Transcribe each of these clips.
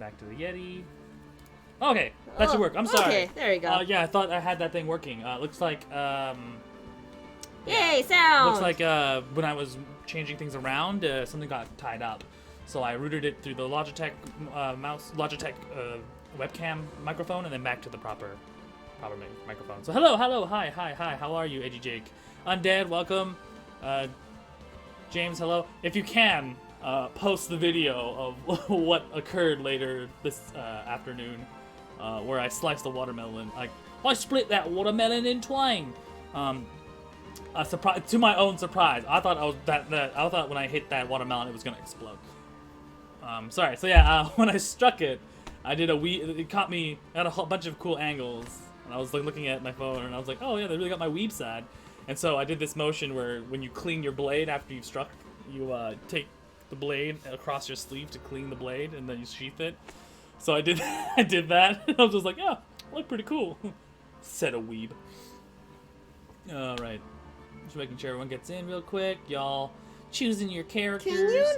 Back to the Yeti. Okay, that should work. I'm sorry. Okay, there you go. Yeah, I thought I had that thing working. Looks like Yay, sound! looks like when I was changing things around, something got tied up. So I routed it through the Logitech webcam microphone, and then back to the proper microphone. So hello, hi, how are you, Edgy Jake? Undead, welcome. James, hello. If you can, post the video of what occurred later this afternoon, where I sliced the watermelon. I split that watermelon in twain. To my own surprise, I thought I thought when I hit that watermelon it was gonna explode. Sorry. So yeah, when I struck it, I did it caught me at a bunch of cool angles, and I was like looking at my phone, and I was like, oh yeah, they really got my weeb side. And so I did this motion where when you clean your blade after you've struck, you take the blade across your sleeve to clean the blade, and then you sheath it. So I did that. I was just like, yeah, look pretty cool. Said a weeb. All right. Just making sure everyone gets in real quick. Y'all choosing your characters.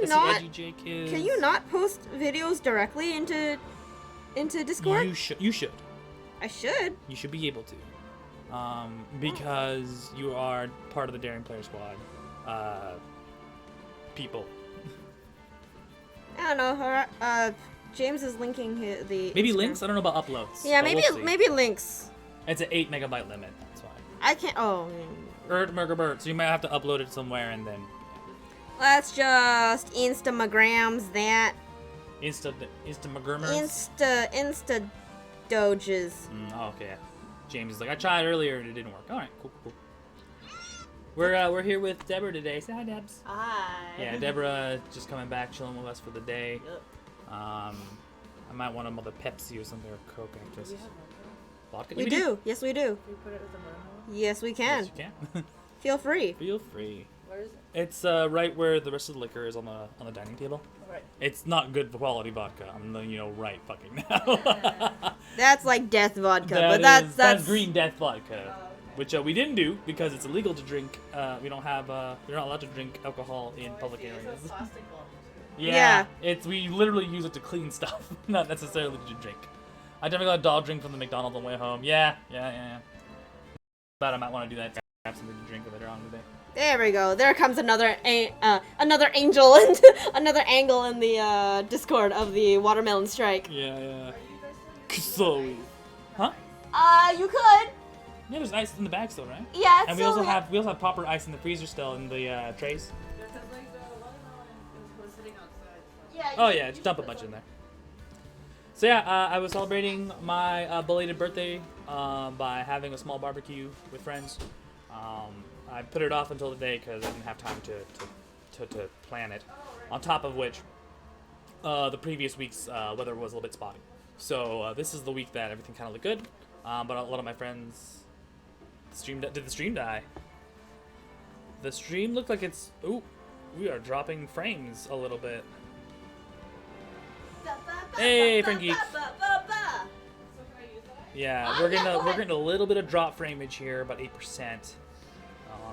Can you not post videos directly into Discord? You should. I should. You should be able to. Because you are part of the Daring Player Squad. People. I don't know. James is linking the maybe Instagram. links. I don't know about uploads. Yeah, maybe links. It's an 8 megabyte limit. That's why. I can't. Oh. So you might have to upload it somewhere and then. Let's just Instagrams that. Instagrammers. Insta doges. Okay. James is like, I tried earlier and it didn't work. All right, cool. We're here with Deborah today. Say hi, Debs. Hi. Yeah, Deborah just coming back, chilling with us for the day. Yep. I might want another Pepsi or something, or Coke after this. Vodka? We do. Yes, we do. Can you put it with the marble? Yes, we can. Yes, you can. Feel free. Feel free. Where is it? It's right where the rest of the liquor is on the dining table. Right. It's not good quality vodka. I'm letting you know right fucking now. That's like death vodka, That but is- that's green death vodka, okay. which we didn't do because it's illegal to drink. We don't have. We're not allowed to drink alcohol in public It's areas. a plastic bottle too. Yeah, we literally use it to clean stuff, not necessarily to drink. I definitely got a dog drink from the McDonald's on the way home. Yeah. But I might want to do that. Grab something to drink later on today. There we go. There comes another angel and another angle in the Discord of the watermelon strike. Yeah. Are you guys doing So, huh? You could. Yeah, there's ice in the bag still, right? Yeah. And we also have proper ice in the freezer still in the trays. Because like the watermelon was sitting outside. Yeah. Oh yeah, just dump a bunch in there. So yeah, I was celebrating my belated birthday by having a small barbecue with friends. I put it off until the day because I didn't have time to plan it. On top of which, the previous week's weather was a little bit spotty. So this is the week that everything kind of looked good. But a lot of my friends did the stream die? The stream looked like it's. Ooh, we are dropping frames a little bit. Hey, Frankie. So can I use that? Yeah, Oh, we're yeah, go ahead. getting a little bit of drop frameage here, about 8%.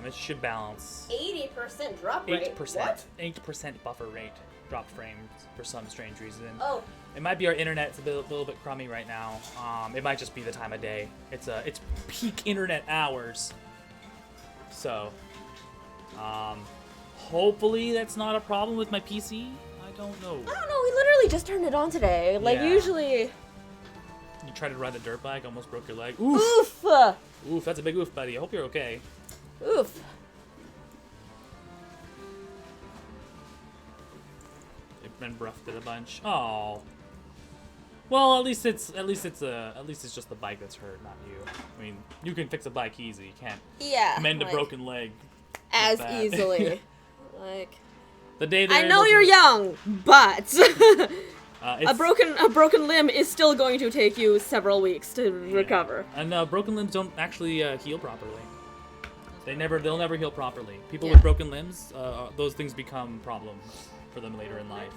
It should balance. 80% drop rate. 8%. What? 8% buffer rate dropped frames for some strange reason. Oh. It might be our internet. It's a little bit crummy right now. It might just be the time of day. It's peak internet hours. So, hopefully that's not a problem with my PC. I don't know. I don't know. We literally just turned it on today. Like Yeah. usually. You tried to ride the dirt bike, almost broke your leg. Oof. Oof. Oof, that's a big oof, buddy. I hope you're okay. Oof. They've been roughed it a bunch. Oh. Well, at least it's just the bike that's hurt, not you. I mean, you can fix a bike easy. You can't Yeah. mend a like, broken leg as that. easily. Like. The day I know you're young, but a it's, broken limb is still going to take you several weeks to recover. And broken limbs don't actually heal properly. They'll never heal properly. People Yeah. with broken limbs, those things become problems for them later in life.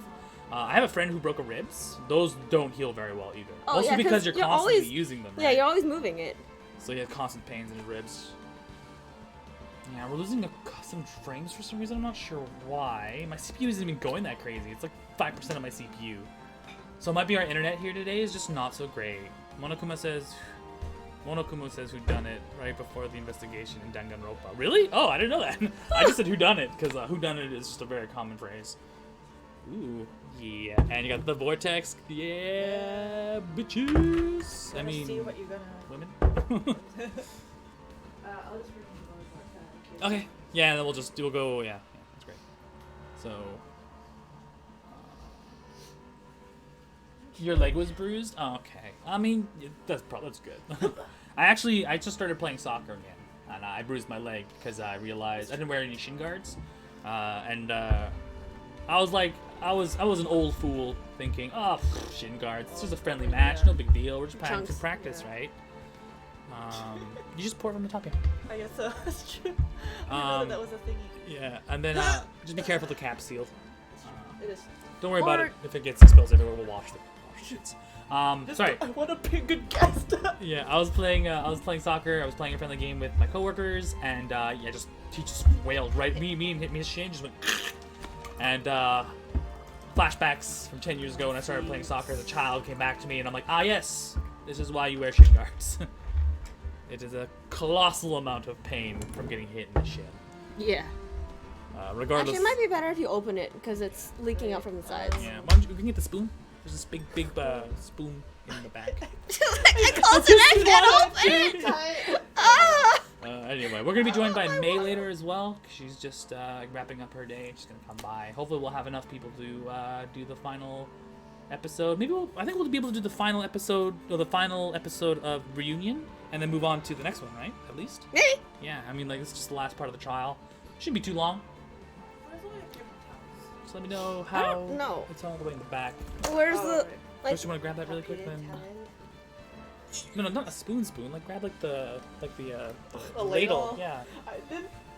I have a friend who broke a ribs. Those don't heal very well either. Oh, Mostly yeah, because you're 'cause you're constantly always- using them. Yeah, Right? you're always moving it. So he has constant pains in his ribs. Yeah, we're losing some frames for some reason. I'm not sure why. My CPU isn't even going that crazy. It's like 5% of my CPU. So it might be our internet here today is just not so great. Monokumo says who done it right before the investigation in Danganronpa. Really? Oh, I didn't know that. I just said who done it because who done it is just a very common phrase. Ooh, yeah. And you got the vortex. Yeah, bitches. I Wanna mean, see what you're gonna. women. I'll just read the Okay. Yeah, and then we'll go. Yeah, that's great. So, your leg was bruised. Oh, okay. I mean, that's good. I just started playing soccer again, and I bruised my leg because I realized I didn't wear any shin guards, and I was like, I was an old fool thinking, oh, shin guards. It's just a friendly match, no big deal. We're just Chunks. to practice, right? You just pour it from the top, yeah. I guess so. That's true. I didn't know that was a thingy. Yeah, and then just be careful the cap's sealed. It is. Don't worry about Or- it. If it gets spills everywhere, we'll wash it. Sorry. I want to be a good guest. Yeah, I was playing soccer. I was playing a friendly game with my coworkers, and he just wailed right. Me and his shin just went, and flashbacks from 10 years ago when I started playing soccer as a child came back to me, and I'm like, yes, this is why you wear shin guards. It is a colossal amount of pain from getting hit in the shin. Yeah. Regardless. Actually, it might be better if you open it because it's leaking out from the sides. Yeah, why don't you, we can get the spoon. There's this big spoon in the back. I closed it. I can't open it. Ah! Anyway, we're gonna be joined by May later as well. She's just wrapping up her day. She's gonna come by. Hopefully, we'll have enough people to do the final episode. I think we'll be able to do the final episode of Reunion, and then move on to the next one, right? At least. Maybe. Yeah, I mean, like this is just the last part of the trial. Shouldn't be too long. Just let me know I how. don't know. It's all the way in the back. Where's the like? First, you want to grab that really quick, then. No, not a spoon. Like grab like the A ladle. ladle? Yeah.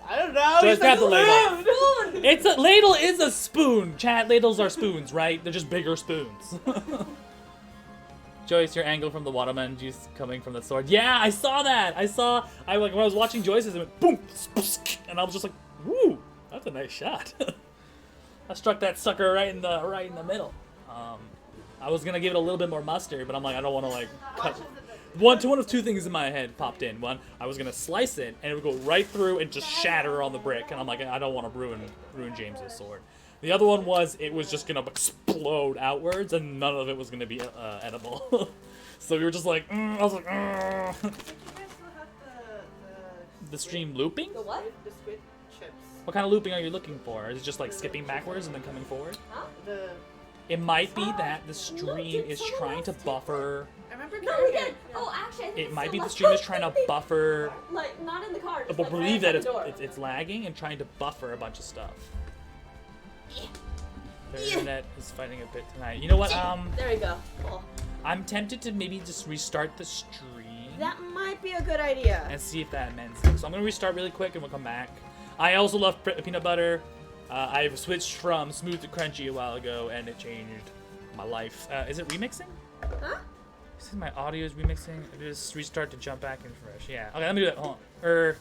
I don't know. Just grab the ladle. Spoon. It's a ladle is a spoon. Chat, ladles are spoons, right? They're just bigger spoons. Joyce, your angle from the watermelon juice coming from the sword. Yeah, I saw that. I when I was watching Joyce's, it went boom, and I was just like, woo, that's a nice shot. I struck that sucker right in the middle. I was gonna give it a little bit more mustard, but I'm like, I don't want to like cut. One of two things in my head popped in. One, I was gonna slice it, and it would go right through and just shatter on the brick, and I'm like, I don't want to ruin James's sword. The other one was it was just gonna explode outwards, and none of it was gonna be edible. So we were just like, I was like, I think you guys still have the stream looping. The what? The squid chips. What kind of looping are you looking for? Is it just like skipping backwards and then coming forward? The. It might be that the stream is trying to buffer. I remember. No, we did. Oh, actually, I think It it's might still be the left. stream is trying to buffer. Like not in the car. Just But like believe right that outside the door. it's lagging and trying to buffer a bunch of stuff. The Yeah. internet is fighting a bit tonight. You know what? There we go. Cool. I'm tempted to maybe just restart the stream That might be a good idea. and see if that mends things. So I'm gonna restart really quick and we'll come back. I also love peanut butter. I've switched from smooth to crunchy a while ago, and it changed my life. Is it remixing? Huh? This is my audio is remixing. I just restart to jump back in fresh. Yeah. Okay, let me do that. Hold on.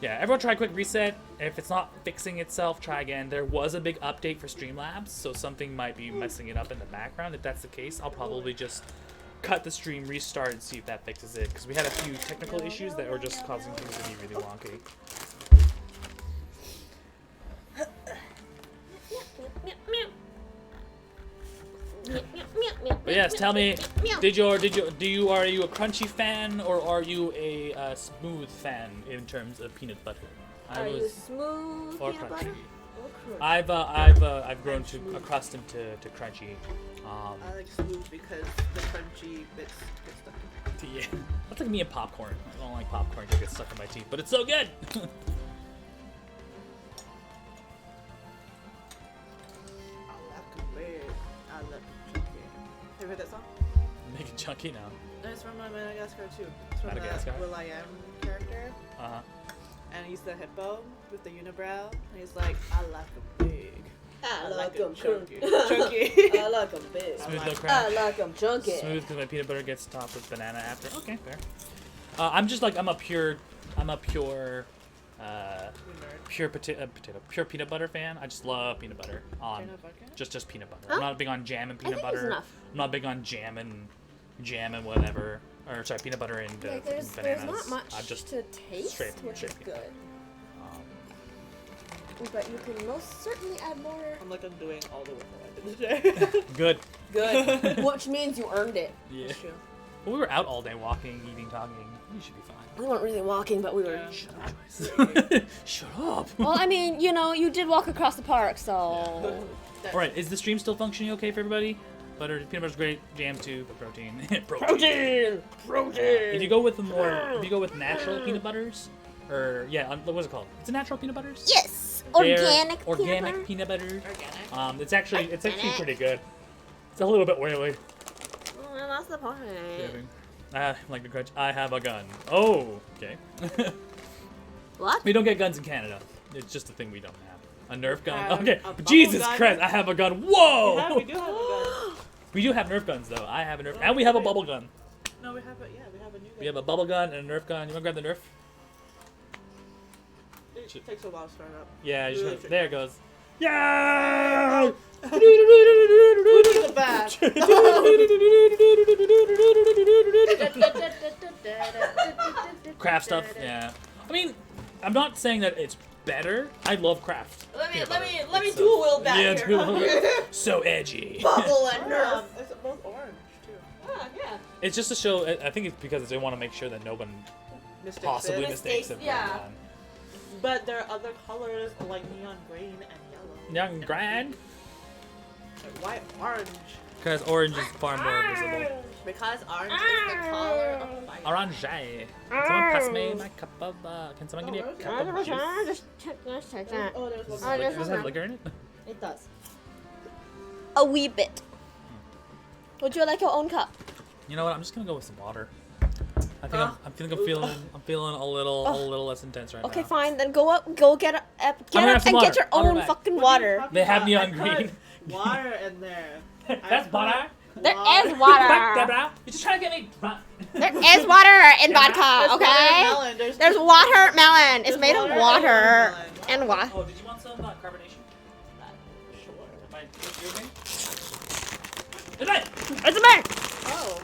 Yeah, everyone try a quick reset. If it's not fixing itself, try again. There was a big update for Streamlabs, so something might be messing it up in the background. If that's the case, I'll probably just cut the stream, restart, and see if that fixes it. Because we had a few technical issues that were just causing things to be really wonky. But yes, tell me, are you a crunchy fan or are you a smooth fan in terms of peanut butter? Are you smooth or peanut crunchy. butter? Or crunchy? I've grown to accustomed to crunchy. I like smooth because the crunchy bits get stuck. Yeah, that's like me and popcorn. I don't like popcorn to get stuck in my teeth, but it's so good. I love chunky. Have you heard that song? Make it chunky now. It's from Madagascar too. It's from Madagascar? the Will.i.am character. Uh-huh. And he's the hippo with the unibrow. And he's like, I like 'em big. I like it 'em chunky. chunky. Chunky. I like 'em big. Smooth, no I crack. like 'em chunky. Smooth because my peanut butter gets topped with banana after. Okay, fair. I'm just like I'm a pure pure peanut butter fan. I just love peanut butter on Peanut butter? just peanut butter. Huh? I'm not big on jam and peanut think it's butter. enough. I'm not big on jam and whatever. Or sorry, peanut butter and Like, there's bananas. not much I just to taste, straight which is peanut good. butter. But you can most certainly add more. I'm like undoing all the work that I did today. Good. Good. Which means you earned it. Yeah. That's true. Well, we were out all day walking, eating, talking. We should be fine. We weren't really walking, but we were. Yeah. Shut up. Well, I mean, you know, you did walk across the park, so. All right, is the stream still functioning okay for everybody? Peanut butter's great. Jam too, but protein. Protein! If you go with natural peanut butters, or what's it called? It's a natural peanut butters. Yes! They're Organic peanut butter. Organic. It's actually pretty good. It's a little bit oily. Well, that's the point. Like the crutch. I have a gun. Oh, okay. What? We don't get guns in Canada. It's just a thing we don't have. A Nerf gun. Have Okay. a bubble Jesus gun? Christ! I have a gun. Whoa! Yeah, we do have a gun. We do have Nerf guns though. I have a Nerf, and we have a bubble gun. No, we have a new gun. We have a bubble gun and a Nerf gun. You wanna grab the Nerf? It takes a while to start up. Yeah. You Really just, tricky. there it goes. Yeah! Who did the back? Craft stuff. Yeah. I mean, I'm not saying that it's better. I love craft. Let peanut butter. me It's, dual wield that yeah, here. dual wield. So edgy. Bubble and Nerf. It's both orange too. Ah, yeah. It's just to show. I think it's because they want to make sure that no one Mistakes possibly it. mistakes it. Yeah. But there are other colors like neon green and yellow. Young grand. Like white, orange. Because orange is far more visible. Because orange is the color of fire. Orange. Can someone pass me my cup of? Can someone give me a cup of juice? Just check that. Oh, there's one. Oh, more. there's Does it have liquor in it? It does. A wee bit. Would you like your own cup? You know what? I'm just gonna go with some water. I think I'm feeling a little less intense right now. Okay, fine. Then go up, go get up gonna and have some get your water. I'll be own back. fucking What are you water. talking They have about? neon I put green. Water in there. That's butter. There Water. is water. You're just trying to get me drunk. There is water in vodka. There's Okay. watermelon. There's watermelon. It's There's made of water and water watermelon. and what? Oh, did you want some carbonation? Sure. Am I your thing? Good night. It's a man. Oh.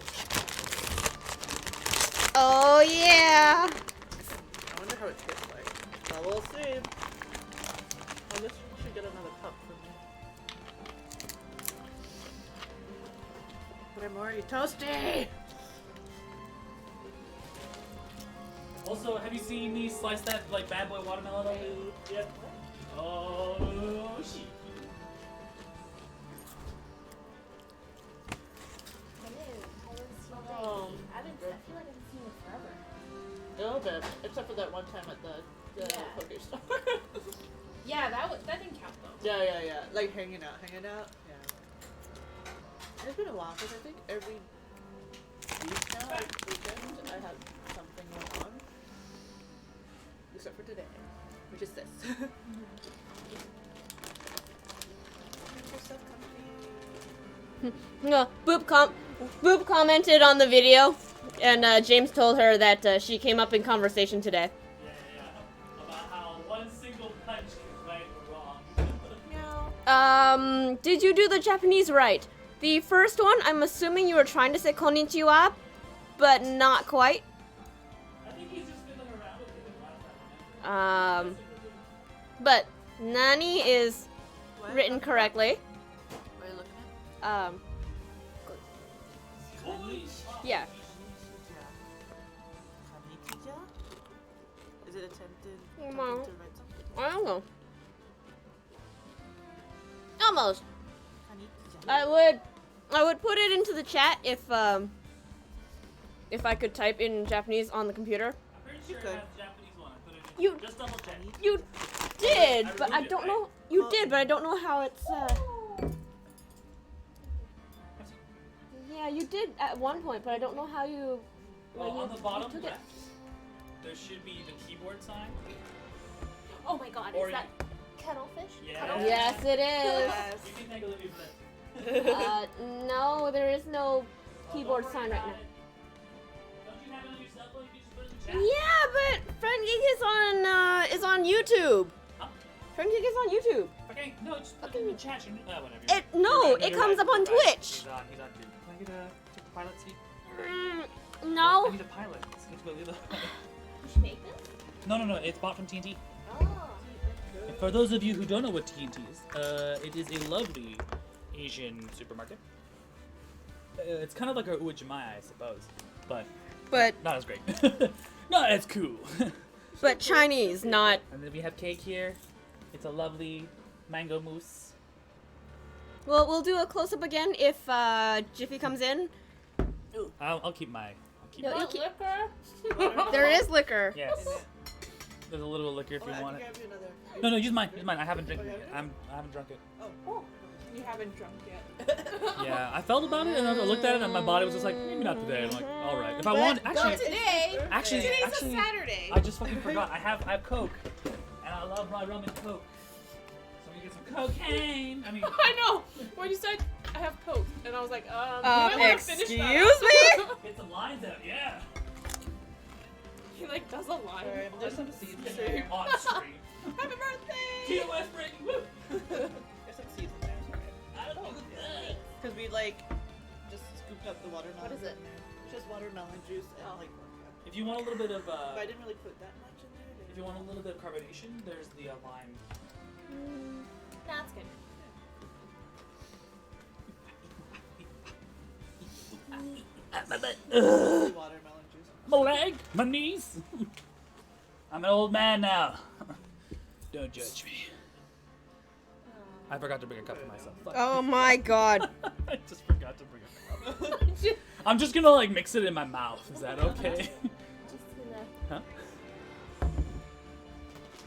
Oh yeah. I wonder how it tastes like. Well, we'll see. I guess we should get another cup for me. But I'm already toasty. Also, have you seen me slice that like bad boy watermelon open? Yep. Oh shit. Oh. I feel like I've seen it forever. A little bit, except for that one time at the Yeah. poker store. Yeah, that didn't count though. yeah. Like hanging out. Yeah. It's been a while because I think every week now, every weekend, I have something going on. Except for today, which is this. No, Boop commented on the video, and James told her that she came up in conversation today. Yeah. About how one single punch is right or wrong. Did you do the Japanese right? The first one, I'm assuming you were trying to say konnichiwa, but not quite. I think he's just fiddling around with it last time. But nani is written correctly. What are you looking at? Holy Yeah. Konnichiwa? Is it attempted No. to write something? I don't know. Almost. Konnichiwa. I would put it into the chat if I could type in Japanese on the computer. I'm pretty sure it could. has Japanese one. I put it in. You Just double check. you did, I but I removed it, don't right? know. You Oh. did, but I don't know how it's. Yeah, you did at one point, but I don't know how you. Oh, on the bottom took left, it. there should be the keyboard sign. Oh my God! Or Is that kettlefish? Yeah. Cuttlefish? Yes, it is. Yes. You can thank Olivia for that. No, there is no keyboard sign right now. Don't you have it on your cell phone? You can just put it in the chat. Yeah, but Friend Geek is on YouTube. Huh? Friend Geek is on YouTube. Okay, no, just put it in the chat. Whatever. No, You're it you're comes up on you're right. Twitch. He's on too. Can I get a pilot seat? No. I need a pilot. Let's go the You should make this? No, it's bought from TNT. Oh. And for those of you who don't know what TNT is, it is a lovely Asian supermarket. It's kind of like our Uwajimai, I suppose, but But not as great. Not as cool. Chinese, not. And then we have cake here. It's a lovely mango mousse. Well, we'll do a close up again if Jiffy comes in. I'll keep my. No, you Want keep- liquor? There is liquor. Yes. There's a little bit of liquor if you want it. grab you another. No, use mine. Use mine. I haven't drank it yet. I haven't drunk it. Oh. You haven't drunk yet. Yeah, I felt about it and I looked at it and my body was just like, maybe not today. I'm like, all right. If I want, Not actually, today. actually, Today's a Saturday. I just fucking forgot. I have Coke, and I love my rum and Coke. So we get some cocaine. I mean, I know. When you said I have Coke, and I was like, you might wanna finish Excuse that me? up. get some lines out, yeah. He like does a line. There's some seeds in there. On stream. Happy birthday! TOS breaking, woo. There's some seeds in there. It's alright. I don't know. Because we like just scooped up the watermelon. What is it? in there. It's just watermelon juice and like vodka. If you want a little bit of, But I didn't really put that much in there. if you want a little bit of carbonation, there's the lime. That's good. My butt. Watermelon juice. My leg, my knees. I'm an old man now. Don't judge me. I forgot to bring a cup for myself. Fuck. Oh my god. I just forgot to bring a cup. I'm just gonna like mix it in my mouth. Is that okay? Just gonna Huh?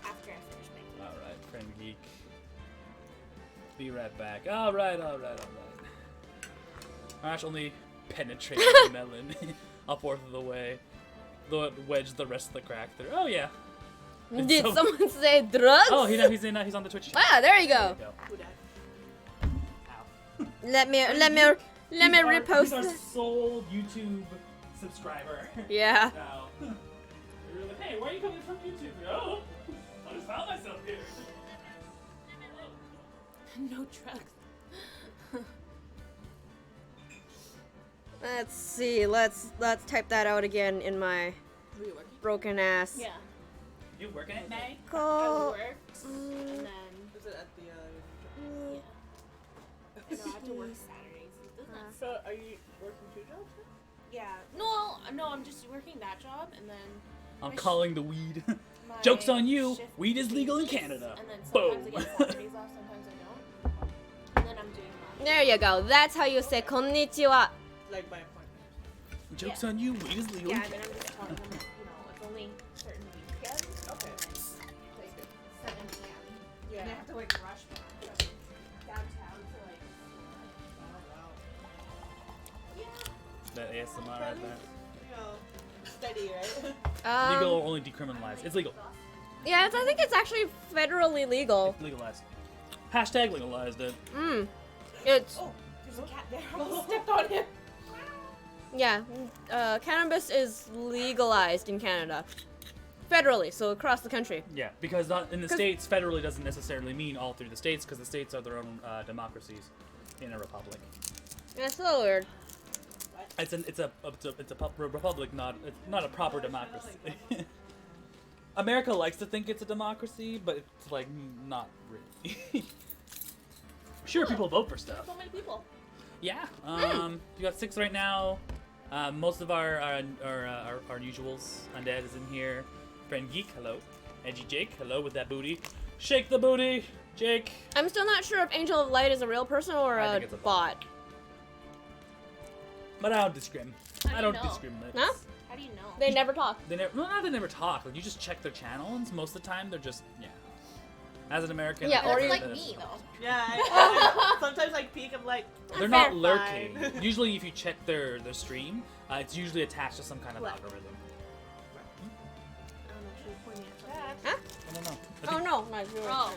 after I finish my All right, friend geek. Be right back. All right. Ash only penetrated the melon a fourth of the way. Though it wedged the rest of the crack through. Oh yeah. It's Did so- someone say drugs? Oh, he's on the Twitch channel. Ah, there you go. There Who dat? Ow. Let me He's repost He's our this. sole YouTube subscriber. Yeah. Now. You're like, hey, where are you coming from YouTube? Oh, I just found myself here. no drugs. Let's see. Let's type that out again in my Were you working? broken ass. Yeah. You working at May? I Call. worked, and then Was it at the yeah. I know I have to work Saturdays. It doesn't. So are you working 2 jobs now? Yeah. No, I'm just working that job, and then I'm My calling the weed. my Joke's on you. shift Weed is legal in changes, Canada. And then Boom. sometimes I get Saturdays off, sometimes I don't. And then I'm doing that. There you go. That's how you say konnichiwa. Like by appointment. Joke's Yeah. on you. Weed is legal Yeah, in and then I'm Canada. just telling them, it's only certain weekends. Okay. Like 7 p.m. Yeah. And I have to like rush back downtown to like. Oh wow. Yeah. That ASMR right there. You know, steady, right? Legal or only decriminalized? It's legal. Yeah, I think it's actually federally legal. It's legalized. Hashtag legalized it. It's Oh, there's a cat there. I almost stepped on him. yeah. Cannabis is legalized in Canada, federally, so across the country. Yeah, because not in the 'Cause- states, federally doesn't necessarily mean all through the states, because the states are their own democracies in a republic. That's so weird. It's a republic, it's not a proper democracy. America likes to think it's a democracy, but it's like not really. Sure, people vote for stuff. So many people. Yeah. You got 6 right now. Most of our usuals. Undead is in here. Friend Geek, hello. Edgy Jake, hello with that booty. Shake the booty, Jake. I'm still not sure if Angel of Light is a real person or I a think it's a bot. But I don't discriminate. How do I you don't know? discriminate. Huh? How do you know? They never talk. They never. Well, not they never talk. Like you just check their channels. Most of the time, they're just yeah. As an American, Yeah, I or That's you- like that's- me though. Yeah. I sometimes I peek. I'm like. They're Fair. not lurking. Fine. Usually, if you check their stream, it's usually attached to some kind of What? algorithm. Huh? I don't know. Oh no, not yours. Oh.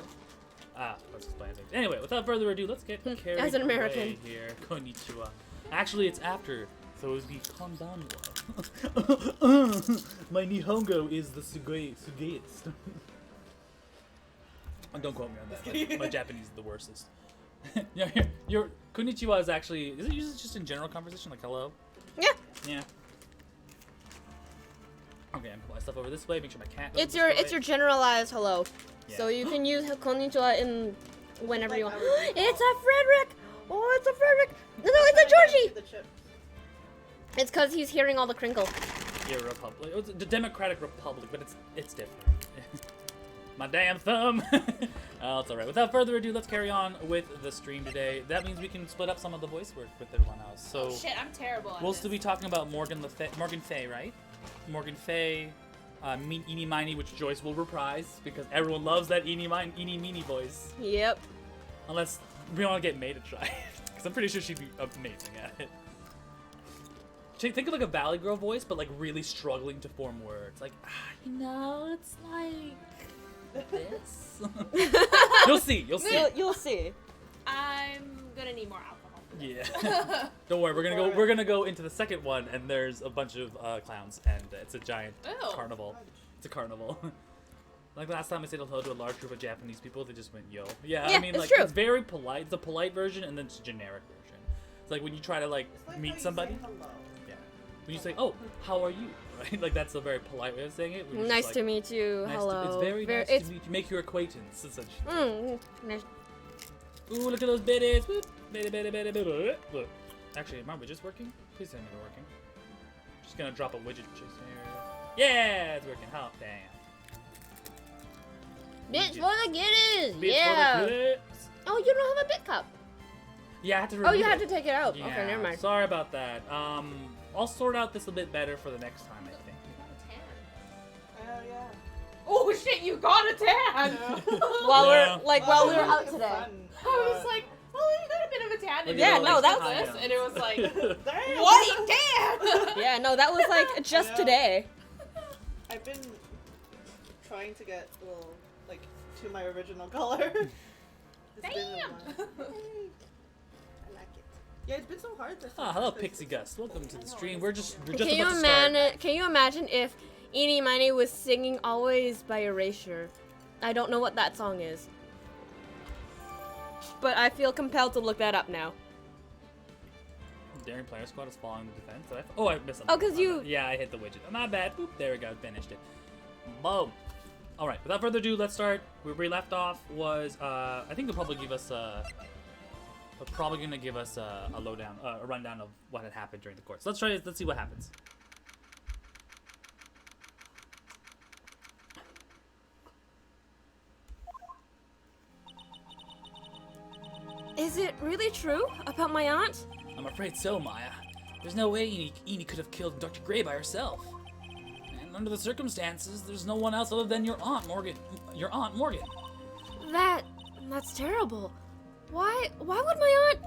Let's explain things. Anyway, without further ado, let's get carried As an away American. here. Konnichiwa. Actually, it's after, so as we calm down more. My Nihongo is the sugeiest. Don't quote me on that. My Japanese is the worstest. Yeah, your konnichiwa is actually, is it usually just in general conversation, like hello? Yeah. Yeah. Okay, I'm putting my stuff over this way. Make sure my cat. It's doesn't destroy your it. generalized hello. Yeah. So you can use konnichiwa in whenever Like you want. our default. It's a Frederick. Oh, it's a Frederick. No, it's a Georgie. The chip. It's because he's hearing all the crinkle. Yeah, Republic. It's the Democratic Republic, but it's different. My damn thumb. Oh, it's alright. Without further ado, let's carry on with the stream today. That means we can split up some of the voice work with everyone else. So Oh shit, I'm terrible at we'll this. still be talking about Morgan Fay, right? Morgan Fay, Eeny Miney, which Joyce will reprise because everyone loves that Eeny Meeny voice. Yep. Unless we want to get May to try it, because I'm pretty sure she'd be amazing at it. Think of like a Valley Girl voice, but like really struggling to form words. Like, it's like this. You'll see. You'll see. I'm gonna need more alcohol. Yeah. Don't worry, we're gonna go into the second one, and there's a bunch of clowns, and it's a giant Ew. carnival. It's a carnival. Like last time I said hello to a large group of Japanese people, they just went yo. Yeah, Yeah, I mean it's like true. it's very polite. It's a polite version, and then it's a generic version. It's like when you try to like It's like how meet you somebody. say hello. Yeah. When you say, "Oh, how are you?" Right? Like that's a very polite way of saying it. When you're Nice just to like, meet you. nice Hello. it's very nice it's, to meet you. Make your acquaintance, essentially. nice. Ooh, look at those biddies. Whoop. Biddy. Look. Actually, am my widgets working? Please tell me they're working. Just gonna drop a widget just here. Yeah, it's working. How? Damn. Bitch for the kiddies. Bit Yeah. for the kids. Oh, you don't have a bit cup. Yeah, I had to Oh, remove you had to it. take it out. Yeah, Okay, never mind. sorry about that. I'll sort out this a bit better for the next time, I think. Oh yeah. Oh shit, you got a tan! While Yeah. while we were out It's today. fun. I was like, oh, you got a bit of a tan. Look And at you all were no, like, that "What's was- this?" And it was like, Damn. white tan! Yeah, no, that was like just Yeah. today. I've been trying to get a little like to my original color. It's been a Damn! while. I like it. Yeah, it's been so hard this Ah, hello, Pixie Gus. Welcome to the stream. We're just Can about you to start. Can you imagine if Eeny Miney was singing "Always" by Erasure? I don't know what that song is, but I feel compelled to look that up now. Daring Player Squad is following the defense. I missed something. Oh, 'cause My you- bad. Yeah, I hit the widget. My bad. Boop, there we go. Finished it. Boom. All right. Without further ado, let's start. Where we left off was I think they'll probably give us they're probably gonna give us a lowdown, a rundown of what had happened during the course. Let's try. Let's see what happens. Is it really true about my aunt? I'm afraid so, Maya. There's no way Eni could have killed Dr. Gray by herself. And under the circumstances, there's no one else other than your Aunt Morgan. Your Aunt Morgan. That's terrible. Why would my aunt?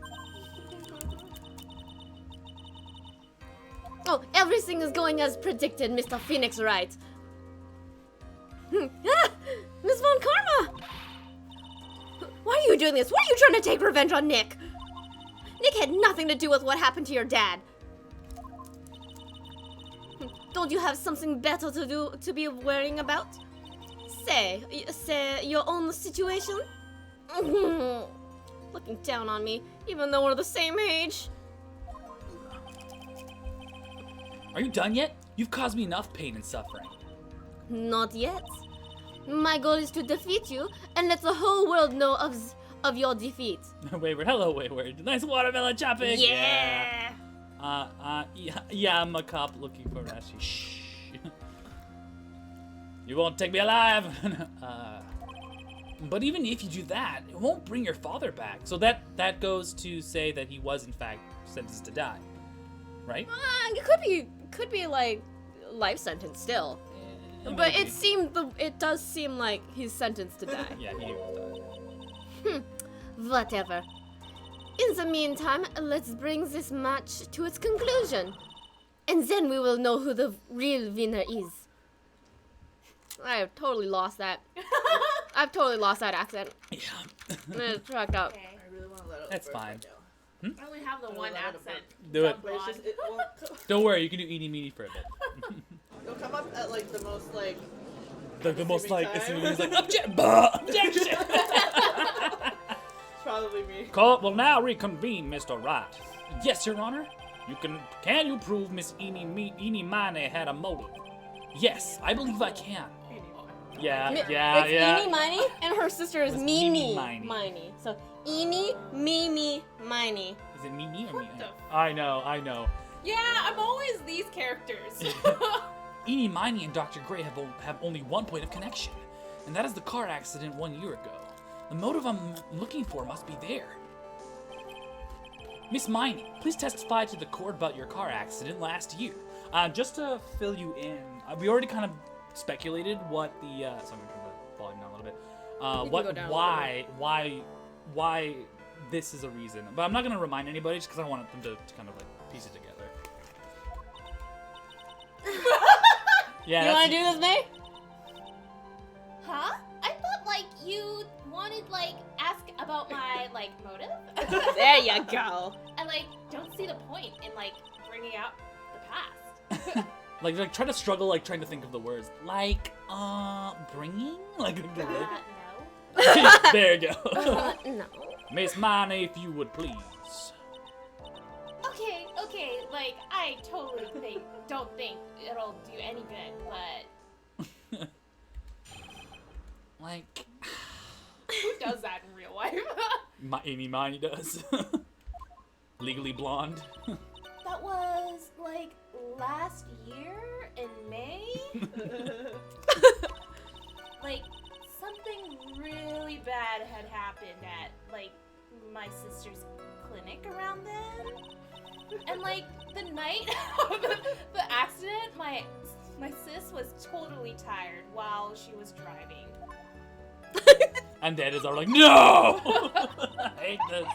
Oh, everything is going as predicted, Mr. Phoenix Wright. Miss Von Karma! Why are you doing this? Why are you trying to take revenge on Nick? Nick had nothing to do with what happened to your dad. Don't you have something better to do to be worrying about? Say your own situation? Looking down on me, even though we're the same age. Are you done yet? You've caused me enough pain and suffering. Not yet. My goal is to defeat you and let the whole world know of your defeat. Wayward, hello, Wayward. Nice watermelon chopping. Yeah. Yeah, I'm a cop looking for Rashi. Shh. You won't take me alive. But even if you do that, it won't bring your father back. So that goes to say that he was in fact sentenced to die, right? It could be like life sentence still. But Maybe. it does seem like he's sentenced to die. Yeah, he was Whatever. In the meantime, let's bring this match to its conclusion. And then we will know who the real winner is. I have totally lost that. I've totally lost that accent. Yeah. It's tracked up. Okay. I really want to let it. That's burn fine. right now. I only have the Oh, one that accent. Do it. But it's just, it won't. Don't worry, you can do eeny meeny for a bit. It'll come up at like the most like the most Same like, as soon time. as he's like, objection! It's probably me. Court will now reconvene, Mr. Wright. Yes, Your Honor. Can you prove Miss Miney had a motive? Yes, I believe I can. Yeah, It's yeah. Eeny Miney, and her sister is It's Mimi Miney. Miney. So Eeny, Mimi, Miney. Is it Mimi or What Mimi? the I know. Yeah, I'm always these characters. Eeny, Miney, and Dr. Gray have only one point of connection, and that is the car accident 1 year ago. The motive I'm looking for must be there. Miss Miney, please testify to the court about your car accident last year. Just to fill you in, we already kind of speculated what the. So I'm gonna turn the volume down a little bit. You can go down a little Why this is a reason. But I'm not gonna remind anybody just because I want them to kind of like piece it together. Yeah. You want to do this, May? Huh? I thought, like, you wanted, like, ask about my, like, motive? There you go. I, like, don't see the point in, like, bringing up the past. Like try to struggle, like trying to think of the words. Like, bringing? Like, No. there you go. No. Miss Miney, if you would please. Okay, like, I totally don't think it'll do any good, but Like, Who does that in real life? Amy Miney does. Legally Blonde. that was, like, last year in May? Like, something really bad had happened at, like, my sister's clinic around then. And, like, the night of the accident, my sis was totally tired while she was driving. And Dad is all like, no! I hate this.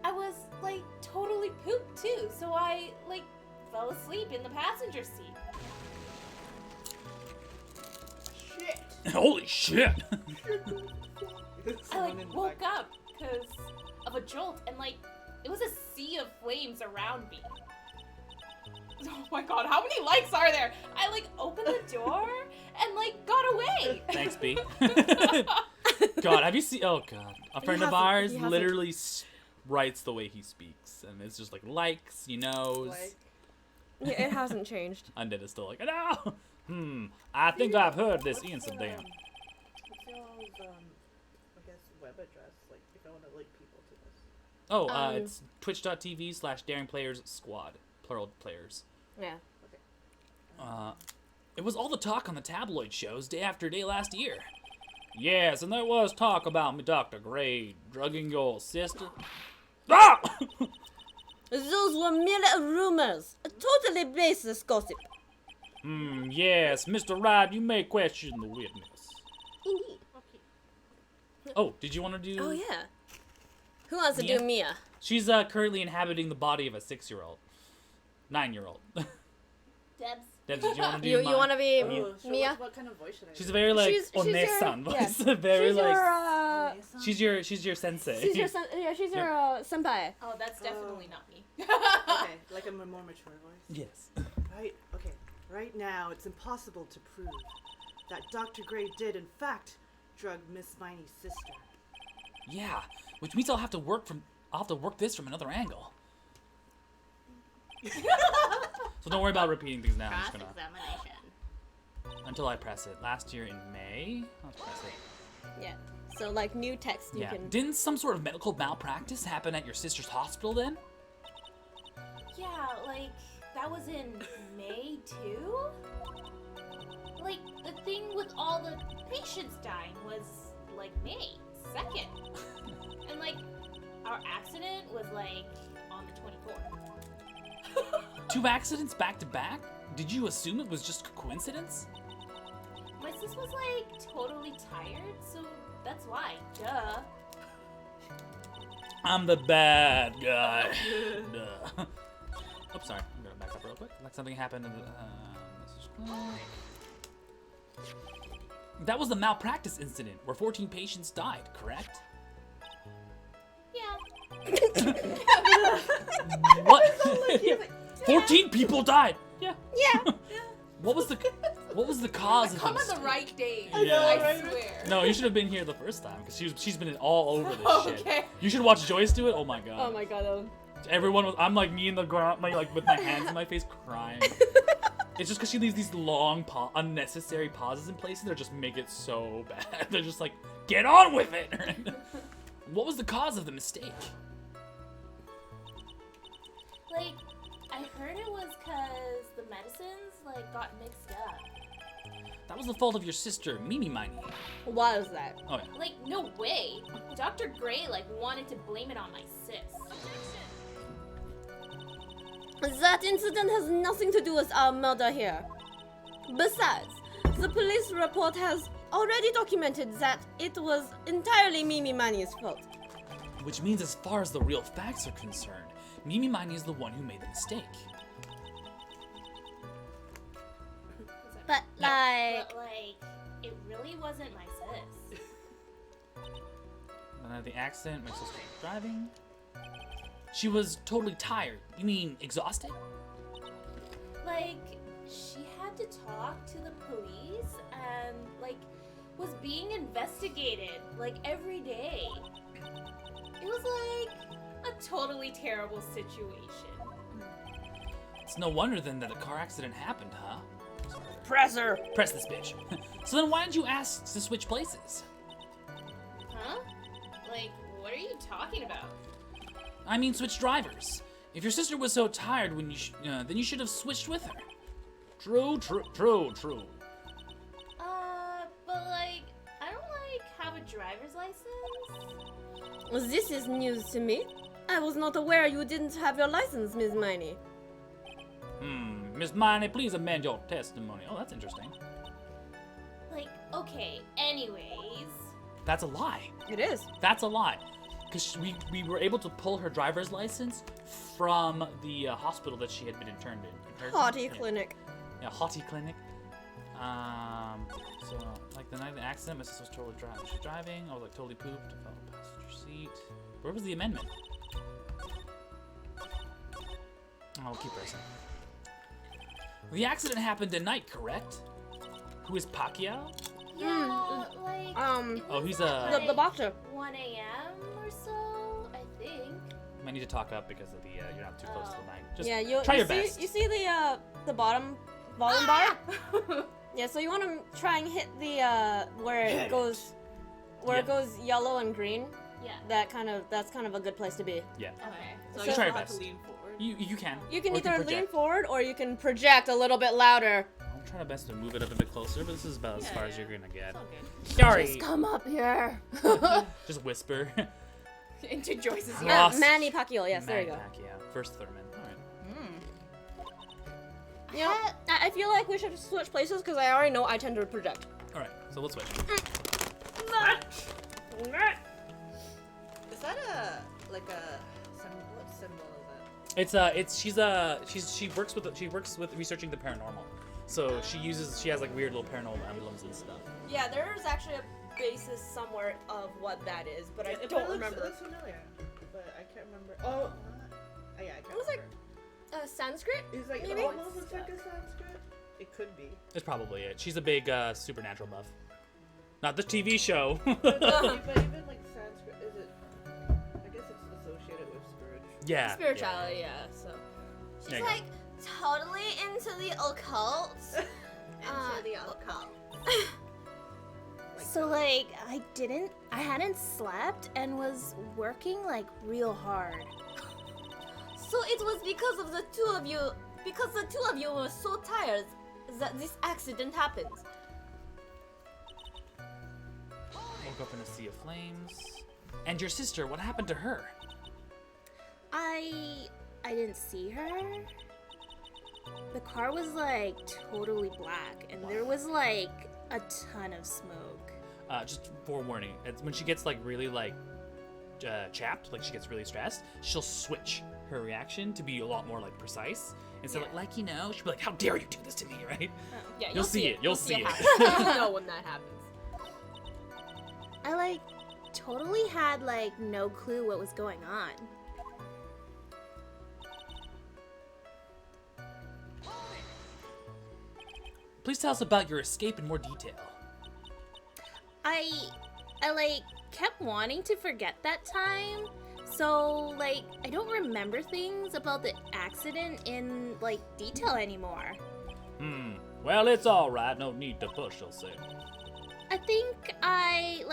I was, like, totally pooped, too, so I, like, fell asleep in the passenger seat. Shit. Holy shit! I, like, woke up because of a jolt, and, like, it was a sea of flames around me. Oh my god, how many likes are there? I, like, opened the door and, like, got away. Thanks, B. God, have you seen? Oh God, a friend of hasn't- ours he hasn't- literally writes the way he speaks, and it's just like likes, he knows. Like, Yeah, it hasn't changed. Undead is still like, no. I think I've heard this incident. what's y'all's, I guess, web address? Like, if I want to link people to this. Oh, it's twitch.tv/daringplayerssquad, plural players. Yeah. It was all the talk on the tabloid shows day after day last year. Yes, and there was talk about Dr. Gray drugging your sister. Ah! Those were merely rumors. A totally baseless gossip. Yes, Mr. Wright, you may question the witness. Indeed. Oh, did you want to do... Oh, yeah. Who wants to Mia? do Mia? She's currently inhabiting the body of a 6-year-old. 9-year-old. Debs. Debs, did you want to do You want to be Oh, so Mia? what kind of voice should I She's do? a very, like, She's your- Onesan yeah. voice. Very, She's like... your, She's your sensei. she's your, she's your senpai. Oh, that's definitely not me. Okay, like a more mature voice. Yes. Right, okay. Right now, it's impossible to prove that Dr. Gray did, in fact, drug Miss Miney's sister. Yeah, which means I'll have to work this from another angle. So don't worry about repeating things now. I'm just gonna Cross-examination. until I press it. Last year in May, let's press it. Yeah. So, like, new text you Yeah. can... Didn't some sort of medical malpractice happen at your sister's hospital then? Yeah, like, that was in May, too? Like, the thing with all the patients dying was, like, May 2nd. And, like, our accident was, like, on the 24th. 2 accidents back to back? Did you assume it was just a coincidence? My sis was, like, totally tired, so that's why. Duh. I'm the bad guy. Duh. Oops, sorry. I'm gonna back up real quick. Like something happened in the message. That was the malpractice incident where 14 patients died, correct? Yeah. What? 14 people died. Yeah. Yeah. What was the cause of Come the on the right days. Yeah. I right? swear. No, you should have been here the first time because she's been all over this shit. Okay. You should watch Joyce do it. Oh my god. Oh my god. Everyone was. I'm like me in the ground, like with my hands in my face, crying. It's just because she leaves these long, unnecessary pauses in places that just make it so bad. They're just like, get on with it. What was the cause of the mistake? Like, I heard it was because the medicines, like, got mixed up. That was the fault of your sister, Miney. Why was that? Oh yeah. Like, no way. Dr. Gray, like, wanted to blame it on my sis. That incident has nothing to do with our murder here. Besides, the police report has already documented that it was entirely Mimi Mani's fault. Which means, as far as the real facts are concerned, Miney is the one who made the mistake. But, like... But, like, it really wasn't my sis. And then the accident, my sister was driving. She was totally tired. You mean exhausted? Like, she had to talk to the police and, like, was being investigated, like, every day. It was, like, a totally terrible situation. It's no wonder then that a car accident happened, huh? Presser! Press this bitch. So then why didn't you ask to switch places? Huh? Like, what are you talking about? I mean switch drivers. If your sister was so tired when you then you should have switched with her. True. But, like, I don't, like, have a driver's license. This is news to me. I was not aware you didn't have your license, Miss Miney. Miss Miney, please amend your testimony. Oh, that's interesting. Like, okay, anyways. That's a lie. It is. That's a lie. Because we were able to pull her driver's license from the hospital that she had been interned in. Haughty clinic. Yeah, Haughty clinic. So, like, the night of the accident, my sister was totally driving. She was driving, I was, like, totally pooped. I fell on the passenger seat. Where was the amendment? I'll keep pressing. The accident happened at night, correct? Who is Pacquiao? Yeah, like. Oh, he's The boxer. 1 a.m. or so, I think. I need to talk up because of the you're not too close to the mic. Just Yeah, you try you your see, best. You see the bottom volume bar? Yeah, so you want to try and hit the where it goes yellow and green. Yeah. That's kind of a good place to be. Yeah. Okay. So You I try just your have to best. lean forward. You can. You can Or either lean project. forward or you can project a little bit louder. I'm trying my best to move it up a bit closer, but this is about as Yeah, far as yeah. you're gonna get. It's all good. Sorry. Just come up here. Just whisper. Into Joyce's ear. Yeah. Lost. Manny Pacquiao. Yes, there you go. Pacquiao. First Thurman. All right. You know, I feel like we should switch places because I already know I tend to project. All right. So let's switch. Is that like a symbol? What symbol is that? She works with researching the paranormal. So she has like weird little paranormal emblems and stuff. Yeah, there's actually a basis somewhere of what that is, but I It don't looks- remember. It looks familiar, but I can't remember. Oh, yeah, I can't It was like remember. Sanskrit? It's like maybe? it almost looks like a Sanskrit. It could be. That's probably it. She's a big supernatural buff. Not the TV show. But even like Sanskrit, is it? I guess it's associated with spiritual. Yeah. Spirituality, yeah. So There she's you go. like totally into the occult. Into the occult. So like I hadn't slept and was working like real hard. So it was because the two of you were so tired that this accident happened. Woke up in a sea of flames. And your sister, what happened to her? I didn't see her. The car was like totally black and there was like a ton of smoke. Just forewarning, when she gets like really like chapped, like she gets really stressed, she'll switch her reaction to be a lot more like precise. Instead of like, you know, she'll be like, how dare you do this to me, right? Yeah, You'll see it. You'll see it. You'll know when that happens. I like totally had like no clue what was going on. Please tell us about your escape in more detail. I like kept wanting to forget that time. So like I don't remember things about the accident in like detail anymore. Well, it's alright. No need to push, I'll say. I think I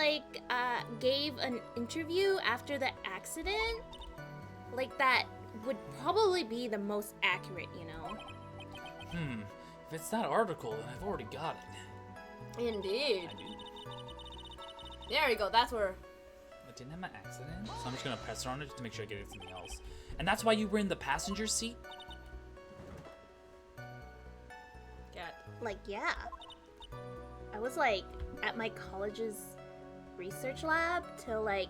gave an interview after the accident. Like that would probably be the most accurate, you know. If it's that article, then I've already got it. Indeed. I do. There you go. That's where. I didn't have my accident, so I'm just gonna press on it to make sure I get something else. And that's why you were in the passenger seat? Like yeah. I was like at my college's research lab till like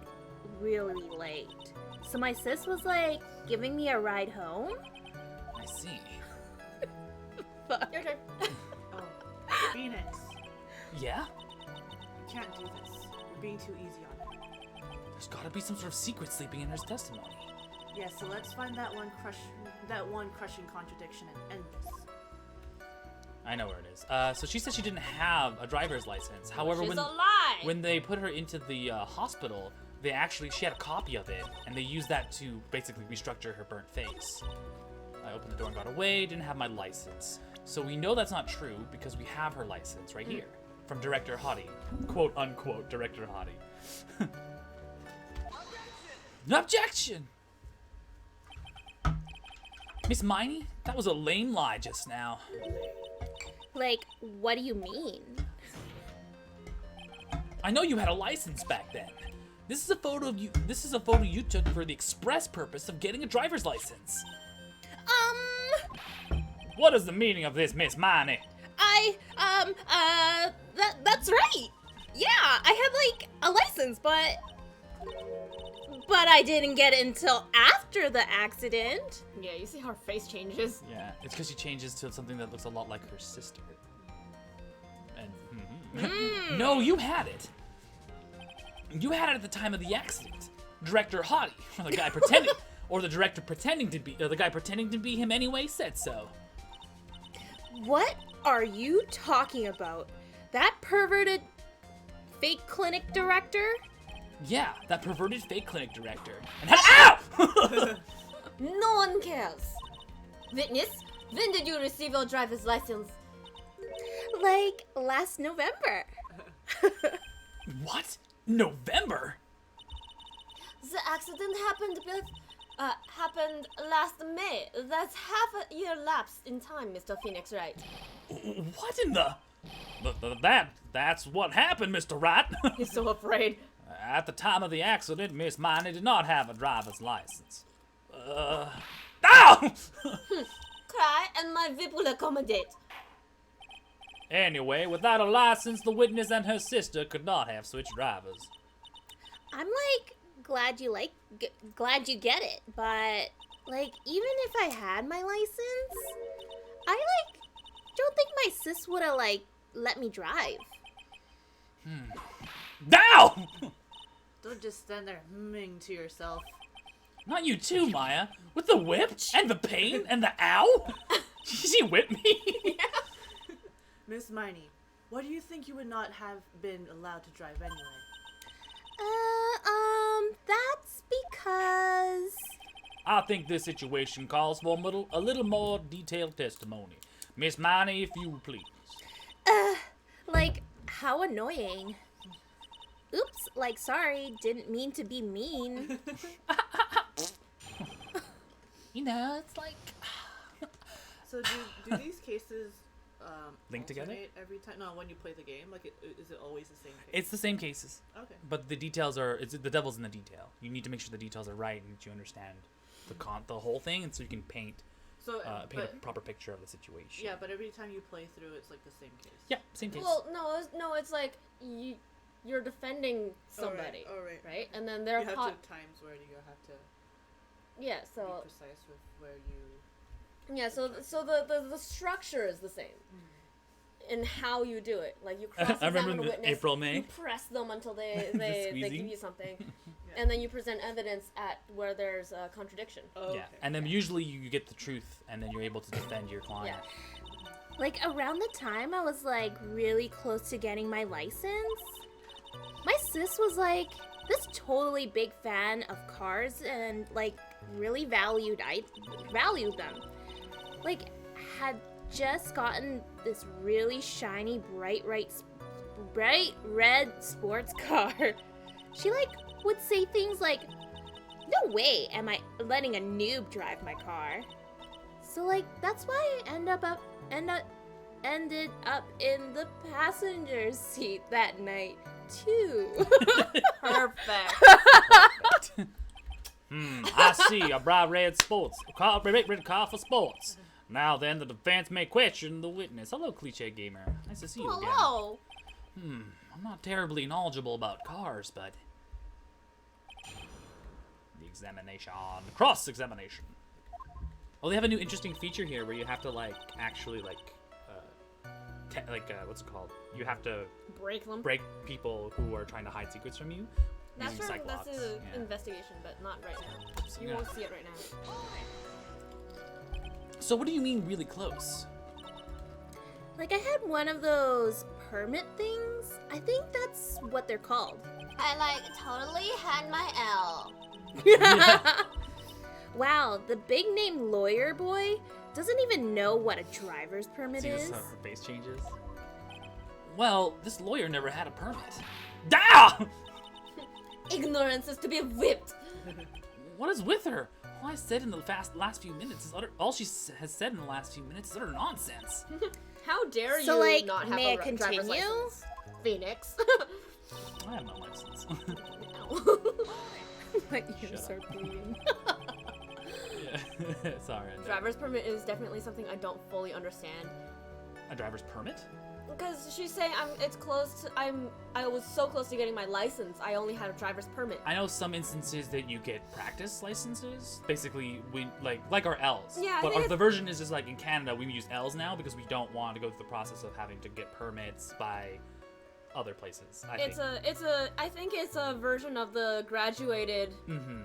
really late. So my sis was like giving me a ride home. I see. Your turn. Oh, Phoenix. Yeah? You can't do this. You're being too easy on her. There's gotta be some sort of secret sleeping in her testimony. Yeah, so let's find that one crushing contradiction and end this. I know where it is. So she said she didn't have a driver's license. However, She's when a lie. when they put her into the hospital, she had a copy of it, and they used that to basically restructure her burnt face. I opened the door and got away, didn't have my license. So we know that's not true because we have her license right here from Director Hottie. Quote unquote, Director Hottie. Objection! Miss Miney, that was a lame lie just now. Like, what do you mean? I know you had a license back then. This is a photo of you. This is a photo you took for the express purpose of getting a driver's license. What is the meaning of this, Miss Miney? That's right. Yeah, I had like a license, but I didn't get it until after the accident. Yeah, you see how her face changes. Yeah, it's because she changes to something that looks a lot like her sister. And no, you had it. You had it at the time of the accident. Director Hottie, or the guy pretending, or the director pretending to be, or the guy pretending to be him anyway, said so. What are you talking about? That perverted fake clinic director? Yeah, that perverted fake clinic director. And ow! No one cares. Witness, when did you receive your driver's license? Like last November. What? November? The accident happened last May. That's half a year lapsed in time, Mr. Phoenix, right? What in the? That's what happened, Mr. Wright. He's so afraid. At the time of the accident, Miss Miney did not have a driver's license. Ow! Cry and my whip will accommodate. Anyway, without a license, the witness and her sister could not have switched drivers. I'm like glad you get it, but like even if I had my license, I like don't think my sis would have like let me drive. Ow! Don't just stand there humming to yourself. Not you too, Maya. With the whip and the pain and the ow? She whipped me. Miss Miney, why do you think you would not have been allowed to drive anyway? That's because I think this situation calls for a little more detailed testimony. Miss Miney, if you please. like how annoying. Oops, like sorry, didn't mean to be mean. You know, it's like... So do these cases Link together? alternate every time? No, when you play the game, like is it always the same case? It's the same cases. Okay. But the details are, the devil's in the detail. You need to make sure the details are right and that you understand the whole thing, and so you can paint a proper picture of the situation. Yeah, but every time you play through, it's like the same case. Yeah, same case. Well, no, it's like you're defending somebody, right? And then they're you have caught. times where you have to Yeah, be so precise with where you. yeah, so the structure is the same. In how you do it, like you I cross-examine remember a in witness, April, May. you press them until they give squeezing. you something, and then you present evidence at where there's a contradiction. Oh, Yeah, and then usually you get the truth, and then you're able to defend your client. Like, around the time I was, like, really close to getting my license, my sis was, like, this totally big fan of cars and, like, really valued them. Like, had just gotten this really shiny, bright red sports car. She, like, would say things like, "No way am I letting a noob drive my car." So, like, that's why I ended up in the passenger seat that night, too. Perfect. I see a bright red car for sports. Now then, the defense may question the witness. Hello, cliche gamer. Nice to see you again. Hello. I'm not terribly knowledgeable about cars, but the examination, cross-examination. Oh, they have a new interesting feature here where you have to like actually what's it called? You have to Break them. break people who are trying to hide secrets from you. That's using from, that's Cyclops. the Yeah. investigation, but not right now. You Yeah. won't see it right now. So what do you mean really close? Like, I had one of those permit things. I think that's what they're called. I like totally had my L. Wow, the big name lawyer boy doesn't even know what a driver's permit See is. this, her face changes. Well, this lawyer never had a permit. Ah! Ignorance is to be whipped. What is with her? All I said in the last few minutes is all she has said in the last few minutes is utter nonsense. How dare So, you like, not have may a I driver's continue? license? Phoenix. I have no license. My Shut ears up. are bleeding. Yeah. Sorry. I know. Driver's permit is definitely something I don't fully understand. A driver's permit? Because she's saying I was so close to getting my license, I only had a driver's permit. I know some instances that you get practice licenses. Basically, we like our L's. Yeah, I But think the version is just like in Canada, we use L's now because we don't want to go through the process of having to get permits by other places. I think it's a version of the graduated Mm-hmm.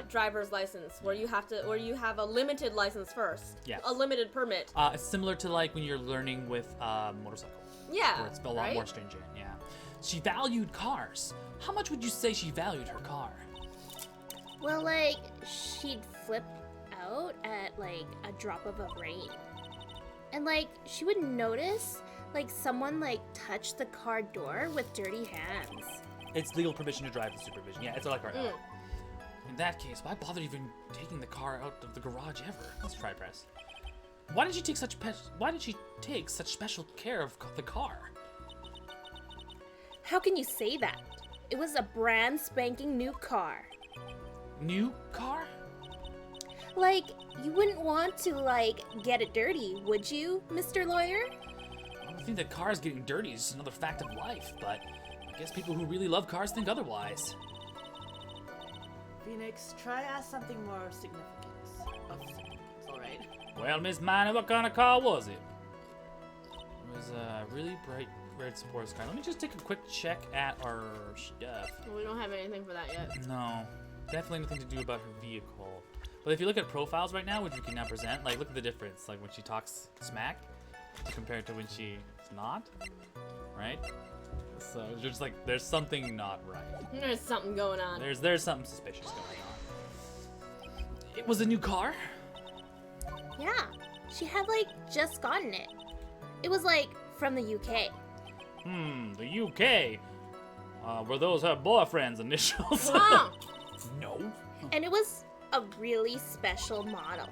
driver's license where you have a limited license first. Yes. A limited permit. It's similar to like when you're learning with motorcycle. Yeah. Where it's a lot right? more stringent, yeah. She valued cars. How much would you say she valued her car? Well, like, she'd flip out at, like, a drop of a rain. And, like, she would notice, like, someone, like, touched the car door with dirty hands. It's legal permission to drive with supervision. Yeah, it's like our L. Mm. In that case, why bother even taking the car out of the garage ever? Let's try press. Why did she take such special care of the car? How can you say that? It was a brand spanking new car. New car? Like, you wouldn't want to, like, get it dirty, would you, Mr. Lawyer? I don't think that cars getting dirty is just another fact of life, but I guess people who really love cars think otherwise. Phoenix, try ask something more significant. Alright. Well, Miss Miney, what kind of car was it? It was a really bright red sports car. Let me just take a quick check at our stuff. We don't have anything for that yet. No, definitely nothing to do about her vehicle. But if you look at profiles right now, which we can now present, like, look at the difference. Like, when she talks smack compared to when she's not, right? So, it's just like, there's something not right. There's something going on. There's something suspicious going on. It was a new car? Yeah, she had, like, just gotten it. It was, like, from the UK. The UK. Were those her boyfriend's initials? Huh. No. And it was a really special model.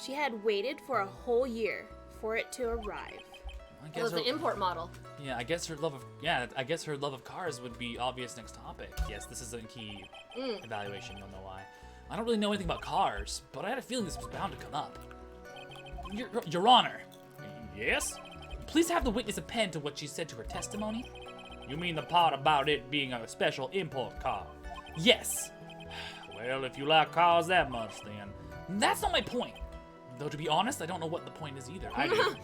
She had waited for a whole year for it to arrive. I It was her, the import model. I guess her love of cars would be obvious next topic. Yes, this is a key evaluation. You'll know why. I don't really know anything about cars, but I had a feeling this was bound to come up. Your Honor. Yes? Please have the witness append to what she said to her testimony. You mean the part about it being a special import car? Yes. Well, if you like cars that much, then that's not my point. Though to be honest, I don't know what the point is either. I do.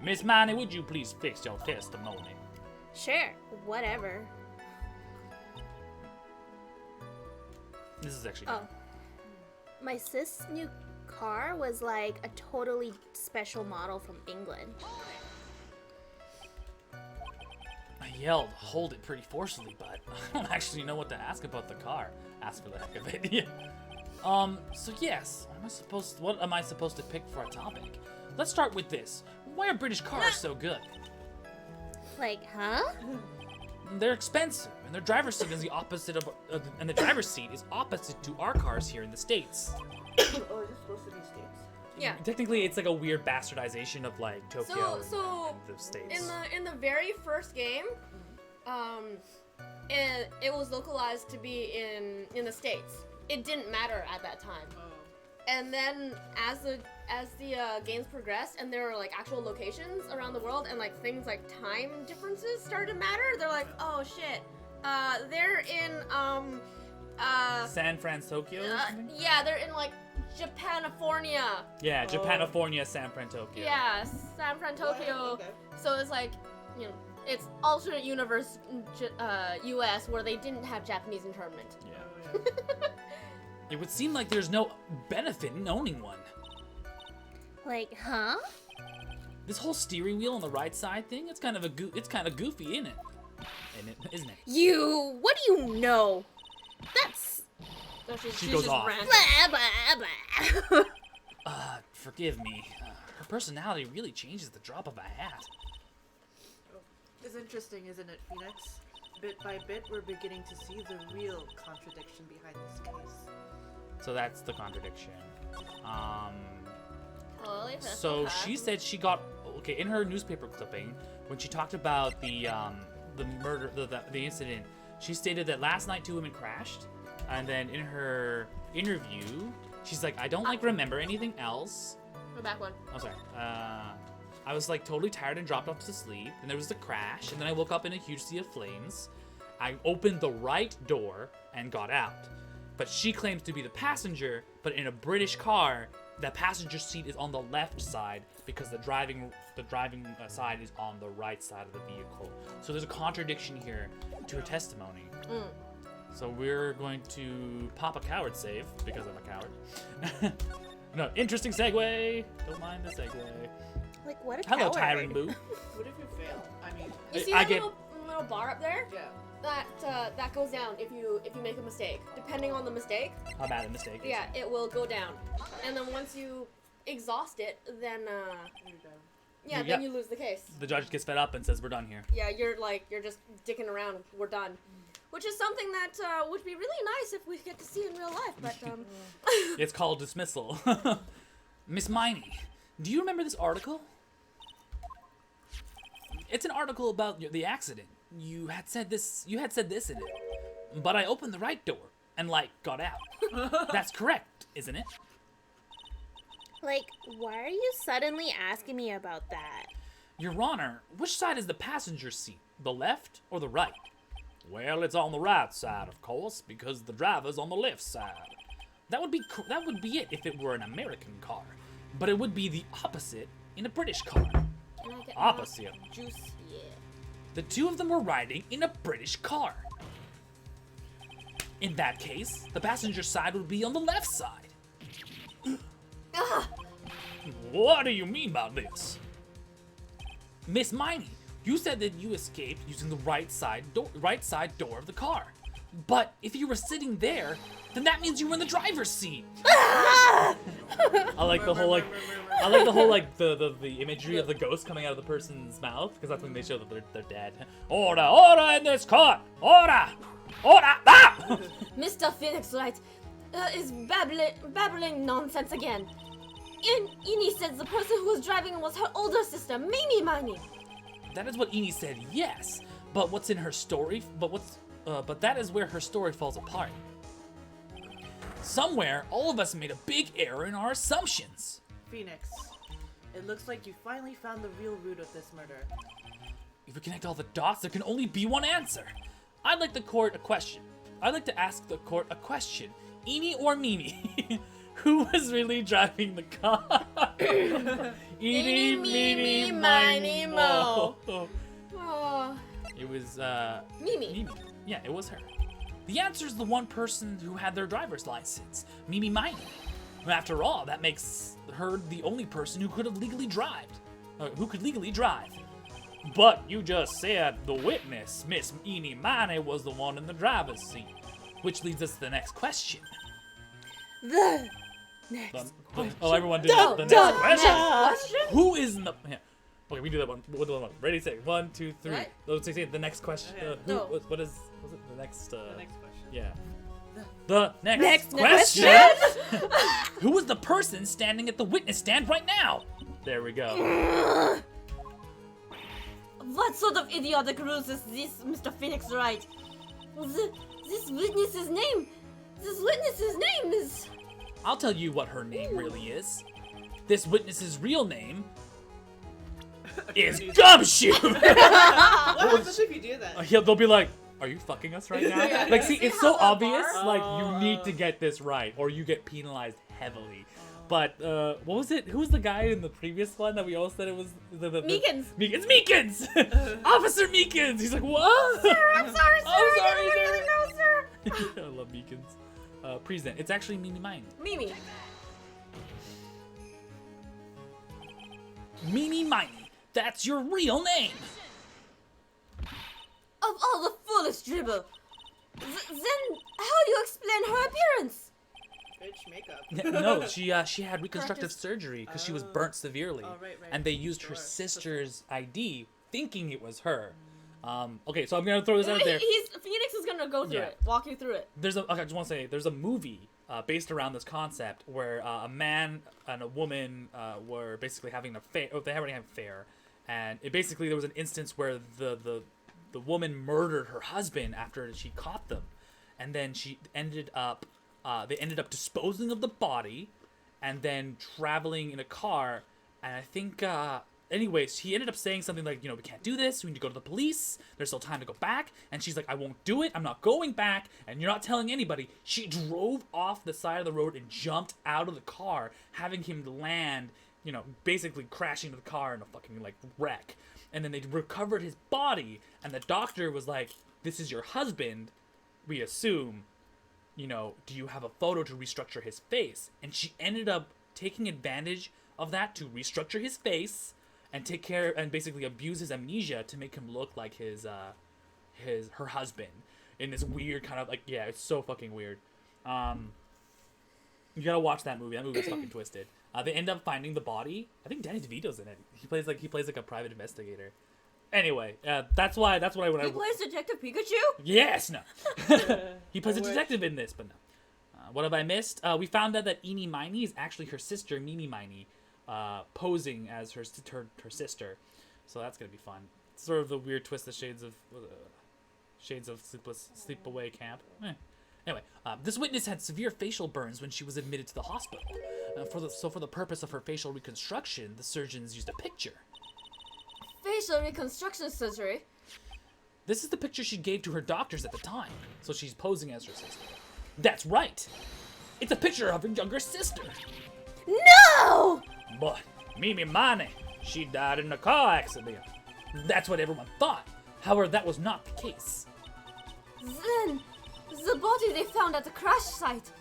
Miss Miney, would you please fix your testimony? Sure, whatever. This is actually Oh. My sis' new car was like a totally special model from England. I yelled, hold it pretty forcefully, but I don't actually know what to ask about the car. Ask for the heck of it. Yeah. So yes, what am I supposed to pick for a topic? Let's start with this. Why are British cars so good? Like, huh? They're expensive, and their driver's seat is the opposite of, and the driver's seat is opposite to our cars here in the States. Oh, is it supposed to be states? Yeah. Technically, it's like a weird bastardization of like Tokyo So and the States. in the very first game, it was localized to be in the States. It didn't matter at that time. Oh. And then as the games progressed and there were like actual locations around the world and like things like time differences started to matter, they're like, oh shit, they're in San Francisco? yeah, they're in like Japanifornia. Yeah, Japanifornia, San Francisco. Yeah, San Francisco. Okay. So it's like, you know, it's alternate universe US where they didn't have Japanese internment. Yeah. Oh, yeah. It would seem like there's no benefit in owning one. Like, huh? This whole steering wheel on the right side thing, it's kind of goofy, isn't it? Isn't it? You, what do you know? That's So She she's goes just off. ranting. blah, blah, blah. Forgive me. Her personality really changes the drop of a hat. It's interesting, isn't it, Phoenix? Bit by bit, we're beginning to see the real contradiction behind this case. So that's the contradiction. Holy piss, So okay. she said she got in her newspaper clipping when she talked about the murder, the incident. She stated that last night 2 women crashed, and then in her interview, she's like, I don't like remember anything else. Go back one. Oh, sorry. I was like totally tired and dropped off to sleep. And there was the crash, and then I woke up in a huge sea of flames. I opened the right door and got out. But she claims to be the passenger, but in a British car, the passenger seat is on the left side because the driving side is on the right side of the vehicle. So there's a contradiction here to her testimony. So we're going to pop a coward save because I'm a coward. No, interesting segue. Don't mind the segue. Like, what a Hello, coward. Tyrant Boo. What if you fail? I mean, You see I that get- little bar up there? yeah. That goes down if you make a mistake. Depending on the mistake, How bad a mistake is yeah, it? it will go down. And then once you exhaust it, then You're done. yeah, Yeah. then you lose the case. The judge gets fed up and says, we're done here. Yeah, you're just dicking around. We're done. Which is something that would be really nice if we get to see in real life, but It's called dismissal. Miss Miney, do you remember this article? It's an article about the accident. You had said this in it. But I opened the right door and, got out. That's correct, isn't it? Like, why are you suddenly asking me about that? Your Honor, which side is the passenger seat? The left or the right? Well, it's on the right side, of course, because the driver's on the left side. That would be it if it were an American car. But it would be the opposite in a British car. can I get Opposite. more juice? Yeah. The two of them were riding in a British car. In that case, the passenger side would be on the left side. Ah! What do you mean by this? Miss Miney, you said that you escaped using the right side door of the car. But if you were sitting there, then that means you were in the driver's seat. I like the whole the imagery of the ghost coming out of the person's mouth, because that's when they show that they're dead. Order, order in this court! Order! Order! Ah! Mr. Phoenix Wright is babbling nonsense again. Ini said the person who was driving was her older sister, Miney. That is what Eni said, yes. But what's in her story? But that is where her story falls apart. Somewhere, all of us made a big error in our assumptions. Phoenix, it looks like you finally found the real root of this murder. If we connect all the dots, there can only be one answer. I'd like to ask the court a question. Eni or Mimi? Who was really driving the car? Eeny, meeny, miny, mo. Oh, It was, Mimi. Mimi. Yeah, it was her. The answer is the one person who had their driver's license, Mimi Miney. After all, that makes her the only person who could have legally drive. But you just said the witness, Miss Miney, was the one in the driver's seat. Which leads us to the next question. The next Oh, everyone did it. The next question. Who is in the... Yeah. Okay, we do that one. We'll do that one. Ready, set. 1, 2, 3. What? Let's say the next question. Okay. Who, No. what is it the next... The next question. Yeah. The next Next question. Who is the person standing at the witness stand right now? There we go. What sort of idiotic rules is this, Mr. Phoenix Wright? This witness's name is... I'll tell you what her name really is. This witness's real name is Gumshoe. What happens if you do that? They'll be like, "Are you fucking us right now?" Yeah. Like, see, it's so how that obvious. bar- Like, you need to get this right, or you get penalized heavily. But what was it? Who was the guy in the previous one that we all said it was? Meekins. It's Meekins. Officer Meekins. He's like, what? Sir, I'm sorry, sir. Oh, I sorry, didn't really sir. know, sir. I love Meekins. Present. It's actually Miney. Mimi. Miney. That's your real name. Of all the foolish dribble. Then how do you explain her appearance? Bitch makeup. No, she had reconstructive surgery because she was burnt severely, Oh, right. and they used her Sure. sister's ID, thinking it was her. Okay, so I'm gonna throw this out there. Phoenix is gonna go through Yeah. it, walk you through it. I just want to say, there's a movie based around this concept where a man and a woman were basically having an affair. Oh, they already had an affair, and there was an instance where the woman murdered her husband after she caught them, and then they ended up disposing of the body, and then traveling in a car, and I think. Anyways, he ended up saying something like, we can't do this. We need to go to the police. There's still time to go back. And she's like, I won't do it. I'm not going back. And you're not telling anybody. She drove off the side of the road and jumped out of the car, having him land, basically crashing into the car in a fucking, wreck. And then they recovered his body. And the doctor was like, this is your husband, we assume. Do you have a photo to restructure his face? And she ended up taking advantage of that to restructure his face and take care and basically abuse his amnesia to make him look like her husband in this weird kind of it's so fucking weird. You gotta watch that movie. That movie's fucking twisted. They end up finding the body. I think Danny DeVito's in it. He plays like a private investigator. Anyway, that's why when I He plays Detective Pikachu? yes no he plays a detective in this, but no. What have I missed? We found out that Eenie Miney is actually her sister, Mimi Miney, posing as her sister. So that's gonna be fun. It's sort of the weird twist of Shades of Sleepaway Camp. Anyway, this witness had severe facial burns when she was admitted to the hospital. For the purpose of her facial reconstruction, the surgeons used a picture. Facial reconstruction surgery? This is the picture she gave to her doctors at the time, so she's posing as her sister. That's right! It's a picture of her younger sister! No! But Mimi Miney, she died in a car accident. That's what everyone thought. However, that was not the case. Then, the body they found at the crash site.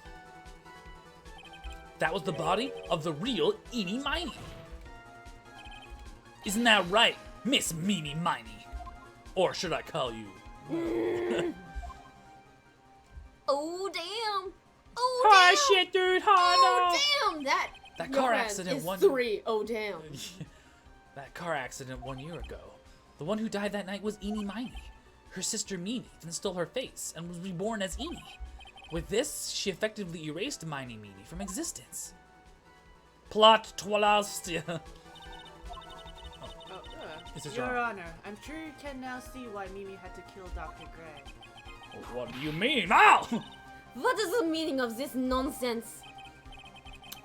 That was the body of the real Eenie Miney. Isn't that right, Miss Mimi Miney? Or should I call you? Oh, damn. Oh, Hi, damn. shit, dude. Oh, Hi, damn. That Your car friend accident is one 3. Oh, damn. That car accident 1 year ago. The one who died that night was Eenie Miney. Her sister Miney then stole her face and was reborn as Eenie. With this, she effectively erased Miney from existence. Plot twist. This is Your wrong. Honor, I'm sure you can now see why Mimi had to kill Dr. Gray. What do you mean? Ow! What is the meaning of this nonsense?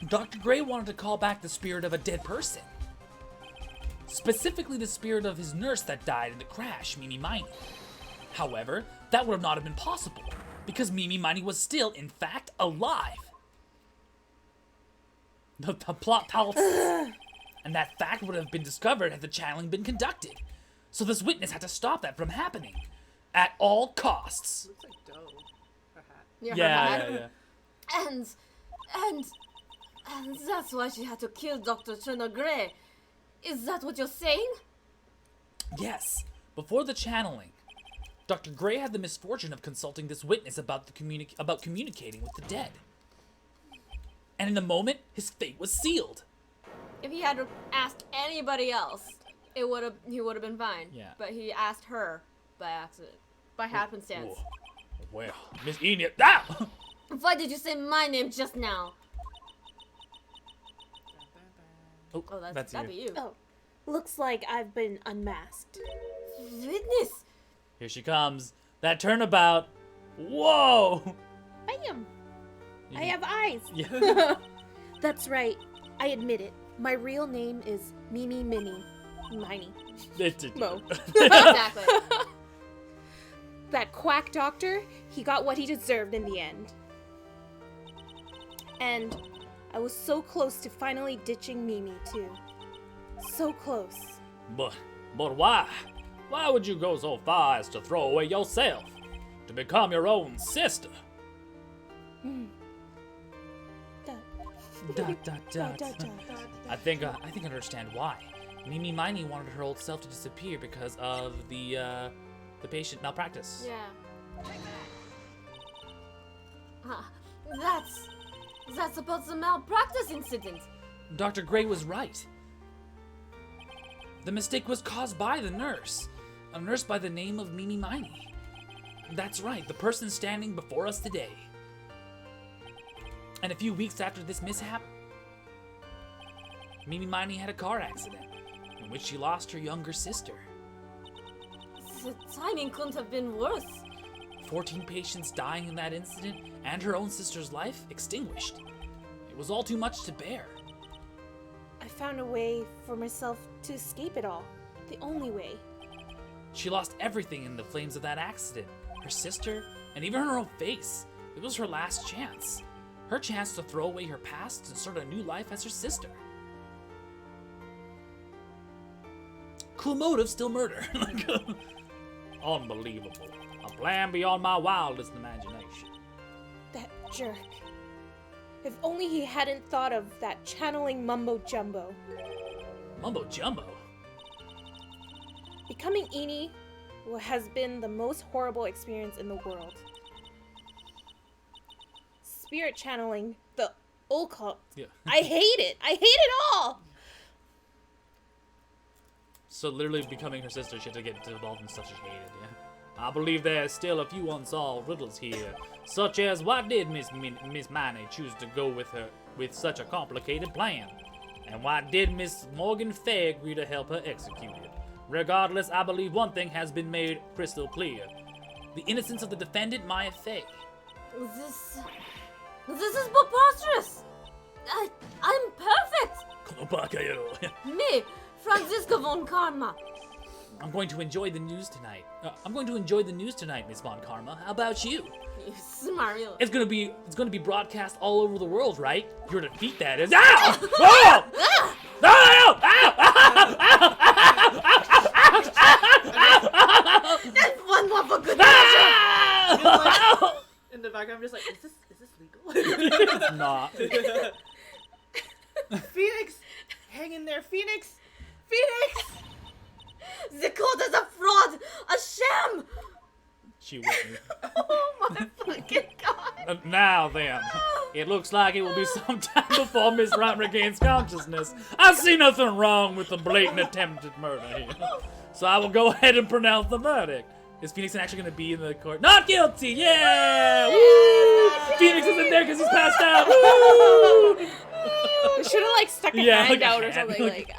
Dr. Gray wanted to call back the spirit of a dead person. Specifically the spirit of his nurse that died in the crash, Mimi Miney. However, that would not have been possible, because Mimi Miney was still, in fact, alive. The plot tells us. And that fact would have been discovered had the channeling been conducted. So this witness had to stop that from happening. At all costs. Looks like dough. Her hat. Your Yeah. hat. And And that's why she had to kill Dr. Turner Gray. Is that what you're saying? Yes. Before the channeling, Dr. Gray had the misfortune of consulting this witness about communicating with the dead. And in a moment, his fate was sealed. If he had asked anybody else, he would have been fine. Yeah. But he asked her by accident, by happenstance. Whoa. Well, Miss Enid. Ah! Why did you say my name just now? Oh, Oh, that's that'd you. be you. Oh, looks like I've been unmasked. Witness. Here she comes. That turnabout. Whoa! Bam! I have eyes. Yeah. That's right. I admit it. My real name is Miney. Mo. Exactly. That quack doctor, he got what he deserved in the end. And I was so close to finally ditching Mimi, too. So close. But why? Why would you go so far as to throw away yourself to become your own sister? Dot, dot, dot. I think I understand why. Miney wanted her old self to disappear because of the patient malpractice. Yeah. That's about the malpractice incident. Dr. Gray was right. The mistake was caused by the nurse. A nurse by the name of Miney. That's right, the person standing before us today. And a few weeks after this mishap, Miney had a car accident in which she lost her younger sister. The timing couldn't have been worse. 14 patients dying in that incident and her own sister's life extinguished. It was all too much to bear. I found a way for myself to escape it all. The only way. She lost everything in the flames of that accident. Her sister, and even her own face. It was her last chance. Her chance to throw away her past and start a new life as her sister. Cool motive, still murder. Unbelievable. A plan beyond my wildest imagination. That jerk. If only he hadn't thought of that channeling mumbo jumbo. Mumbo jumbo? Becoming Eni has been the most horrible experience in the world. Spirit channeling, the occult. Yeah. I hate it. I hate it all. So literally becoming her sister, she had to get involved in stuff she hated, yeah? I believe there's still a few unsolved riddles here, such as why did Miss Miney choose to go with such a complicated plan? And why did Miss Morgan Fay agree to help her execute it? Regardless, I believe one thing has been made crystal clear. The innocence of the defendant, Maya Fay. This is preposterous. I'm perfect. Me, Franziska von Karma. I'm going to enjoy the news tonight. Miss Von Karma. How about you? You smart. It's gonna be broadcast all over the world, right? Your defeat, that is. Ow! Oh! Ow! Ow! That's one more for good Ow! Like, in the background, I'm just like, is this legal? It's not. Phoenix, hang in there, Phoenix. Phoenix. The code is a fraud, a sham. She wouldn't. Oh my fucking god. Now then, it looks like it will be some time before Miss Wright regains consciousness. I see nothing wrong with the blatant attempted murder here. So I will go ahead and pronounce the verdict. Is Phoenix actually going to be in the court? Not guilty! Yeah! Woo! Phoenix is in there because he's passed out. Woo! Should have like stuck a Yeah, hand like a out or hand. something like.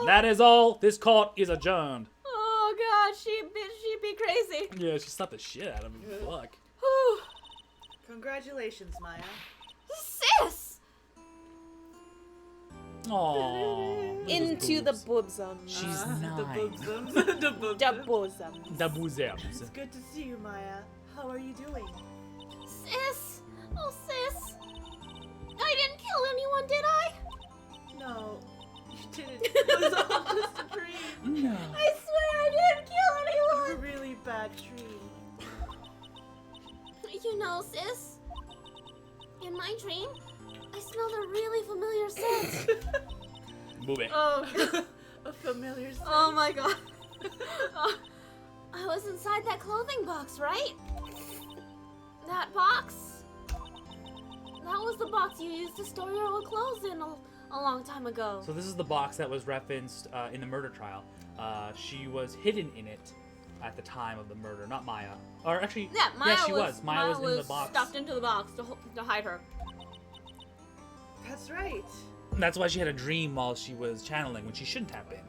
That is all. This court is adjourned. Oh god, she be crazy. Yeah, she slapped the shit out of him. Fuck. Whew. Congratulations, Maya. Sis. Aww. Into the bosom. She's The 9. bosoms. The bosoms. The bosom. The bosoms. It's good to see you, Maya. How are you doing? Sis. Oh sis. I didn't kill anyone, did I? No, you didn't. It was all just a dream. No. I swear I didn't kill A anyone. really bad dream. You know, sis. In my dream, I smelled a really familiar scent. Move it. Oh, A familiar scent. oh my god. Oh, I was inside that clothing box, right? That box? That was the box you used to store your old clothes in a long time ago. So this is the box that was referenced in the murder trial. She was hidden in it at the time of the murder, not Maya. Or actually, Yeah, Maya she was. Maya was in the box. stuffed into the box to hide her. That's right. That's why she had a dream while she was channeling when she shouldn't have been.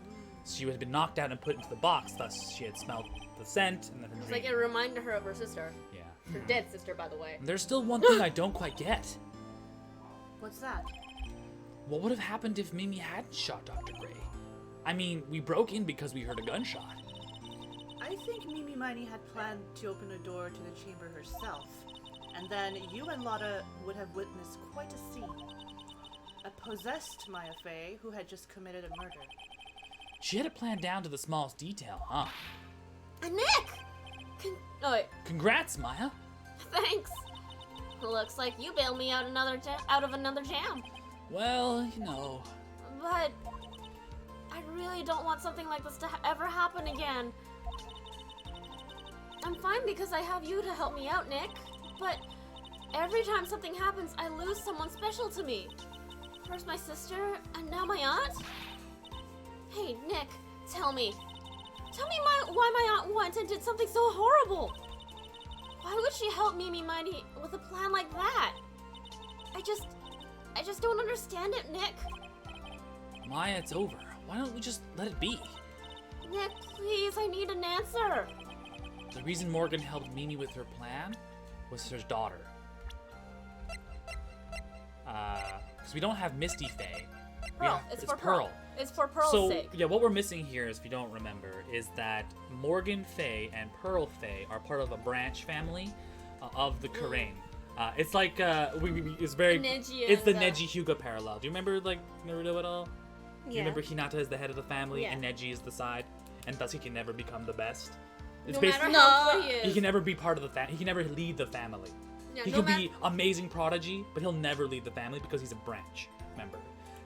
She had been knocked out and put into the box, thus she had smelled the scent and then her It's dream. like it reminded her of her sister. Yeah. Her dead sister, by the way. There's still one thing I don't quite get. What's that? What would have happened if Mimi hadn't shot Dr. Gray? I mean, we broke in because we heard a gunshot. I think Mimi Miney had planned to open a door to the chamber herself, and then you and Lotta would have witnessed quite a scene. A possessed Maya Fey who had just committed a murder. She had it planned down to the smallest detail, huh? Nick! Oh wait, Congrats, Maya. thanks. Looks like you bailed me out out of another jam. Well, you know. But I really don't want something like this to ever happen again. I'm fine because I have you to help me out, Nick. But every time something happens, I lose someone special to me. First my sister, and now my aunt? Hey, Nick, tell me. Tell me why my aunt went and did something so horrible. Why would she help Mimi Miney with a plan like that? I just don't understand it, Nick. Maya, it's over. Why don't we just let it be? Nick, please, I need an answer. The reason Morgan helped Mimi with her plan was her daughter. Because we don't have Misty Faye. Pearl. It's for Pearl. It's for Pearl's So, sake. yeah, what we're missing here, if you don't remember, is that Morgan Faye and Pearl Faye are part of a branch family of the Karain. It's like, it's very, Neji it's the and, Neji Hyuga parallel. Do you remember, like, Naruto at all? Do you remember Hinata is the head of the family Yeah. and Neji is the side? And thus he can never become the best? It's No basically, matter how good he is. he can never be part of the family. He can never lead the family. Yeah, He no could mat- be amazing prodigy, but he'll never lead the family because he's a branch member.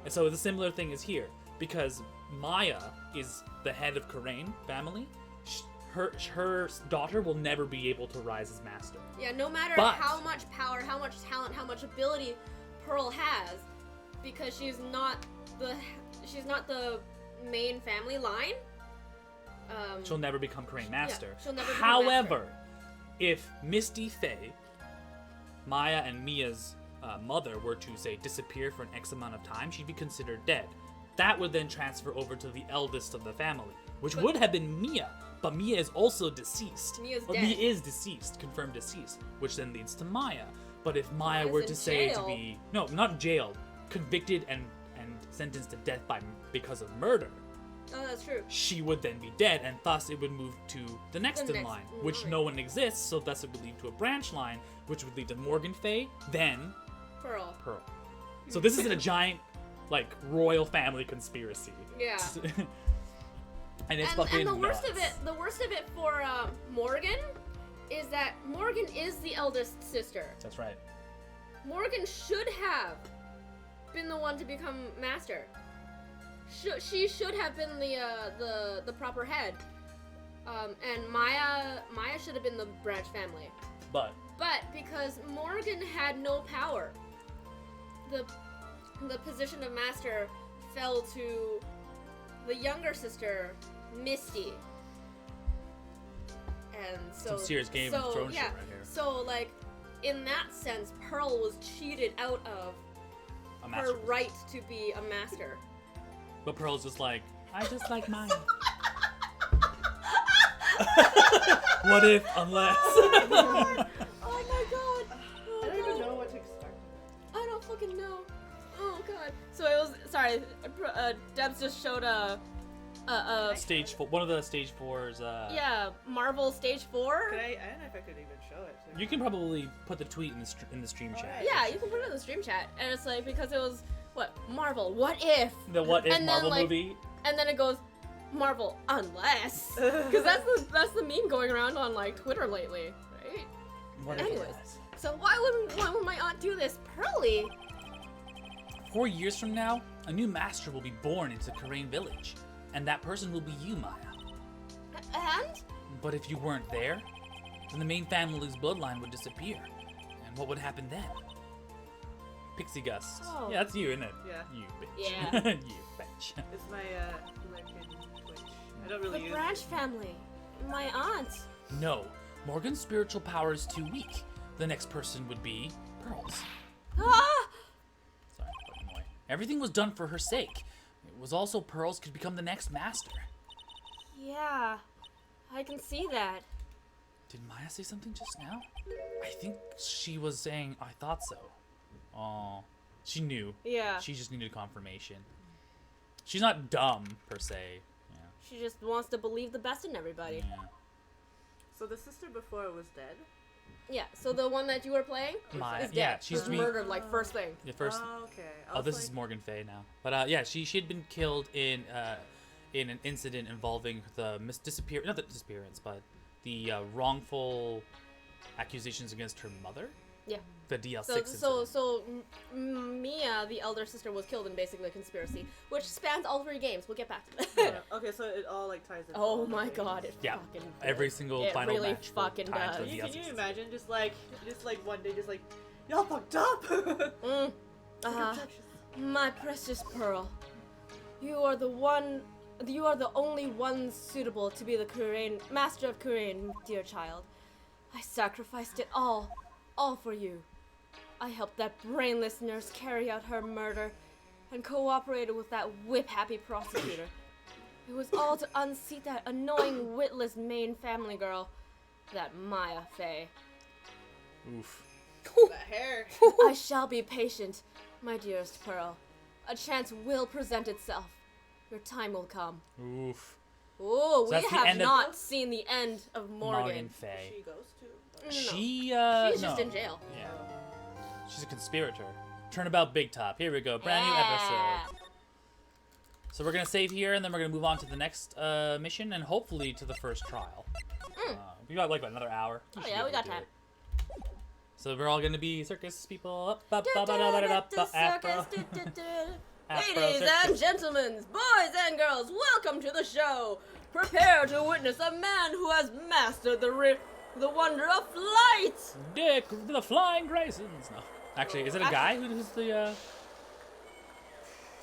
And so the similar thing is here. Because Maya is the head of Karain family, her daughter will never be able to rise as master. Yeah, no matter But- how much power, how much talent, how much ability Pearl has, because she's not the main family line. She'll never become Karain master. she'll never become However, if Misty Faye, Maya and Mia's mother were to, say, disappear for an X amount of time, she'd be considered dead. That would then transfer over to the eldest of the family, which would have been Mia. But Mia is also deceased. Mia's But dead. Mia is deceased, confirmed deceased, which then leads to Maya. But if Maya Maya's were in to say to jail. be not jailed, convicted and sentenced to death because of murder, Oh, that's true. she would then be dead, and thus it would move to the next The in next line, which line. no one exists, so thus it would lead to a branch line, which would lead to Morgan Faye, then Pearl. Pearl. So this is a giant, like, royal family conspiracy. Yeah. And it's fucking and the worst nuts. of it for Morgan is that Morgan is the eldest sister. That's right. Morgan should have been the one to become master. She should have been the proper head. And Maya should have been the branch family. But Because Morgan had no power, the position of master fell to the younger sister, Misty. And so some serious Game of Thrones shit right here. So like in that sense, Pearl was cheated out of A master. her right to be a master. But Pearl's just like, I just like mine. What if, unless? Oh my god! Oh I don't even god. know what to expect. I don't fucking know. Oh god. So it was sorry. Debs just showed Stage 4, one of the Stage 4's. yeah, Marvel Stage 4. I don't know if I could even show it. So. You can probably put the tweet in the stream chat. Alright. Yeah, you can put it in the stream chat, and it's like because it was what Marvel. What if? The What If And then, Marvel like, movie. And then it goes Marvel unless because that's the meme going around on like Twitter lately, right? What if anyways. unless? So why would my aunt do this, Pearly? 4 years from now, a new master will be born into Karain Village, and that person will be you, Maya. And? But if you weren't there, then the main family's bloodline would disappear. And what would happen then? Pixie Gust. Oh. Yeah, that's you, isn't it? Yeah. You bitch. Yeah. You bitch. It's my Lycan Twitch. I don't really The use Branch family. My aunt. No, Morgan's spiritual power is too weak. The next person would be Pearls. Ah! Sorry, putting away. Everything was done for her sake. It was also Pearls could become the next master. Yeah, I can see that. Did Maya say something just now? I think she was saying, I thought so. Oh, she knew. Yeah. She just needed confirmation. She's not dumb, per se. Yeah. She just wants to believe the best in everybody. Yeah. So the sister before was dead? Yeah, so the one that you were playing Maya, is dead. yeah, she's was murdered like first thing. The first. Oh, okay. I Oh, was this like, is Morgan Fay now. But yeah, she had been killed in an incident involving the not the disappearance, but the wrongful accusations against her mother. Yeah. The DL6 So incident. Mia, the elder sister, was killed in basically a conspiracy, which spans all 3 games. We'll get back to that. Okay, so it all like ties in. Oh my god, it Yeah, fucking does. every single It final really match will fucking tie into does. the Can DL6 you incident. imagine just like one day just like y'all fucked up? My precious Pearl, you are the only one suitable to be the master of Kurain, dear child. I sacrificed it all for you. I helped that brainless nurse carry out her murder and cooperated with that whip-happy prosecutor. It was all to unseat that annoying, witless main family girl, that Maya Fey. Oof. That hair. I shall be patient, my dearest Pearl. A chance will present itself. Your time will come. Oof. Oh, So we that's the have end of- not seen the end of Morgan. Morgan Fay. She goes to. No. She's She's just in jail. Yeah. She's a conspirator. Turnabout Big Top. Here we go. Brand new Yeah. episode. So we're gonna save here, and then we're gonna move on to the next mission, and hopefully to the first trial. We got like another hour. Oh, should yeah, be we able got to do time. it. So we're all gonna be circus people. The circus, Ladies and gentlemen, boys and girls, welcome to the show. Prepare to witness a man who has mastered the wonder of flight. Dick, the Flying Graysons. No, actually, is it a guy who's the?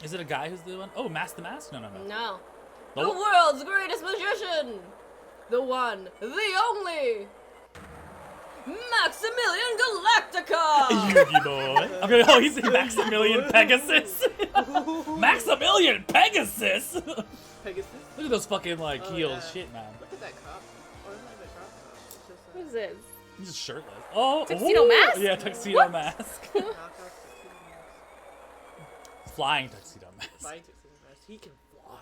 Is it a guy who's the one? Oh, Mask the Mask? No. No. The The wh- world's greatest magician. The one, the only. Maximilian Galactica! Yugi boy. I'm gonna. Oh, he's Maximilian Pegasus. Maximilian Pegasus. Pegasus. Look at those fucking like Oh, heels, yeah. shit, man. Look at that crop. Or isn't it a crop top? It's just a Who's this? He's just shirtless. Oh, Tuxedo ooh, mask? Yeah, tuxedo What? mask. knockoff tuxedo Flying tuxedo mask. mask. Flying tuxedo mask. He can fly.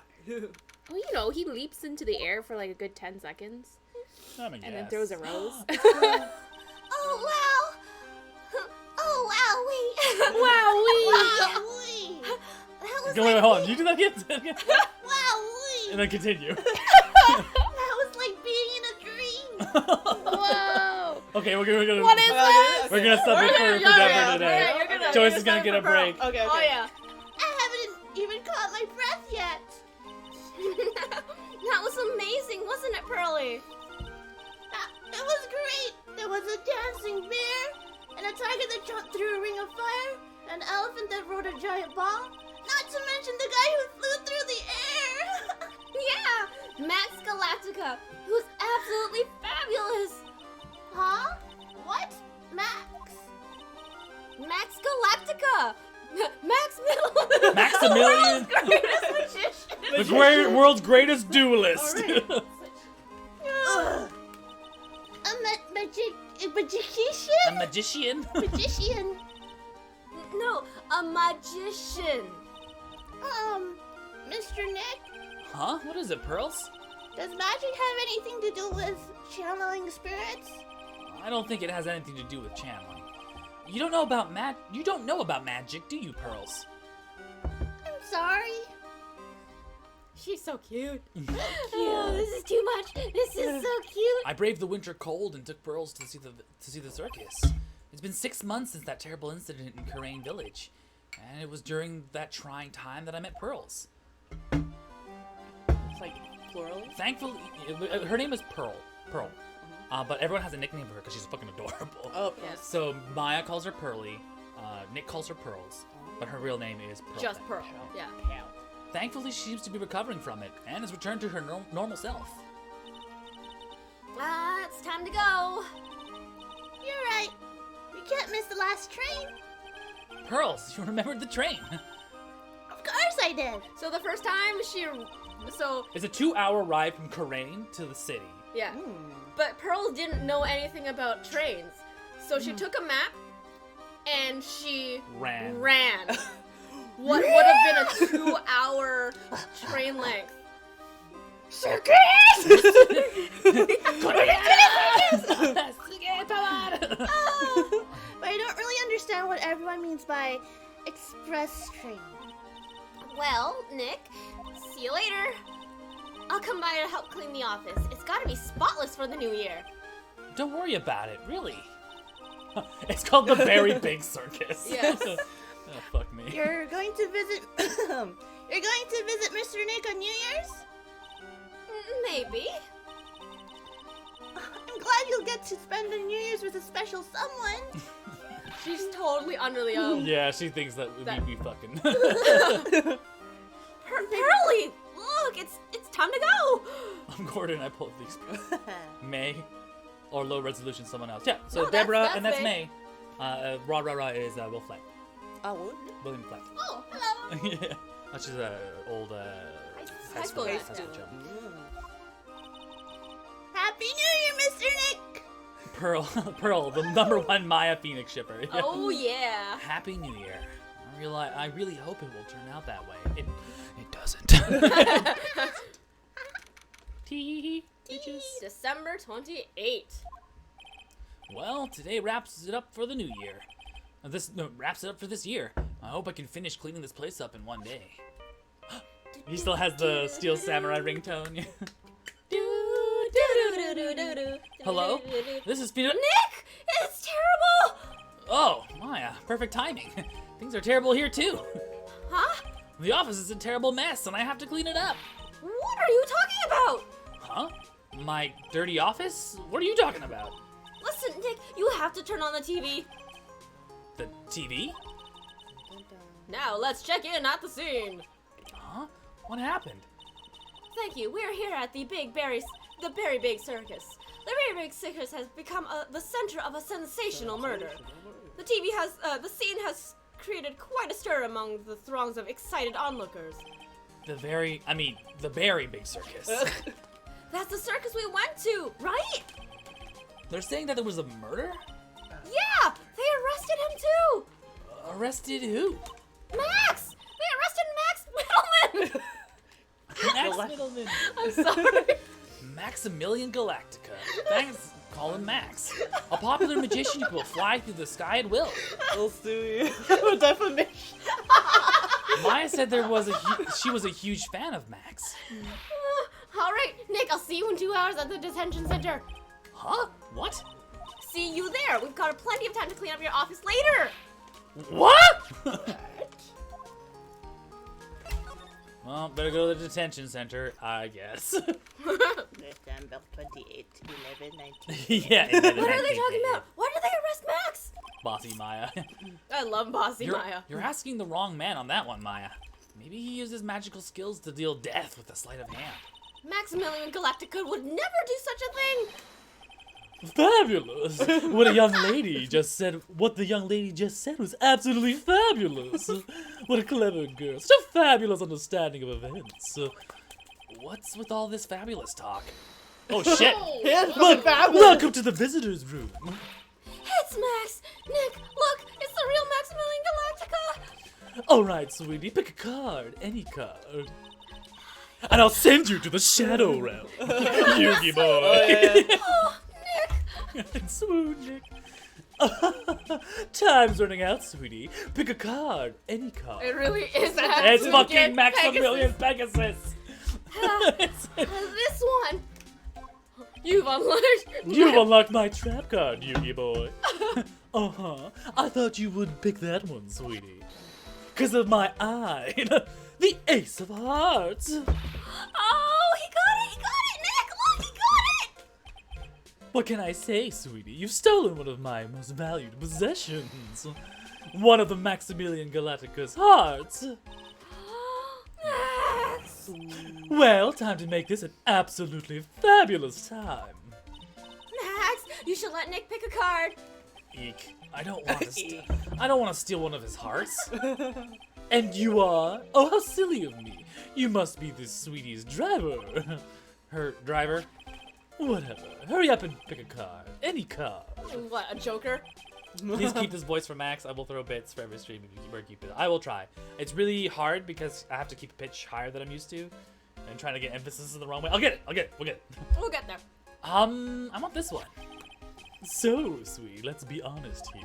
Well, you know, he leaps into the air for like a good 10 seconds I mean, and then yes. throws a rose. Oh, wow. Oh, wow, Wowee. Wowee. That was Go wait, hold on. You do that again? Wowee. And then continue. That was like being in a dream. Whoa. Okay, we're gonna. What is Oh, this? We're gonna stop it for Deborah today. yeah, you're gonna- Joyce you're is gonna gonna get a stop for Pearl. break. Okay. Oh, yeah. I haven't even caught my breath yet. That was amazing, wasn't it, Pearly? It was great. There was a dancing bear, and a tiger that jumped through a ring of fire, an elephant that rode a giant ball, not to mention the guy who flew through the air. Yeah, Max Galactica. He was absolutely fabulous. Huh? What? Max? Max Galactica. Maximilian. Maximilian. Greatest magician. The world's greatest duelist. Alright. A magician? A magician. Magician. No, a magician. Mr. Nick, Huh? What is it, Pearls? does magic have anything to do with channeling spirits? I don't think it has anything to do with channeling. You don't know about You don't know about magic, do you, Pearls? I'm sorry. She's so cute. Oh, this is too much. This is so cute. I braved the winter cold and took Pearls to see the circus. It's been 6 months since that terrible incident in Karain Village. And it was during that trying time that I met Pearls. It's like plural. Thankfully, her name is Pearl. But everyone has a nickname for her because she's fucking adorable. Oh, Yes. So Maya calls her Pearly, Nick calls her Pearls, but her real name is Pearl. Just Pearl. Yeah. Thankfully, she seems to be recovering from it and has returned to her normal self. It's time to go. You're right. We can't miss the last train. Pearls, you remembered the train. Of course I did. So the first time It's a 2-hour ride from Karain to the city. yeah. But Pearl didn't know anything about trains. So she took a map and she Ran. What would have been a 2-hour train length. Circus! But I don't really understand what everyone means by express train. Well, Nick, see you later. I'll come by to help clean the office. It's gotta be spotless for the new year. Don't worry about it, really. It's called the Very Big Circus. Yes. Oh, fuck me. You're going to visit. You're going to visit Mr. Nick on New Year's? Maybe. I'm glad you'll get to spend the New Year's with a special someone. She's totally under the Yeah, she thinks that we fucking. Pearly, look, it's time to go. I'm Gordon, I pulled the express. May. Or low resolution, someone else. Yeah, so No, that's- Deborah, that's and that's May. May. Rah is Will Fleck. Oh, William Fleck. Oh, hello. Yeah. Oh, she's an old high school high guy. school chum. Happy New Year, Mr. Nick! Pearl, the #1 Maya Phoenix shipper. Yeah. Oh yeah. Happy New Year. I really hope it will turn out that way. It doesn't. Tee bitches. December 28th. Well, today wraps it up for the new year. Wraps it up for this year. I hope I can finish cleaning this place up in one day. He still has the Steel Samurai ringtone. Hello? This is Peanut. Nick, it's terrible. Oh, Maya, perfect timing. Things are terrible here too. Huh? The office is a terrible mess and I have to clean it up. What are you talking about? Huh? My dirty office? What are you talking about? Listen, Nick, you have to turn on the TV. The TV? Now let's check in at the scene. Huh? What happened? Thank you. We're here at the Very Big Circus. The Very Big Circus has become the center of a sensational murder. The scene has created quite a stir among the throngs of excited onlookers. The very big circus. That's the circus we went to, right? They're saying that there was a murder? Yeah, they arrested him too. Arrested who? Max! They arrested Max Middleman. Max Middleman. I'm sorry. Maximilian Galactica. Thanks. Call him Max. A popular magician who will fly through the sky at will. I'll sue you. Defamation. Maya said she was a huge fan of Max. All right, Nick, I'll see you in 2 hours at the detention center. Huh? What? See you there. We've got plenty of time to clean up your office later. What? Well, better go to the detention center, I guess. December 28, 11, 19. Yeah. What are they talking about? Why did they arrest Max? Bossy Maya. I love Bossy Maya. You're asking the wrong man on that one, Maya. Maybe he uses magical skills to deal death with a sleight of hand. Maximilian Galactica would never do such a thing. Fabulous! What the young lady just said was absolutely fabulous. What a clever girl. Such a fabulous understanding of events. What's with all this fabulous talk? Oh shit! Welcome to the visitor's room. It's Max. Nick, look, it's the real Maximilian Galactica. Alright, sweetie, pick a card. Any card. And I'll send you to the Shadow Realm. Yugi boy. Oh, Nick. Swoon, Nick. Time's running out, sweetie. Pick a card. Any card. It really is It's fucking Maximilian Pegasus. This one. You've unlocked. You've unlocked my trap card, Yugi boy. I thought you would pick that one, sweetie. 'cause of my eye. The Ace of Hearts. Oh, he got it, Nick! Look, he got it! What can I say, sweetie? You've stolen one of my most valued possessions. One of the Maximilian Galacticus hearts. Max! Well, time to make this an absolutely fabulous time. Max, you should let Nick pick a card. Eek. I don't want to steal one of his hearts. And you are? Oh, how silly of me. You must be this sweetie's driver. Her driver? Whatever. Hurry up and pick a card. Any card. What, a joker? Please keep this voice for Max. I will throw bits for every stream if you keep it. I will try. It's really hard because I have to keep a pitch higher than I'm used to. And trying to get emphasis in the wrong way. I'll get it. We'll get it. We'll get there. I want this one. So, sweet, let's be honest here.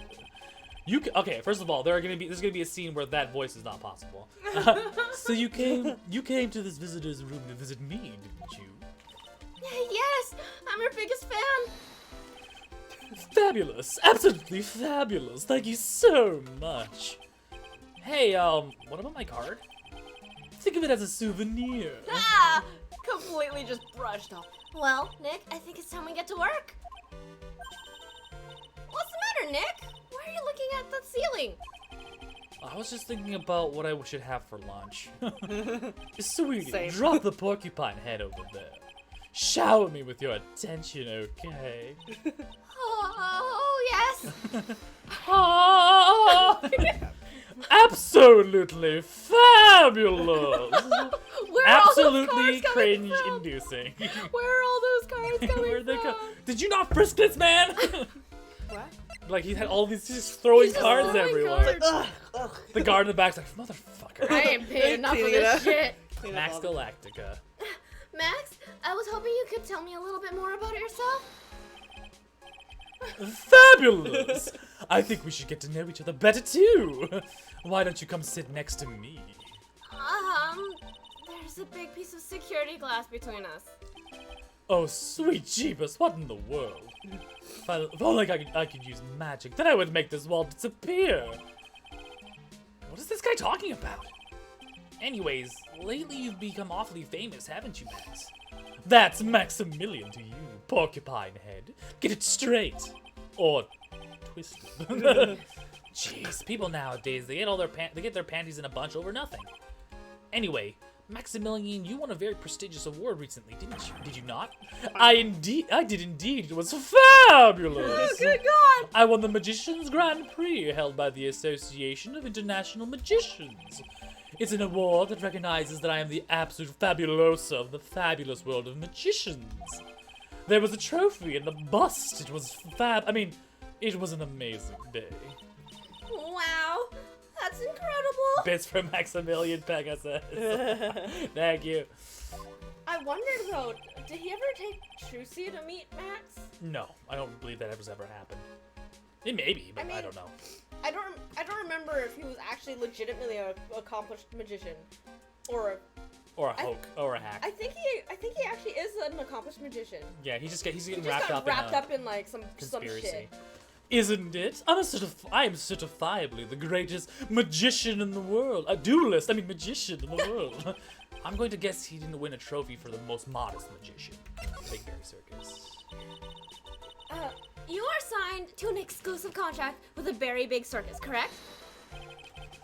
Okay, first of all, there's gonna be a scene where that voice is not possible. So you came to this visitor's room to visit me, didn't you? Yes, I'm your biggest fan. Fabulous, absolutely fabulous. Thank you so much. Hey, what about my card? Think of it as a souvenir. Ah! Completely just brushed off. Well, Nick, I think it's time we get to work. What's the matter, Nick? Why are you looking at the ceiling? I was just thinking about what I should have for lunch. Sweetie, Same. drop the porcupine head over there. Shower me with your attention, okay? Oh, yes. Oh, absolutely fabulous! Where are all those Absolutely cards coming from? cringe-inducing. Where are all those cards coming Where'd they from? go? Did you not frisk this man? What? Like he had all these just throwing He's just cards throwing everywhere. cards. Ugh. The guard in the back's like, motherfucker. I ain't paying enough for Cleaning it this up. shit. Clean up Max all the- Galactica. Max, I was hoping you could tell me a little bit more about yourself. Fabulous! I think we should get to know each other better too. Why don't you come sit next to me? There's a big piece of security glass between us. Oh, sweet Jeebus, what in the world? If only I could use magic, then I would make this wall disappear. What is this guy talking about? Anyways, lately you've become awfully famous, haven't you, Max? That's Maximilian to you, porcupine head. Get it straight. Or twisted. Jeez, people nowadays, they get their panties in a bunch over nothing. Anyway, Maximilian, you won a very prestigious award recently, didn't you? Did you not? I did indeed. It was fabulous. Oh, good God! I won the Magician's Grand Prix held by the Association of International Magicians. It's an award that recognizes that I am the absolute fabulosa of the fabulous world of magicians. There was a trophy and a bust. It was it was an amazing day. Wow, that's incredible. Bits from Maximilian Pegasus. Thank you. I wondered though, did he ever take Trucy to meet Max? No, I don't believe that ever happened. It may be, but I mean, don't know. I don't remember if he was actually legitimately an accomplished magician, or Or a hoax, or a hack. I think he actually is an accomplished magician. Yeah, he's getting He just wrapped got up wrapped in a up in like some conspiracy. shit. Isn't it? I am certifiably the greatest magician in the world. A duelist, magician in the world. I'm going to guess he didn't win a trophy for the most modest magician. Big Berry Circus. You are signed to an exclusive contract with a very big circus, correct?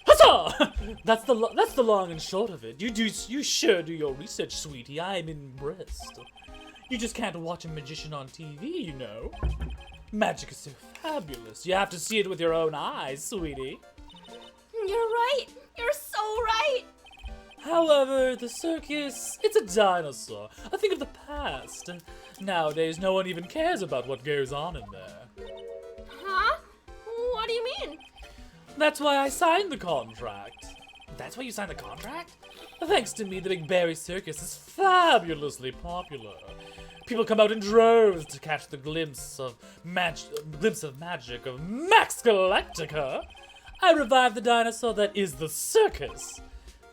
Huzzah! That's the long and short of it. You sure do your research, sweetie. I'm impressed. You just can't watch a magician on TV, you know. Magic is so fabulous. You have to see it with your own eyes, sweetie. You're right. You're so right. However, the circus, it's a dinosaur. A thing of the past. Nowadays, no one even cares about what goes on in there. Huh? What do you mean? That's why I signed the contract. That's why you signed the contract? Thanks to me, the Big Berry Circus is fabulously popular. People come out in droves to catch the glimpse of magic of Max Galactica. I revived the dinosaur that is the circus.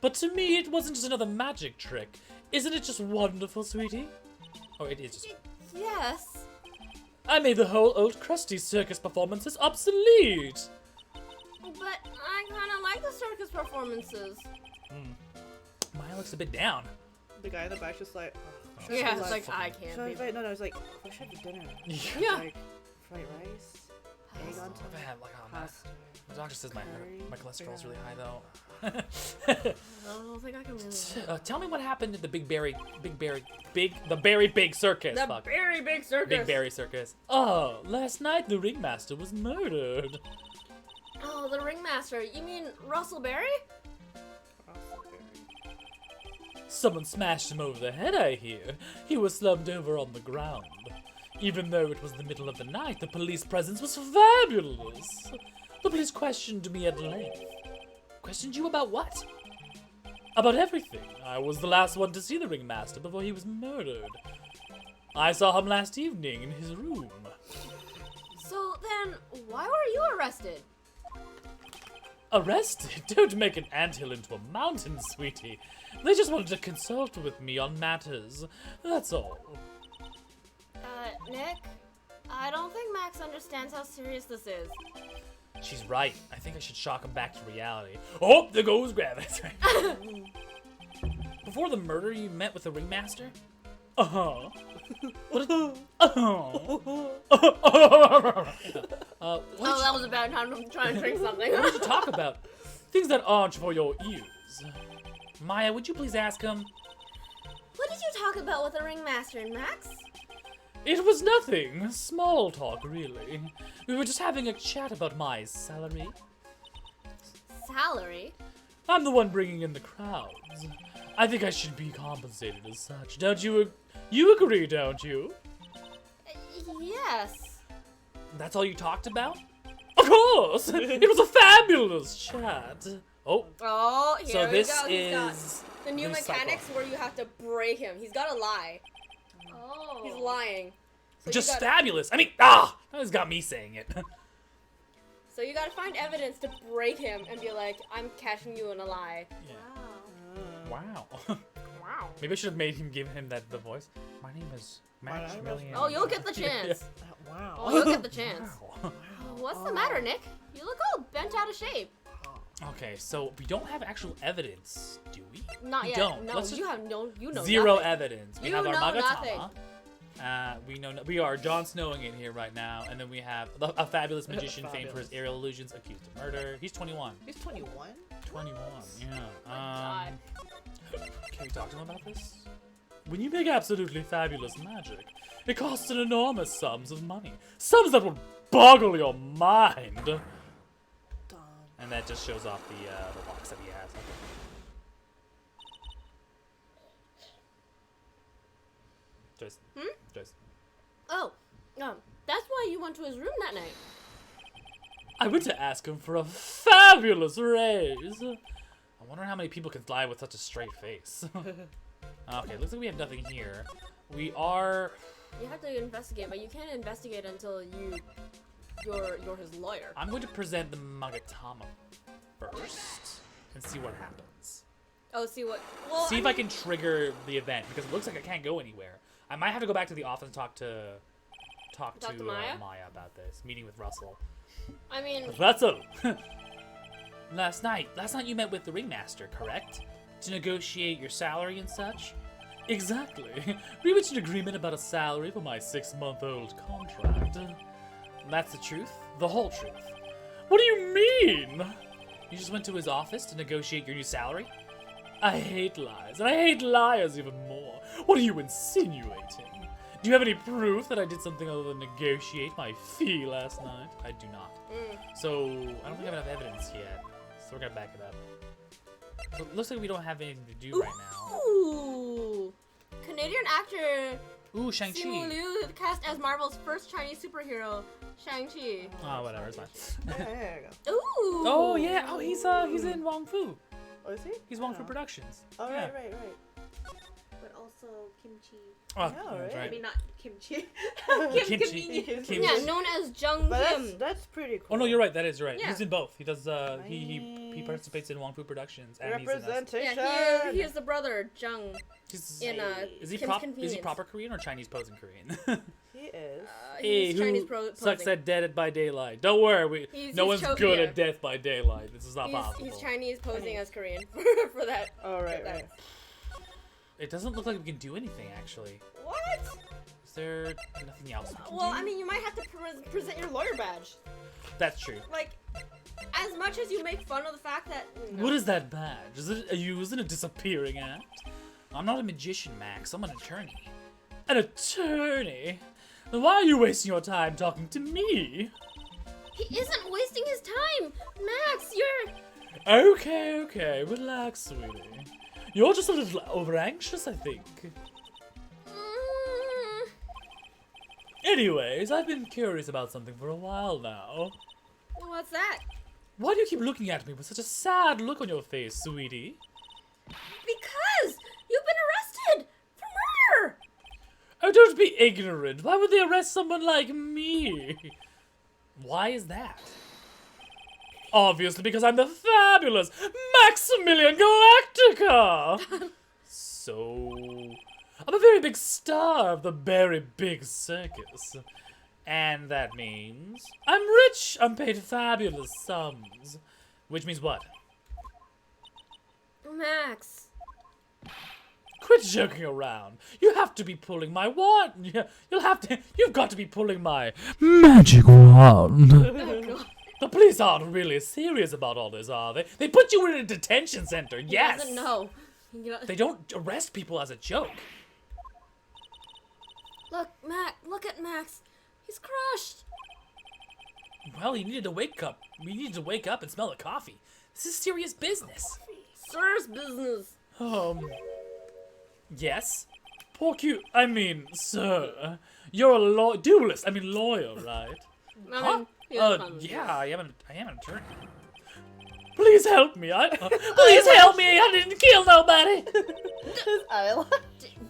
But to me, it wasn't just another magic trick. Isn't it just wonderful, sweetie? Oh, it is just... Yes. I made the whole old crusty circus performances obsolete. But I kind of like the circus performances. Maya looks a bit down. The guy in the back's just like, oh, Yeah, should it's I- like, I can't should I be. invite? No, it's like, what should I have for dinner? Yeah. Like, fried rice, egg on top, Man, like, oh, man. pasta. The doctor says my curry, cholesterol's really high, yeah. though. I don't think I can really. Tell me what happened at the the Berry Big Circus. The Fuck. very big circus. Big Berry Circus. Oh, last night the ringmaster was murdered. Oh, the ringmaster. You mean Russell Berry? Someone smashed him over the head, I hear. He was slumped over on the ground. Even though it was the middle of the night, the police presence was fabulous. The police questioned me at length. Questioned you about what? About everything. I was the last one to see the ringmaster before he was murdered. I saw him last evening in his room. So then, why were you arrested? Arrested? Don't make an anthill into a mountain, sweetie. They just wanted to consult with me on matters. That's all. Nick? I don't think Max understands how serious this is. She's right. I think I should shock him back to reality. Oh, there goes gravity. Before the murder, you met with the ringmaster? Uh-huh. What did, uh-huh. What did Oh, that was a bad time to try and drink something. what did you talk about? Things that aren't for your ears. Maya, would you please ask him? What did you talk about with the ringmaster and Max? It was nothing. Small talk, really. We were just having a chat about my salary. Salary? I'm the one bringing in the crowds. I think I should be compensated as such. Don't you? You agree, don't you? Yes. That's all you talked about? Of course! It was a fabulous chat. Oh, Oh, here so we this go. He's got is the new the mechanics cycle. where you have to break him. He's got to lie. Oh. He's lying. So Just you gotta, fabulous. I mean, that's got me saying it. So you gotta find evidence to break him and be like, I'm catching you in a lie. Wow. Wow. Maybe I should have made him give him the voice. My name is Maximilian. Oh, you'll get the chance. Wow. Oh, you'll get the chance. Wow. What's the matter, Nick? You look all bent out of shape. Okay, so we don't have actual evidence, do we? Not We yet. don't. No, Let's you have no. You know Zero nothing. evidence. We You have our know Magatama. nothing. We know we are Jon Snowing it here right now, and then we have a fabulous magician famed for his aerial illusions, accused of murder. He's 21. He's 21? 21. Yeah. God. Can we talk to him about this? When you make absolutely fabulous magic, it costs an enormous sums of money. Sums that will boggle your mind. Dumb. And that just shows off the box that he has. Just. Just. Oh, that's why you went to his room that night. I went to ask him for a fabulous raise. I wonder how many people can lie with such a straight face. Okay, looks like we have nothing here. We are. You have to investigate, but you can't investigate until you're his lawyer. I'm going to present the Magatama first and see what happens. Oh, see what? Well, See if I can trigger the event because it looks like I can't go anywhere. I might have to go back to the office and talk to Maya? Maya about this meeting with Russell. I mean, Russell. Last night you met with the ringmaster, correct? To negotiate your salary and such? Exactly. We reached an agreement about a salary for my 6-month-old contract. That's the truth? The whole truth? What do you mean? You just went to his office to negotiate your new salary? I hate lies, and I hate liars even more. What are you insinuating? Do you have any proof that I did something other than negotiate my fee last night? I do not. So, I don't think I have enough evidence yet. So we're gonna back it up. So it looks like we don't have anything to do right now. ooh, Canadian actor Ooh, Simu Shang-Chi. Liu cast as Marvel's first Chinese superhero, Shang-Chi. Oh, whatever, it's fine. There you go. Ooh. Oh, yeah. Oh, he's in Wong Fu. Oh, is he? He's Wong Fu Oh. Productions. Oh, Yeah. right. But also kimchi. Oh, know, that's right? I mean, not kimchi. Kimchi. Convenience. Kimchi. Yeah, known as Jung But Kim. that's pretty cool. Oh, no, you're right. That is right. Yeah. He's in both. He does, he Nice. participates in Wong Fu Productions. And he's in Representation. Yeah, he is the brother Jung he's, in is he Kim's is he Convenience. proper Korean or Chinese posing Korean? He is. Hey, He's who Chinese sucks posing. at Dead by Daylight? Don't worry, He's no one's good yeah. at Death by Daylight. This is not possible. He's Chinese posing as Korean for that. Oh, right, for that. right. It doesn't look like we can do anything, actually. What? Is there nothing else we can Well, do? I mean, you might have to present your lawyer badge. That's true. Like, as much as you make fun of the fact that. What is that badge? Is it a disappearing act? I'm not a magician, Max. I'm an attorney. An attorney? Then why are you wasting your time talking to me? He isn't wasting his time, Max. You're. Okay. Relax, sweetie. You're just a little over anxious, I think. Anyways, I've been curious about something for a while now. What's that? Why do you keep looking at me with such a sad look on your face, sweetie? Because you've been arrested for murder. Oh, don't be ignorant. Why would they arrest someone like me? Why is that? Obviously because I'm the fabulous Maximilian Galactica! So, I'm a very big star of the very big circus. And that means I'm rich, I'm paid fabulous sums. Which means what? Max. Quit joking around. You have to be pulling my wand. You've got to be pulling my magic wand. The police aren't really serious about all this, are they? They put you in a detention center, yes! He doesn't know. They don't arrest people as a joke. Look at Max. He's crushed. Well, he needed to wake up. We needed to wake up and smell the coffee. This is serious business. Serious business. Yes? Sir. You're a lawyer, right? Huh? Yeah, I am an attorney. Please help me. Please help me. I didn't kill nobody.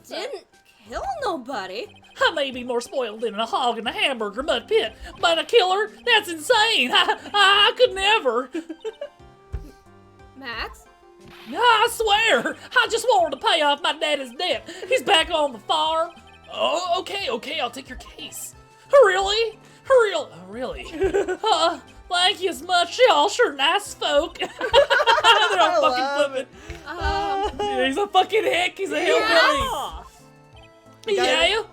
Didn't kill nobody. I may be more spoiled than a hog in a hamburger mud pit, but a killer? That's insane. I could never. Max? I swear. I just wanted to pay off my daddy's debt. He's back on the farm. Oh, okay. I'll take your case. Really? Really? Thank you as much. Y'all sure nice folk. They're all fucking flipping. Yeah, he's a fucking hick. He's a hillbilly. Yeah.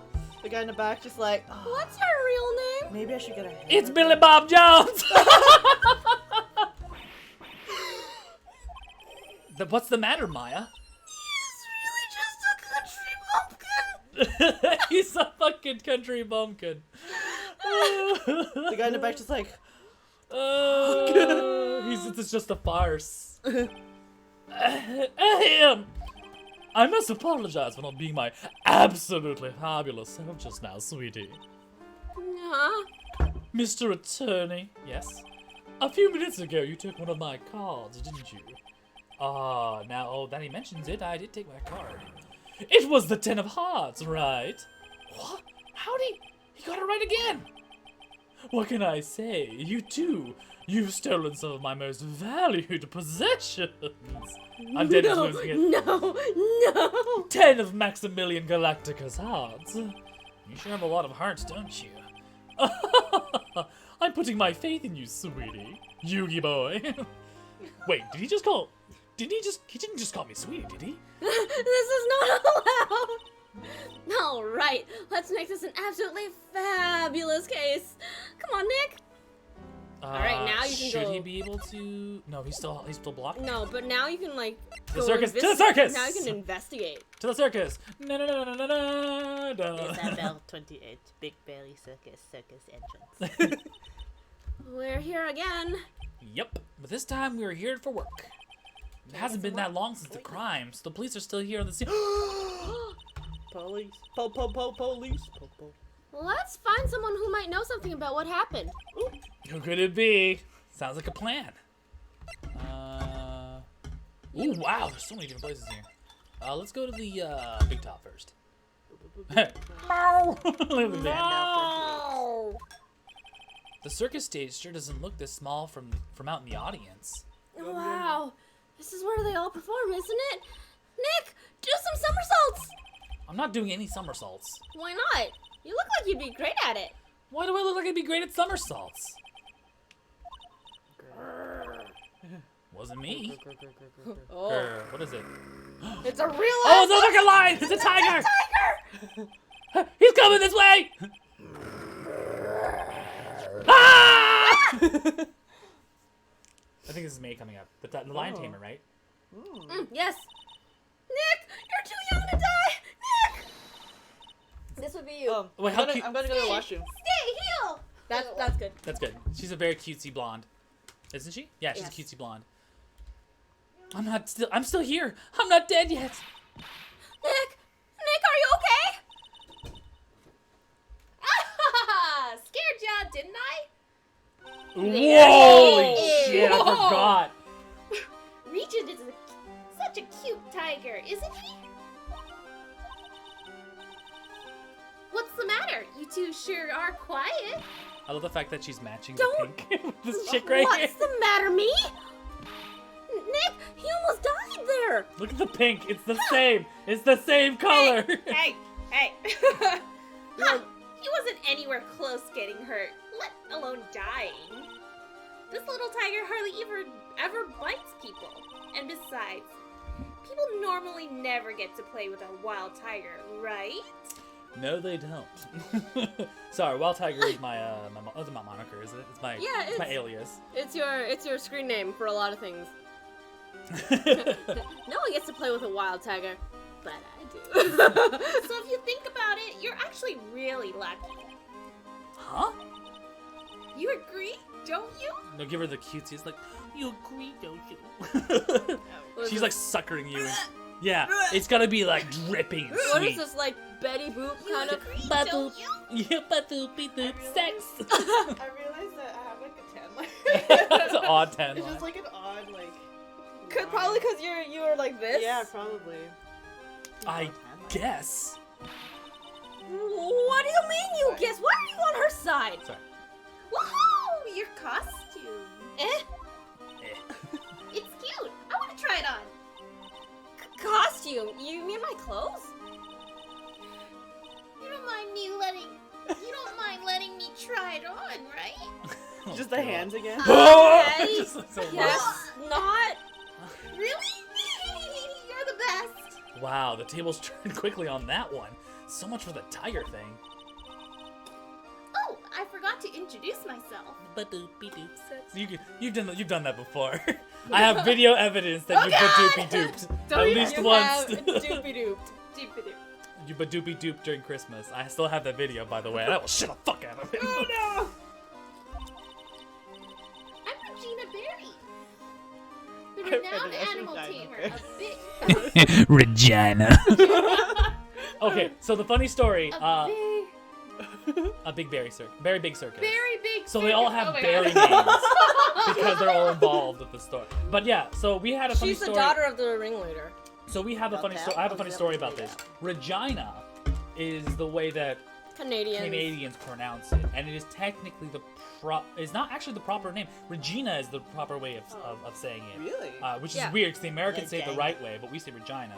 The guy in the back just like, oh, What's her real name? maybe I should get a haircut. It's Billy Bob Jones. What's the matter, Maya? He's really just a country bumpkin. He's a fucking country bumpkin. The guy in the back just like, It's just a farce. Ahem. I must apologize for not being my absolutely fabulous self just now, sweetie. Huh? Mr. Attorney, yes? A few minutes ago, you took one of my cards, didn't you? Now that he mentions it, I did take my card. It was the 10 of hearts, right? What? Howdy? He got it right again! What can I say? You too. You've stolen some of my most valued possessions. I'm dead to losing it. No. 10 of Maximilian Galactica's hearts. You sure have a lot of hearts, don't you? I'm putting my faith in you, sweetie. Yugi boy. Wait, he didn't just call me sweetie, did he? This is not allowed. All right, let's make this an absolutely fabulous case. Come on, Nick. All right, now you can should go. he be able to? No, he's still blocked. No, but now you can like The go circus! To the investi- circus! Now you can investigate. To the circus! No. Isabel 28, Big Belly Circus entrance. We're here again. Yep, but this time we're here for work. It hasn't been that long since the crime, so the police are still here on the scene. police, police, Let's find someone who might know something about what happened. Who could it be? Sounds like a plan. Ooh, wow, there's so many different places here. Let's go to the big top first. The circus stage sure doesn't look this small from out in the audience. Wow, this is where they all perform, isn't it? Nick, do some somersaults. I'm not doing any somersaults. Why not? You look like you'd be great at it. Why do I look like I'd be great at somersaults? Wasn't me. Oh, Grr, what is it? it's a real. Oh, it's a fucking lion! It's a tiger! He's coming this way! Ah! I think this is May coming up. The lion tamer, right? Yes. Nick, you're too young to die. Nick. This would be you. Wait, how cute? I'm gonna go to the washroom. Stay, heal! That's good. That's good. She's a very cutesy blonde, isn't she? Yeah, she's Yes. a cutesy blonde. I'm still here. I'm not dead yet. Nick, are you okay? Scared ya, didn't I? Holy shit! I Whoa. forgot. Regent is such a cute tiger, isn't he? What's the matter? You two sure are quiet. I love the fact that she's matching Don't- the pink with this chick right here. What's the matter, me? Nick, he almost died there. Look at the pink. It's the same. It's the same color. Hey! Huh, he wasn't anywhere close getting hurt, let alone dying. This little tiger hardly ever bites people. And besides, people normally never get to play with a wild tiger, right? No, they don't. Sorry, Wild Tiger is my my moniker, is it? It's my Yeah, it's my it's- alias. It's your screen name for a lot of things. No one gets to play with a wild tiger, but I do. So if you think about it, you're actually really lucky. Huh? You agree, don't you? No, give her the cutesy. It's like, you agree, don't you? What is She's this? like suckering you. Yeah, it's gotta be like dripping and What sweet. is this, like Betty Boop kind of? Agree, Ba-doop. don't you? Yeah, ba-doopy doop sex. I realized that I have like a 10 line. It's an odd 10 It's line. just like an odd like. Probably because you were like this. Yeah, probably. I guess. What do you mean you guess? Why are you on her side? Sorry. Woohoo! Your costume. Eh? It's cute. I want to try it on. Costume? You mean my clothes? You don't mind letting me try it on, right? Oh, Just the God. hands again. Okay. Just looks so Yes. Not. Really? You're the best. weird. Wow, the tables turned quickly on that one. So much for the tiger thing. Oh, I forgot to introduce myself. You've done that before. I have video evidence that you badoopy dooped at least once. Doopy dooped. You badoopy dooped during Christmas. I still have that video, by the way, and I will shit the fuck out of it. Oh no! I'm Regina Berry, the I renowned recognize animal Regina tamer, Berry. Regina. Okay, so the funny story. A big berry circus. Very big circus. very big. So they all circus. have Oh my berry God. names because they're all involved with the story. But yeah, so we had a funny She's the story. daughter of the ringleader. So we have a funny story. I have a funny story about this. Regina is the way that Canadians pronounce it, and it is technically it's not actually the proper name. Regina is the proper way of saying it. Really? Which is Yeah. weird because the Americans say it the Regina. right way, but we say Regina.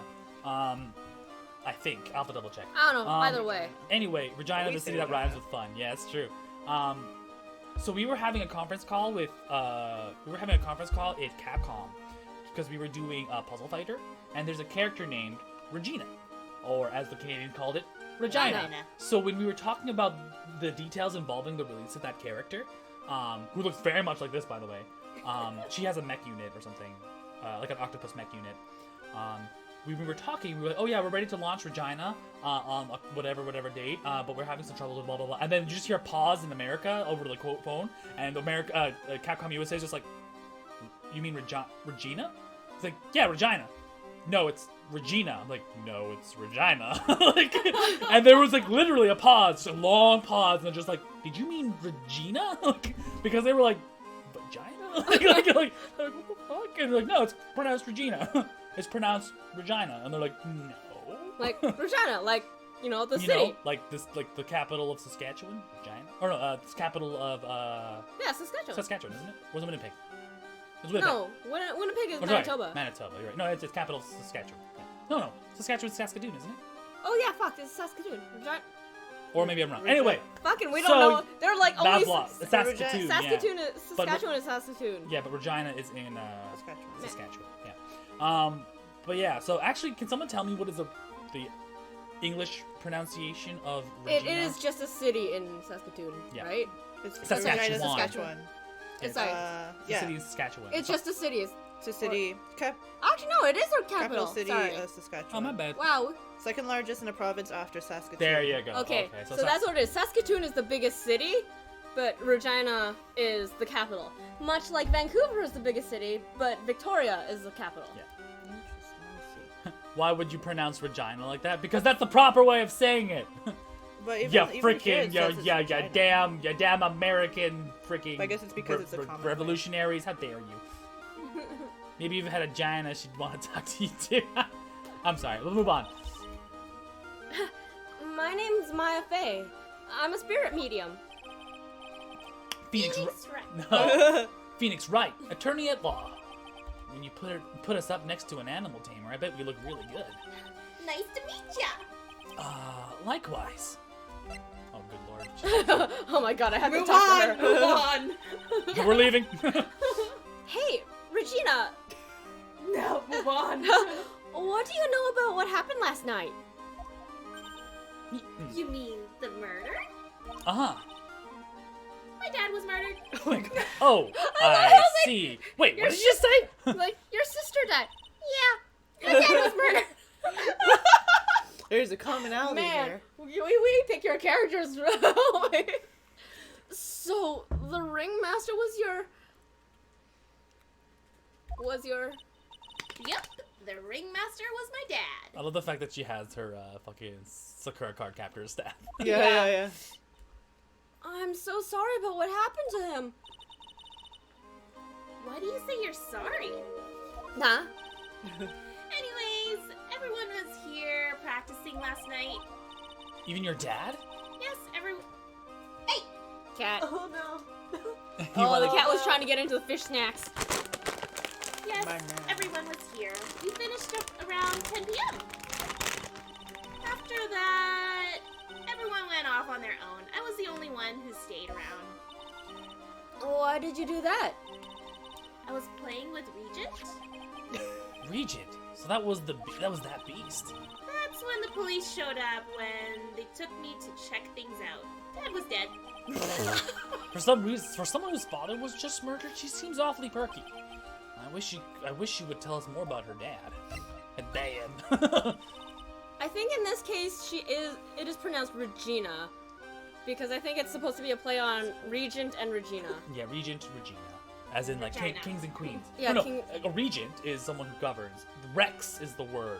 I think. I'll have to double check. I don't know. Um, Either way. Anyway, Regina, We the say city that Regina. rhymes with fun. Yeah, it's true. So we were having a conference call with at Capcom because we were doing Puzzle Fighter, and there's a character named Regina, or as the Canadians called it, Regina. Regina. So when we were talking about the details involving the release of that character, who looks very much like this, by the way, she has a mech unit or something, like an octopus mech unit. We were talking, we were like, oh yeah, we're ready to launch Regina on whatever date, but we're having some trouble with blah blah blah. And then you just hear a pause in America over the quote phone, and Capcom USA is just like, you mean Regina? It's like, yeah, Regina. No, it's Regina. I'm like, no, it's Regina. Like, and there was like literally a pause, a long pause, and they're just like, did you mean Regina? Like, because they were like, vagina? like, what the fuck? And they're like, no, it's pronounced Regina. It's pronounced Regina. And they're like, no. Like Regina, like the You city. know, like the capital of Saskatchewan? Regina? Or no, it's capital of, Yeah, Saskatchewan. Saskatchewan, isn't it? Or was it Winnipeg? It was Winnipeg. No, Winnipeg is Oh, sorry, Manitoba. Manitoba, you're right. No, it's capital of Saskatchewan. Yeah. No, Saskatchewan's Saskatoon, isn't it? Oh yeah, fuck, it's Saskatoon. Or maybe I'm wrong. Anyway, Fucking, we So, don't know. They're like bad only block. It's Saskatoon. Saskatoon, Yeah. Saskatchewan is Saskatoon. Yeah, but Regina is in Saskatchewan. Saskatchewan. Yeah. But yeah. So actually, can someone tell me what is the English pronunciation of It Regina? is just a city in Saskatoon, Yeah. right? It's Saskatchewan. Regina, Saskatchewan. It's Yeah. like The Yeah, city is Saskatchewan. it's just a city. it's a city. Actually, no, it is our Capital capital. city Sorry. of Saskatchewan. Oh, my bad. Wow. Second largest in the province after Saskatoon. There you go. Okay, so Sa- that's what it is. Saskatoon is the biggest city, but Regina is the capital. Much like Vancouver is the biggest city, but Victoria is the capital. Yeah. Interesting. I see. Why would you pronounce Regina like that? Because that's the proper way of saying it. But even, You even here freaking, it says it's you Regina. damn American freaking. But I guess it's because it's a common revolutionaries. How dare you? Maybe if you had a Gina, she'd want to talk to you too. I'm sorry. We'll move on. My name's Maya Fey. I'm a spirit medium. Phoenix. Phoenix Wright. No. Phoenix Wright, attorney at law. When you put us up next to an animal tamer, I bet we look really good. Nice to meet ya. Likewise. Oh, good lord. Oh my god, I had to Move talk on, to her. move on. We're leaving. Hey, Regina, No, move on. what do you know about what happened last night? You mean the murder? Uh-huh. My dad was murdered. Oh, my God. Oh, I see. Wait, what did you just say? Like, your sister died. Yeah, my dad was murdered. There's a commonality Man, here. we pick your characters. So, the ringmaster was your... Yep, the ringmaster was my dad. I love the fact that she has her fucking Sakura card captor staff. Yeah. I'm so sorry about what happened to him. Why do you say you're sorry? Nah. Anyways, everyone was here practicing last night. Even your dad? Yes, everyone. Cat. Oh no. Oh, the cat was trying to get into the fish snacks. Yes, My man. everyone was here. We finished up around 10 p.m. After that, everyone went off on their own. I was the only one who stayed around. Why did you do that? I was playing with Regent. Regent. So that was that beast. That's when the police showed up when they took me to check things out. Dad was dead. For some reason, for someone whose father was just murdered, she seems awfully perky. I wish she would tell us more about her dad. Damn. I think in this case, it is pronounced Regina. Because I think it's supposed to be a play on Regent and Regina. Yeah, Regent Regina. As in, like, Regina. kings and queens. Yeah, no, king- a regent is someone who governs. Rex is the word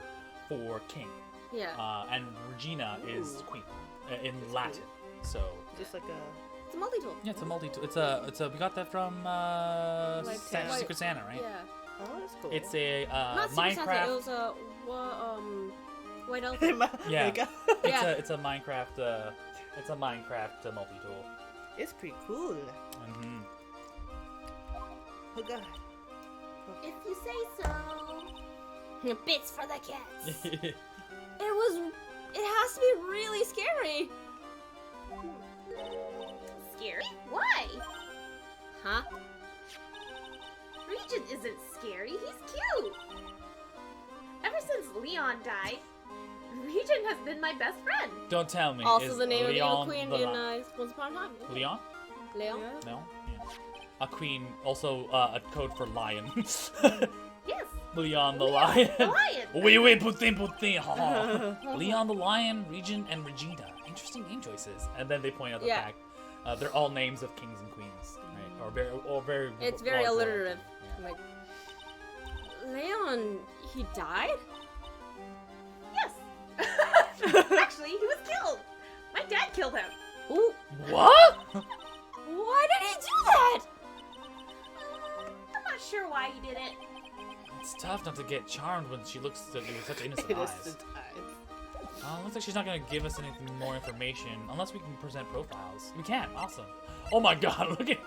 for king. Yeah. And Regina is Ooh. queen in Latin. So, Just like a... It's a multi-tool. yeah, it's a multi-tool. It's a, we got that from Santa. Secret Santa, right? Yeah. Oh, that's cool. It's a Not Secret Santa, Minecraft. it was a White Elf. Yeah. Like, Yeah. It's a Minecraft. It's a Minecraft multi-tool. it's pretty cool. Mm-hmm. Oh god. If you say so. Bits for the cats. It has to be really scary. Scary? Why? Huh? Regent isn't scary. He's cute. Ever since Leon died, Regent has been my best friend. Don't tell me. Also is the name of the Evil Leon Queen the in li- Once Upon a Time. Leon? Leon? No. Yeah. A queen, also a code for lion. Yes. Leon the Leon lion. the lion. Oui, putin. Ha ha. Leon the lion, Regent, and Regina. Interesting name choices. And then they point out the Yeah. fact they're all names of kings and queens, right? Or very. It's very large alliterative. royalty. Like, Leon, he died? Yes. Actually, he was killed. My dad killed him. Ooh, Yeah. What? why did he do that? I'm not sure why he did it. It's tough not to get charmed when she looks with such innocent eyes. Innocent eyes. Looks like she's not going to give us anything more information unless we can present profiles. We can. Awesome. Oh my god, look at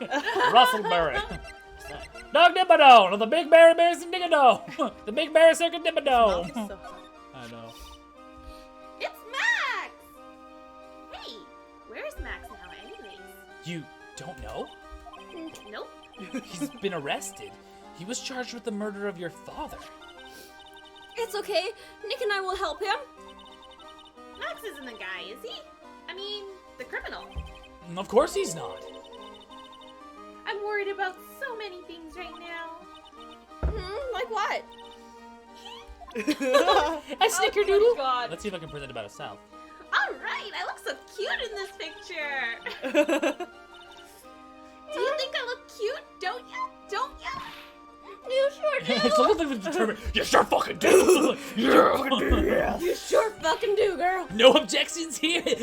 Russellberry. Dog Dipperdome, the Big Berry Bears and Dingadome. The Big Berry Circuit Smells Dipperdome. so hot. I know. It's Max. Hey, You don't know? Nope. He's been arrested. He was charged with the murder of your father. It's okay. Nick and I will help him. Max isn't the guy, is he? I mean, the criminal. Of course he's not. I'm worried about so many things right now. Like what? A snickerdoodle. Oh my God. Let's see if I can present about itself. All right, I look so cute in this picture. Do you think I look cute? Don't you? Don't you? You sure do. It's looking like determined. You sure fucking do. You sure fucking do. Yeah. You sure fucking do, girl. No objections here. Sorry,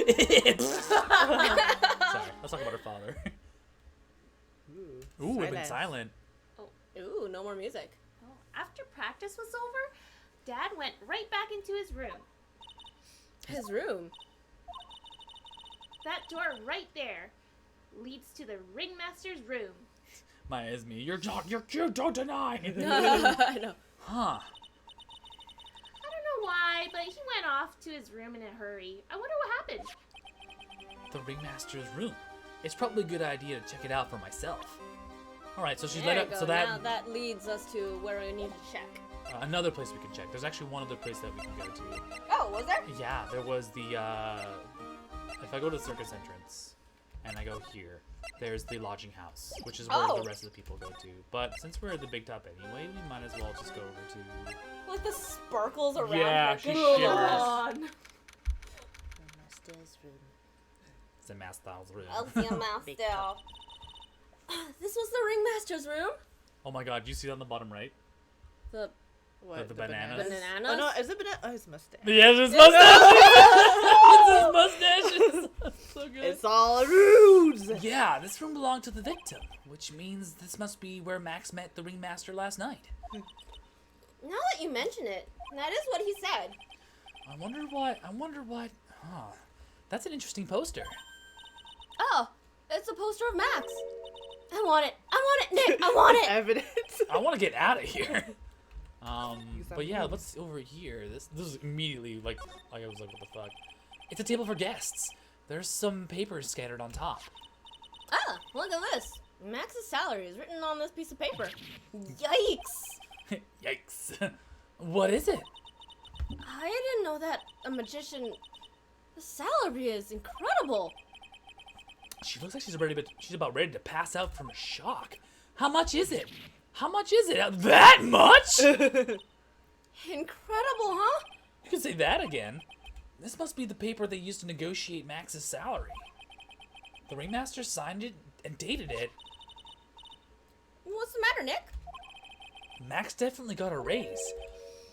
let's talk about her father. Ooh, we've been silent. Ooh, no more music. Oh, after practice was over, Dad went right back into his room. His room. That door right there leads to the ringmaster's room. Maya is me. You're cute. Don't deny. I know. Huh. I don't know why, but he went off to his room in a hurry. I wonder what happened. The ringmaster's room. It's probably a good idea to check it out for myself. All right, so she's There let you up. go. So Now that that leads us to where we need to check. another place we can check. There's actually one other place that we can go to. Oh, was there? Yeah, there was the. If I go to the circus entrance, and I go here, there's the lodging house, which is where the rest of the people go to. But since we're at the big top anyway, we might as well just go over to. Like the sparkles around Yeah, her. she Come shivers. on. It's a master's room. I'll see a mouse still. This was the ringmaster's room. Oh my god, you see that on the bottom right? The What? The bananas? bananas. Oh no, is it banana? Oh, it's mustache. Yeah, his mustache. His mustache is so good. It's all a ruse. Yeah, this room belonged to the victim, which means this must be where Max met the ringmaster last night. Now that you mention it, that is what he said. I wonder what. Huh. That's an interesting poster. Oh, it's a poster of Max. I want it. I want it, Nick. I want it. Evidence. I want to get out of here. Use that But yeah, move. what's over here? This is immediately like I was like, what the fuck? It's a table for guests. There's some papers scattered on top. Ah, look at this. Max's salary is written on this piece of paper. Yikes. Yikes. What is it? I didn't know that a magician. The salary is incredible. She looks like she's about ready to pass out from shock. How much is it? How much is it? That much? Incredible, huh? You can say that again. This must be the paper they used to negotiate Max's salary. The ringmaster signed it and dated it. What's the matter, Nick? Max definitely got a raise.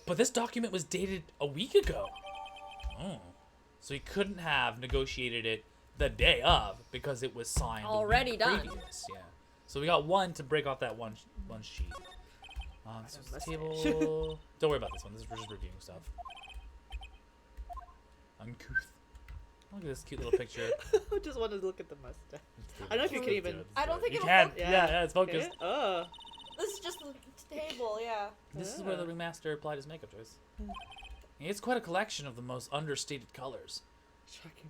But this document was dated a week ago. Oh. So he couldn't have negotiated it the day of because it was signed Already the week done. previous. Yeah. So we got one to break off that one sheet. So this table. Don't worry about this one. We're just reviewing stuff. Uncouth. Look at this cute little picture. I just wanted to look at the mustache. I don't know if you can even. I don't think you it'll can. focus. Yeah, it's focused. Okay. Oh. This is just the table, yeah. This is where the ringmaster applied his makeup choice. It's quite a collection of the most understated colors.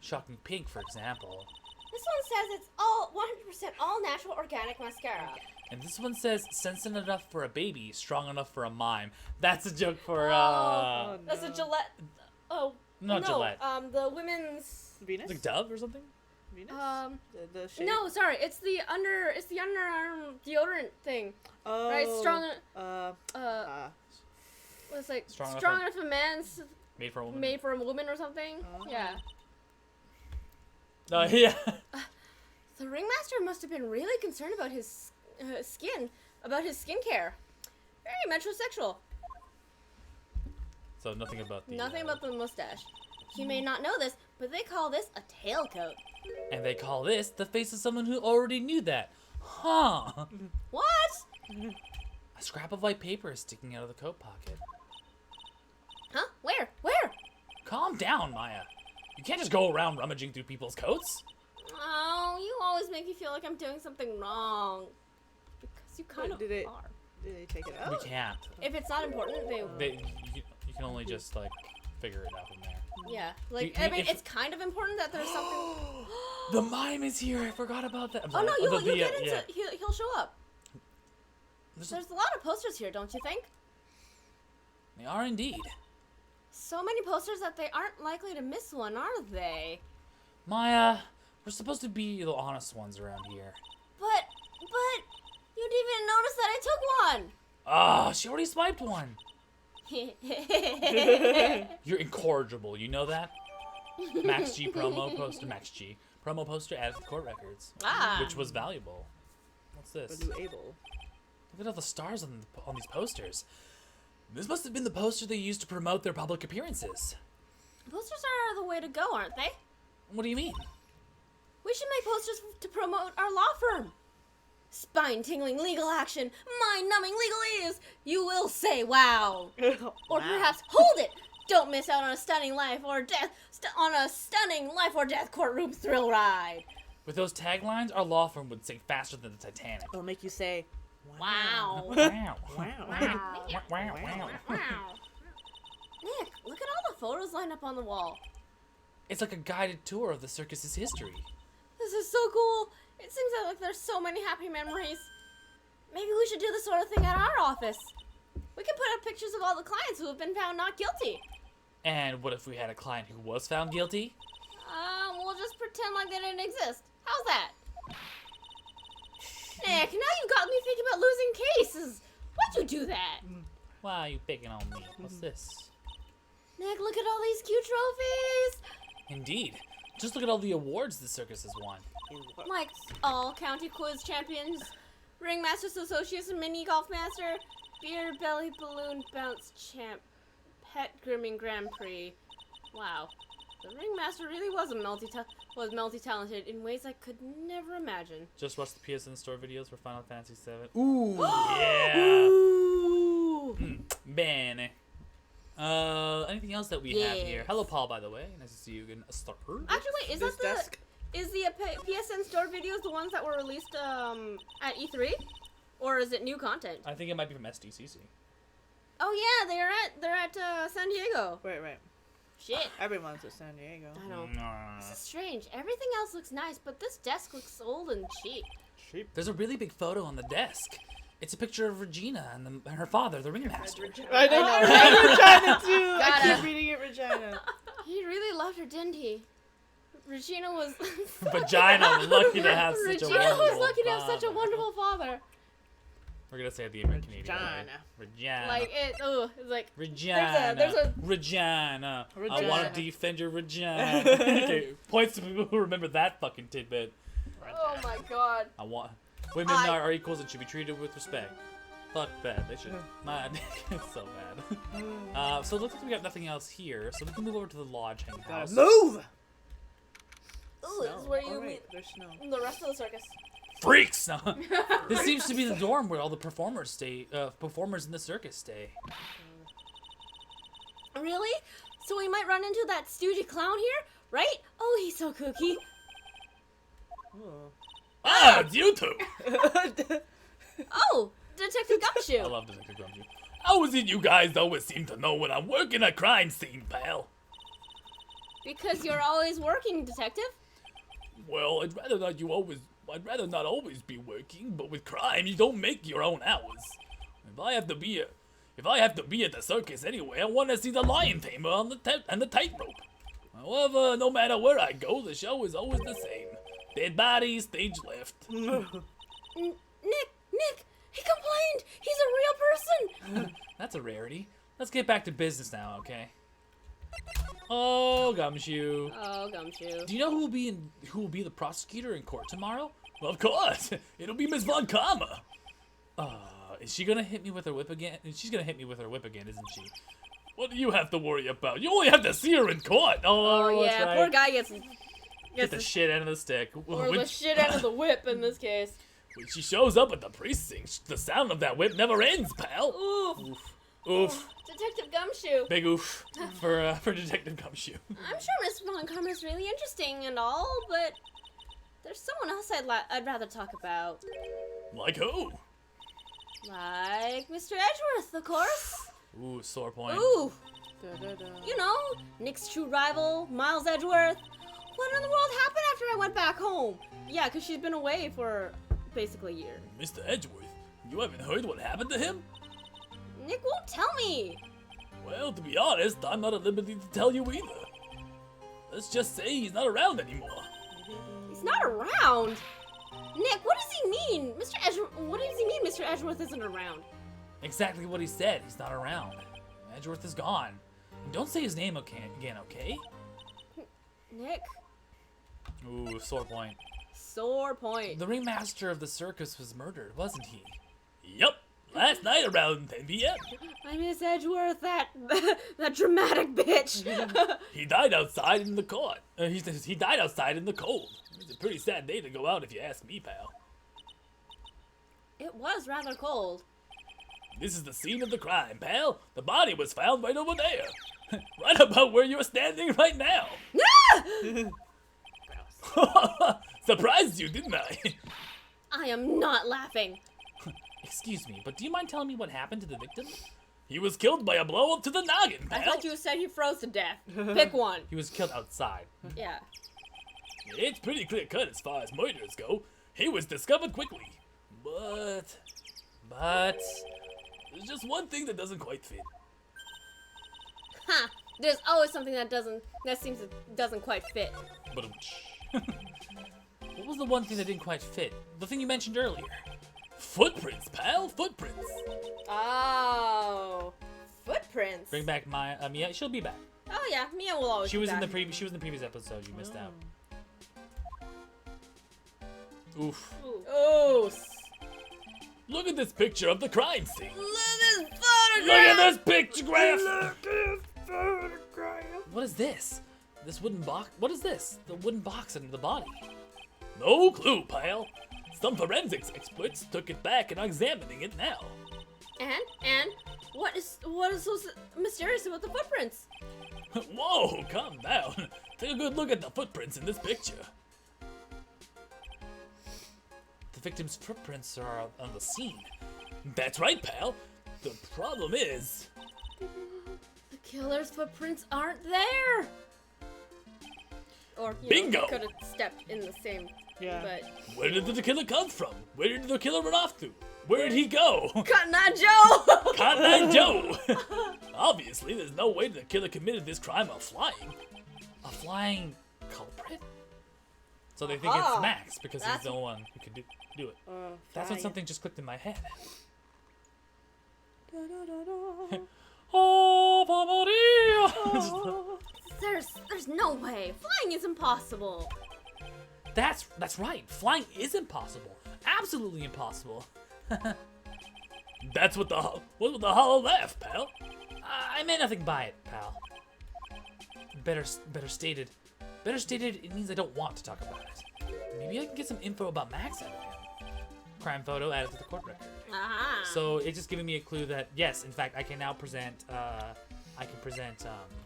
Shocking pink, for example. This one says it's all 100% all natural organic mascara. And this one says, sensitive enough for a baby, strong enough for a mime. That's a joke for, Oh, That's a no. Gillette. Oh, not no, Gillette. The women's. Venus. Like Dove or something? Venus. The shape. No, sorry, it's the underarm deodorant thing. Oh. Right, strong. Uh. What's like Strong strong, enough enough for man's Made for a woman? made for a woman or something. Oh. Yeah. Yeah. The ringmaster must have been really concerned about his skin, about his skincare. Very metrosexual. So nothing about the... Nothing about the mustache. You may not know this, but they call this a tailcoat. And they call this the face of someone who already knew that. Huh. What? A scrap of white paper is sticking out of the coat pocket. Huh? Where? Where? Calm down, Maya. You can't just go around rummaging through people's coats. Oh, you always make me feel like I'm doing something wrong. Because you kind of Did they- are. Did they take it We out? can't. If it's not important, they... You can only just, like... figure it out from there. Yeah, like, We- I mean, if- it's kind of important that there's something... The mime is here. I forgot about that. I'm Oh sorry. no, you'll get into... yeah. He'll show up. There's There's a lot of posters here, don't you think? They are indeed. So many posters that they aren't likely to miss one, are they? Maya, we're supposed to be the honest ones around here. But, you didn't even notice that I took one! Ah, she already swiped one. You're incorrigible, you know that? Max G promo poster, Max G promo poster added to the court records, Ah. which was valuable. What's this? Valuable. Look at all the stars on these posters. This must have been the poster they used to promote their public appearances. Posters are the way to go, aren't they? What do you mean? We should make posters to promote our law firm. Spine-tingling legal action, mind-numbing legalese. You will say wow. Or perhaps hold it. Don't miss out on a stunning life or death courtroom thrill ride. With those taglines, our law firm would sink faster than the Titanic. It'll make you say, Wow. Wow. wow. Wow. Wow. Nick, look at all the photos lined up on the wall. It's like a guided tour of the circus's history. This is so cool. It seems like there's so many happy memories. Maybe we should do this sort of thing at our office. We can put up pictures of all the clients who have been found not guilty. And what if we had a client who was found guilty? We'll just pretend like they didn't exist. How's that? Nick, now you got me thinking about losing cases. Why'd you do that? Why are you picking on me? What's this? Nick, look at all these cute trophies. Indeed. Just look at all the awards the circus has won. Like all county quiz champions, ringmasters association, mini golf master, beer belly balloon bounce champ, pet grooming grand prix. Wow, the ringmaster really was multi-talented in ways I could never imagine. Just watch the PSN store videos for Final Fantasy VII. Ooh, yeah. Bene. Anything else that we have here? Yes. Hello, Paul, by the way. Nice to see you again. Actually, wait, is This that the desk? is the PSN store videos the ones that were released at E3, or is it new content? I think it might be from SDCC. Oh yeah, they're at San Diego. Right. Shit, Everyone's at San Diego. I know. Nah. This is strange. Everything else looks nice, but this desk looks old and cheap. Cheap. There's a really big photo on the desk. It's a picture of Regina and her father, the ringmaster. I know. I read Regina too. I Gotta- keep reading it, Regina. He really loved her, didn't he? Regina was Vagina, lucky to have such a Regina wonderful was lucky to have such a father. wonderful father. We're gonna say it the American Canadian way. Regina. Regina. Like it's like Regina. there's a- Regina. I Regina. want to defend your Regina. Okay, points to people who remember that fucking tidbit. oh my god. I want women are equals and should be treated with respect. Fuck that. They should. My it's so bad. So it looks like we got nothing else here, so we can move over to the lodging house. Move! Ooh, this is where you meet There's snow. the rest of the circus. Freaks! This seems to be the dorm where all the performers stay. Performers in the circus stay. Really? So we might run into that stoogey clown here, right? Oh, he's so kooky. Oh. Ah, it's you two! Oh, Detective Gumshoe. I love Detective Gumshoe. How is it you guys always seem to know when I'm working a crime scene, pal? Because you're always working, Detective. Well, I'd rather not always be working, but with crime, you don't make your own hours. If I have to be at the circus anyway, I want to see the lion tamer on the tightrope. However, no matter where I go, the show is always the same. Dead bodies, stage left. Nick, he complained. He's a real person. That's a rarity. Let's get back to business now, okay? Oh, Gumshoe. Oh, Gumshoe. Do you know who will be the prosecutor in court tomorrow? Well, of course. It'll be Miss Von Karma. Is she gonna hit me with her whip again? She's gonna hit me with her whip again, isn't she? What do you have to worry about? You only have to see her in court. Oh, yeah, that's right. poor guy gets Get the shit out of the stick. or the shit out of the whip in this case. When she shows up at the precinct, the sound of that whip never ends, pal. Oof. Oof. Detective Gumshoe. Big oof for Detective Gumshoe. I'm sure Miss Von Karma's really interesting and all, but there's someone else I'd rather talk about. Like who? Like Mr. Edgeworth, of course. Ooh, sore point. Ooh, You know, Nick's true rival, Miles Edgeworth. What in the world happened after I went back home? Yeah, because she's been away for basically a year. Mr. Edgeworth, you haven't heard what happened to him? Nick won't tell me. Well, to be honest, I'm not at liberty to tell you either. Let's just say he's not around anymore. He's not around. Nick, what does he mean? Mr. Edgeworth, what does he mean Mr. Edgeworth isn't around? Exactly what he said. He's not around. Edgeworth is gone. And don't say his name again, okay? Nick, Ooh, sore point. sore point. The ringmaster of the circus was murdered, wasn't he? Yup. Last night around 10 p.m. I miss Edgeworth, that dramatic bitch. He died outside in the court. He died outside in the cold. It's a pretty sad day to go out if you ask me, pal. It was rather cold. This is the scene of the crime, pal. The body was found right over there. Right about where you're standing right now. Surprised you, didn't I? I am not laughing. Excuse me, but do you mind telling me what happened to the victim? He was killed by a blow up to the noggin, pal. I thought you said he froze to death. Pick one. He was killed outside. Yeah. It's pretty clear cut as far as murders go. He was discovered quickly. But there's just one thing that doesn't quite fit. Ha! There's always something that doesn't quite fit. But what was the one thing that didn't quite fit? The thing you mentioned earlier. Footprints, pal. Footprints. Oh, footprints. Bring back Mia. She'll be back. Oh yeah, Mia will always. She be was in back. She was in the previous episode. You missed out. Oof. Oh. Look at this picture of the crime scene. Look at this Look at this pictograph. Look at this photograph. What is this? This wooden box? What is this? The wooden box under the body. No clue, pal. Some forensics experts took it back and are examining it now. And what is so mysterious about the footprints? Whoa, calm down. Take a good look at the footprints in this picture. The victim's footprints are on the scene. That's right, pal. The problem is... The killer's footprints aren't there. Or, you Bingo! know, he could have stepped in the same... Yeah. But... Where did the killer come from? Where did the killer run off to? Where did he go? Cotton Eye Joe! Cotton Eye Joe! Obviously, there's no way the killer committed this crime while flying. A flying culprit? So they think it's Max because he's the one who could do it. That's when something just clicked in my head. Oh, Maria! There's no way. Flying is impossible. That's right. Flying is impossible. Absolutely impossible. That's what the hollow laugh, pal. I meant nothing by it, pal. Better stated. Better stated, it means I don't want to talk about it. Maybe I can get some info about Max out of him. Crime photo added to the court record. Ah. So it's just giving me a clue that yes, in fact, I can now present.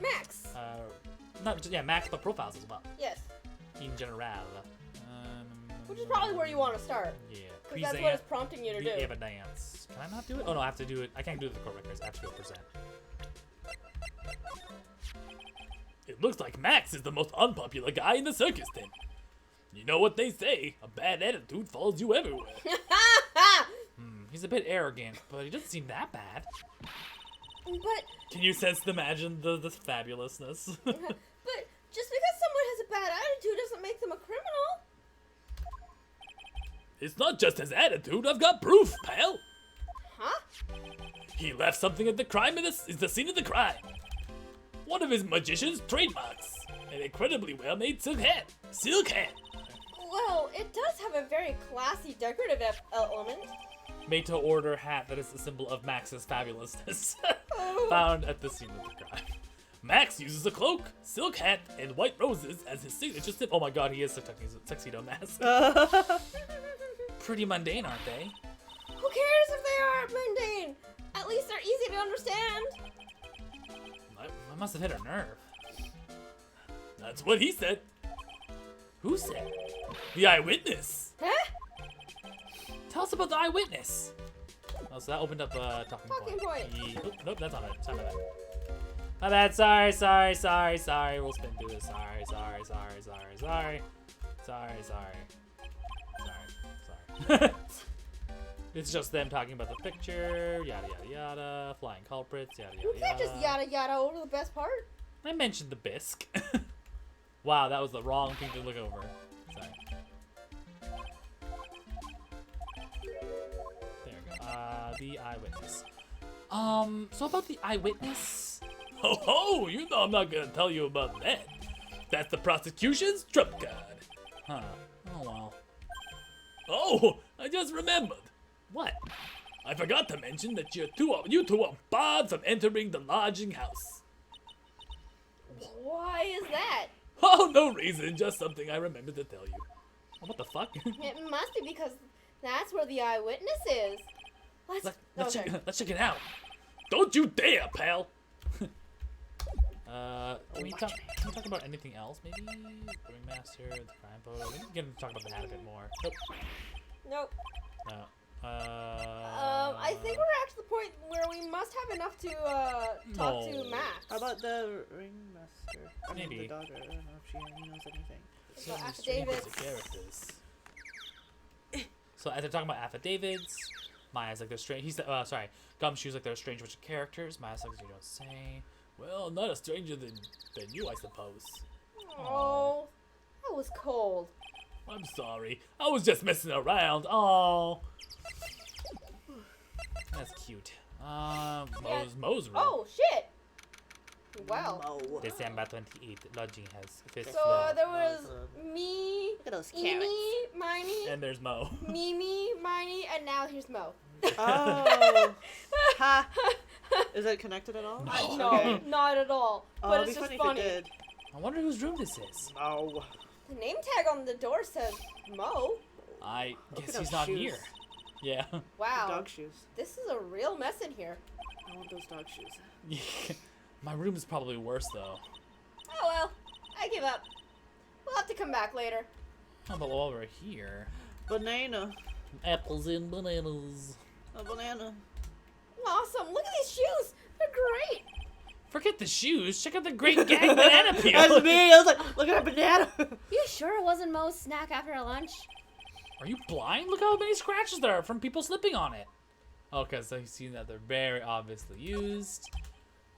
Max. Max, but profiles as well. Yes. In general. Which is probably where you want to start. Yeah. Because that's what it's prompting you to do. The evidence. Can I not do it? Oh no, I have to do it. I can't do it with the court records. I have to go present. It looks like Max is the most unpopular guy in the circus tent. You know what they say, a bad attitude follows you everywhere. He's a bit arrogant, but he doesn't seem that bad. But Can you imagine the fabulousness? but just because someone has a bad attitude doesn't make them a criminal. It's not just his attitude, I've got proof, pal. Huh? He left something at the crime is the scene of the crime. One of his magician's trademarks. An incredibly well-made silk hat. Silk hat. Well, it does have a very classy decorative element. Made to order hat that is the symbol of Max's fabulousness. Found at the scene of the crime. Max uses a cloak, silk hat, and white roses as his signature symbol. Oh my god, he is a tuxedo mask. Pretty mundane, aren't they? Who cares if they are mundane? At least they're easy to understand. I must have hit a nerve. That's what he said. Who said? The eyewitness. Huh? Tell us about the eyewitness. Oh, so that opened up a talking Talking point. Nope, that's not it. It's not that. My bad. Sorry. We'll spin through this. Sorry. It's just them talking about the picture. Yada yada yada. Flying culprits. Yada yada You can't just yada yada over the best part. I mentioned the bisque. Wow, that was the wrong thing to look over. Sorry. There we go. The eyewitness. So about the eyewitness. Ho ho! You know I'm not gonna tell you about that. That's the prosecution's trump card. Huh. Oh well. Oh, I just remembered. What? I forgot to mention that you two are barred from entering the lodging house. Why is that? Oh, no reason, just something I remembered to tell you. Oh, what the fuck? It must be because that's where the eyewitness is. Let's check it out. Don't you dare, pal. Can we talk about anything else? Maybe Ringmaster, the crime photo. We can talk about that a bit more. Nope. Nope. No. I think we're at the point where we must have enough to talk to Max. How about the ringmaster? I mean, Maybe. the daughter. I don't know if she knows anything. So many affidavits. strangers of characters. So as they're talking about affidavits, Maya's like they're strange. He's sorry. Gumshoe's like they're a strange bunch of characters. Maya's like you don't say. Well, not a stranger than you, I suppose. Oh, that was cold. I'm sorry. I was just messing around. Oh. That's cute. Mo's room. Oh shit. Wow. Oh. December 28th. Lodging has fifth So floor. there was me, Look at those Amy, carrots. Miney, And there's Mo. Mimi, Miney, and now here's Mo. Oh. Ha. Is it connected at all? No, Okay. not at all. Oh, But it'd it's be just funny funny. if it did. I wonder whose room this is. Oh. The name tag on the door says Mo. I Look guess at he's those not shoes. here. Yeah. Wow. Dog shoes. This is a real mess in here. I want those dog shoes. My room is probably worse though. Oh well, I give up. We'll have to come back later. How about while we're here? Banana. Apples and bananas. A banana. Awesome. Look at these shoes. They're great. Forget the shoes. Check out the great gang banana peel. That's me. I was like, look at a banana. You sure it wasn't Mo's snack after lunch? Are you blind? Look how many scratches there are from people slipping on it. Okay, so you see that they're very obviously used.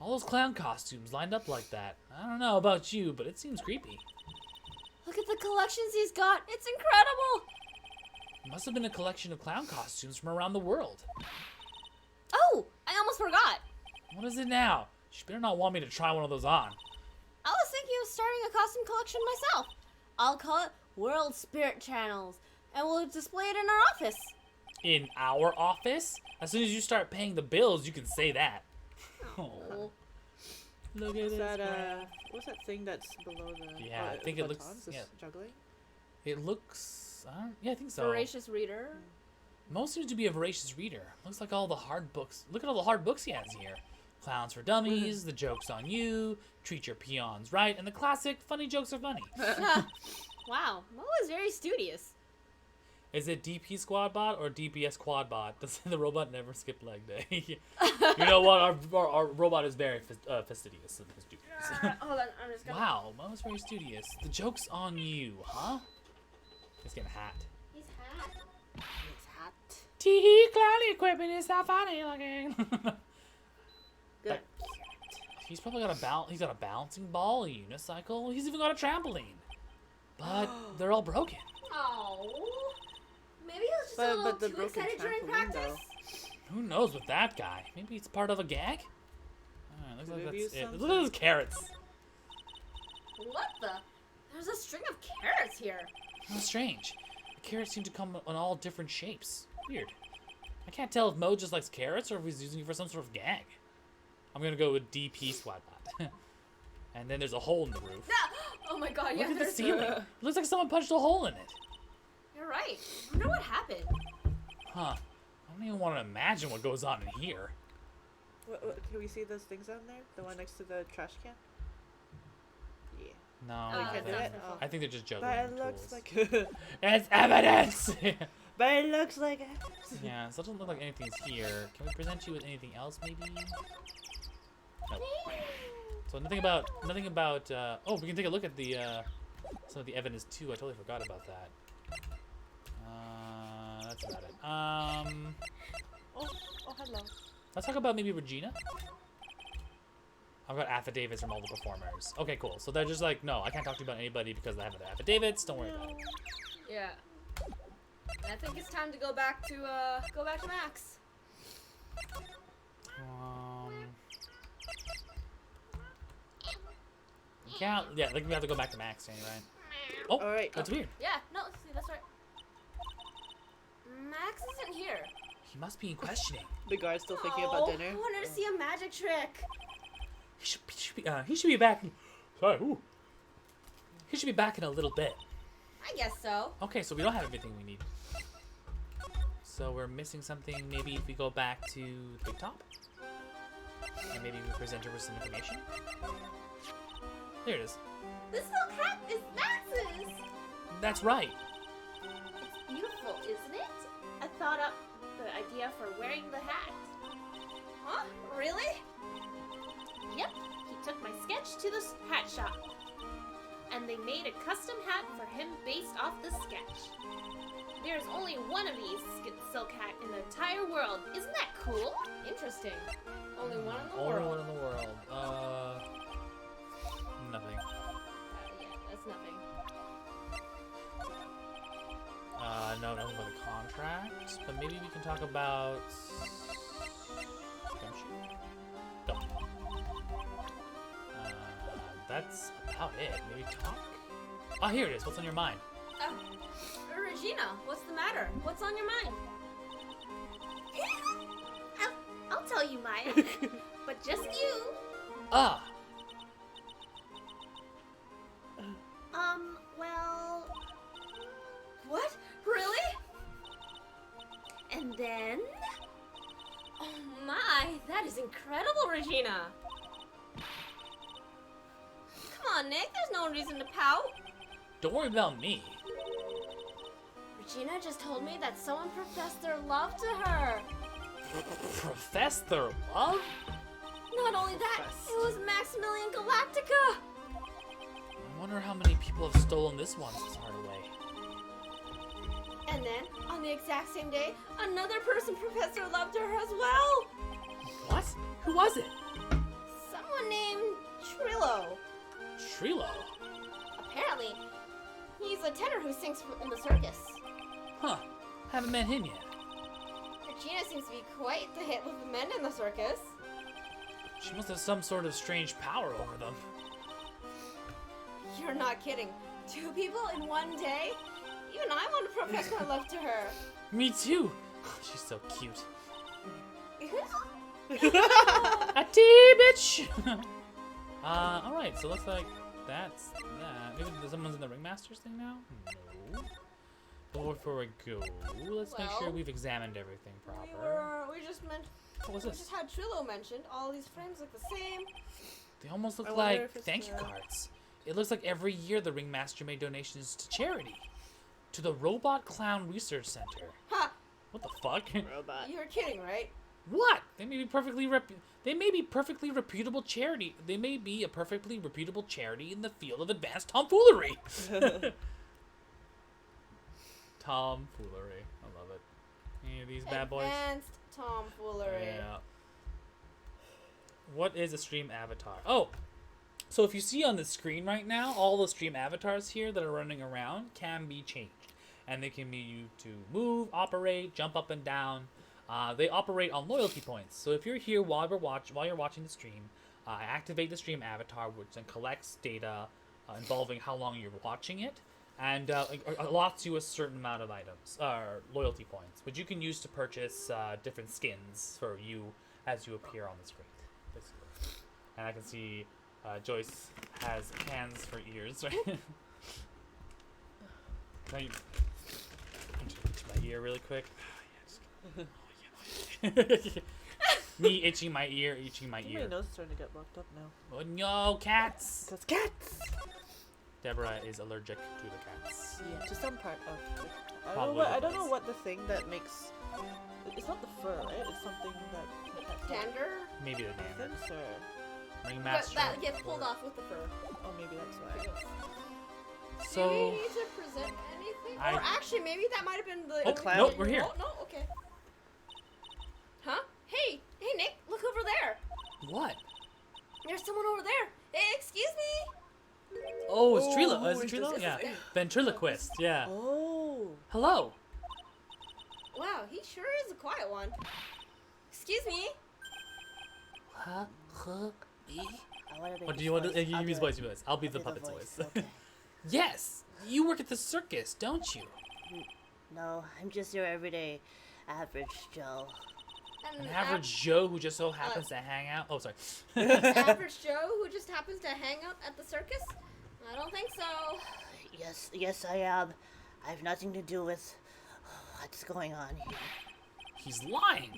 All those clown costumes lined up like that. I don't know about you, but it seems creepy. Look at the collections he's got. It's incredible. It must have been a collection of clown costumes from around the world. Oh, I almost forgot. What is it now? She better not want me to try one of those on. I was thinking of starting a costume collection myself. I'll call it World Spirit Channels, and we'll display it in our office. In our office? As soon as you start paying the bills, you can say that. Oh. Look at Is this. that crap. what's that thing that's below the? Yeah, I think it looks- batons? This yeah. Juggling. It looks. Yeah, I think so. Voracious reader. Mo seems to be a voracious reader. Looks like all the hard books. Look at all the hard books he has here. Clowns for Dummies, The Joke's on You, Treat Your Peons Right, and the classic Funny Jokes Are Funny. Wow, Mo is very studious. Is it DP Squad Bot or DPS Quad Bot? Does the robot never skip leg day? You know what? Our robot is very fastidious and studious. Hold on, I'm just gonna... Wow, Mo's very studious. The joke's on you, huh? He's getting hat. He's hot. It's hot. Tee clowny equipment is not funny looking. Good. He's probably got he's got a bouncing ball, a unicycle. He's even got a trampoline. But they're all broken. Oh. Maybe he was just But- a little but the too broken excited during trampoline, practice. Who knows with that guy? Maybe it's part of a gag? Looks like Maybe that's it. something. Look at those carrots. What the? There's a string of carrots here. How strange. The carrots seem to come in all different shapes. Weird. I can't tell if Mo just likes carrots or if he's using it for some sort of gag. I'm gonna go with DP Squad Bot. And then there's a hole in the roof. Oh my god, Look yeah, at the there's... ceiling. It looks like someone punched a hole in it. You're right. I wonder what happened. Huh. I don't even want to imagine what goes on in here. What, can we see those things down there? The one next to the trash can? Yeah. No, Oh, I Can think do that's it? not Oh. I think they're just juggling But it tools. looks like. It's evidence! But it looks like. Yeah, so it doesn't look like anything's here. Can we present you with anything else, maybe? Nope. So nothing about. Oh, we can take a look at the some of the evidence too. I totally forgot about that. That's about it. Oh, hello. Let's talk about maybe Regina. I've got affidavits from all the performers. Okay, cool. So they're just like, no, I can't talk to you about anybody because I have the affidavits. Don't worry about it. Yeah. I think it's time to go back to Max. Yeah, like we have to go back to Max, right? Oh, All right. that's weird. Yeah, no, see, that's right. Max isn't here. He must be in questioning. The guard's still thinking about dinner. I wanted to see a magic trick. He should be back. Sorry. Ooh. He should be back in a little bit. I guess so. Okay, so we don't have everything we need. So we're missing something. Maybe if we go back to the big top, and maybe we present her with some information. There it is. This little cat is Max's. That's right. It's beautiful, isn't it? I thought up the idea for wearing the hat. Huh? Really? Yep, he took my sketch to the hat shop. And they made a custom hat for him based off the sketch. There's only one of these silk hat in the entire world. Isn't that cool? Interesting. Only one in the Only world. one in the world. Nothing. Yeah, that's nothing. No, nothing about the contract. But maybe we can talk about Gumshoe? No. That's about it. Maybe talk? Oh, here it is. What's on your mind? Regina, what's the matter? What's on your mind? I'll tell you, Maya. But just you. Well... What? Really? And then... Oh my, that is incredible, Regina. Come on, Nick, there's no reason to pout. Don't worry about me. Regina just told me that someone professed their love to her. Profess their love? Not only that, it was Maximilian Galactica. I wonder how many people have stolen this one's heart away. And then, on the exact same day, another person professed their love to her as well. What? Who was it? Someone named Trillo. Trilo? Apparently, he's a tenor who sings in the circus. Huh. Haven't met him yet. Regina seems to be quite the hit with the men in the circus. She must have some sort of strange power over them. You're not kidding. 2 people in one day? Even I want to profess my love to her. Me too. She's so cute. A tea, bitch! Alright, so looks like that's that. Maybe someone's in the Ringmasters thing now? No. But before we go, let's make sure Well, we've examined everything proper. We just mentioned. What was We this? just had Trillo mentioned. All these frames look the same. They almost look I wonder like if it's thank you the- cards. It looks like every year the Ringmaster made donations to charity. To the Robot Clown Research Center. Ha! What the fuck? Robot. You're kidding, right? What? They may be perfectly reputable charity. They may be a perfectly reputable charity in the field of advanced tomfoolery. Tomfoolery. I love it. Any of these bad boys? Advanced tomfoolery. Yeah. What is a stream avatar? Oh, so if you see on the screen right now, all the stream avatars here that are running around can be changed. And they can be used to move, operate, jump up and down. They operate on loyalty points. So if you're here while you're watching the stream, activate the stream avatar, which then collects data involving how long you're watching it, and allots you a certain amount of items, loyalty points, which you can use to purchase different skins for you as you appear on the screen. Basically. And I can see Joyce has hands for ears, right? Now you itch my ear really quick. Me itching my ear, itching my My ear. nose is starting to get blocked up now. Oh no, cats! Because cats! Deborah is allergic to the cats. Yeah, to some part of the... Probably I don't the know place. what the thing that makes... It's not the fur, right? It's something that... Dander? Maybe the I dander. think so. Ring But master. that gets pulled off with the fur. Oh, maybe that's why. Do we So, need to present anything? I- Or actually, maybe that might have been the. Oh, clown. nope, we're here. Oh, no, okay. Huh? Hey, Nick, look over there. what? There's someone over there. Hey, excuse me. Oh, it's Trilo. who Is it is Trilo? this? Yeah. This is Ventriloquist. Yeah. Oh. Hello. Wow, he sure is a quiet one. Excuse me. What do you want to? You use voice. I'll be the puppet's voice. Yes. You work at the circus, don't you? No, I'm just your everyday average Joe. An average Joe who just so happens to hang out. Oh, sorry. Average Joe who just happens to hang out at the circus? I don't think so. Yes, I am. I have nothing to do with what's going on here. He's lying.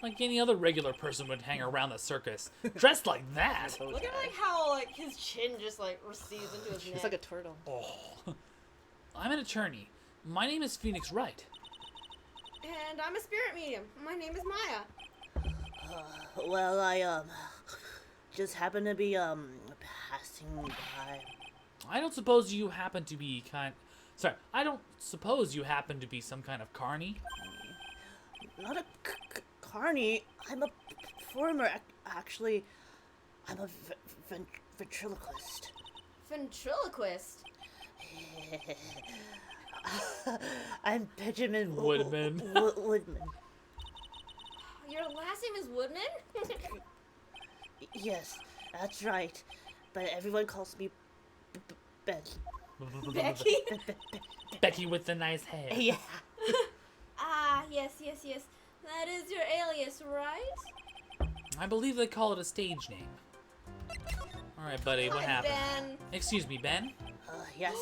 Like any other regular person would hang around the circus, dressed like that. Look at like how like his chin just like recedes into his neck. It's like a turtle. Oh. I'm an attorney. My name is Phoenix Wright. And I'm a spirit medium. My name is Maya. Well, I just happen to be passing by. I don't suppose you happen to be Sorry, I don't suppose you happen to be some kind of carny. Not a carny. I'm a performer. Actually, I'm a ventriloquist. Ventriloquist. I'm Benjamin Woodman. Woodman. Your last name is Woodman? Yes, that's right. But everyone calls me Becky. Becky? Becky with the nice hair. Yeah. Ah, yes. That is your alias, right? I believe they call it a stage name. Alright, buddy, what Hi, happened? Ben. Excuse me, Ben? Yes.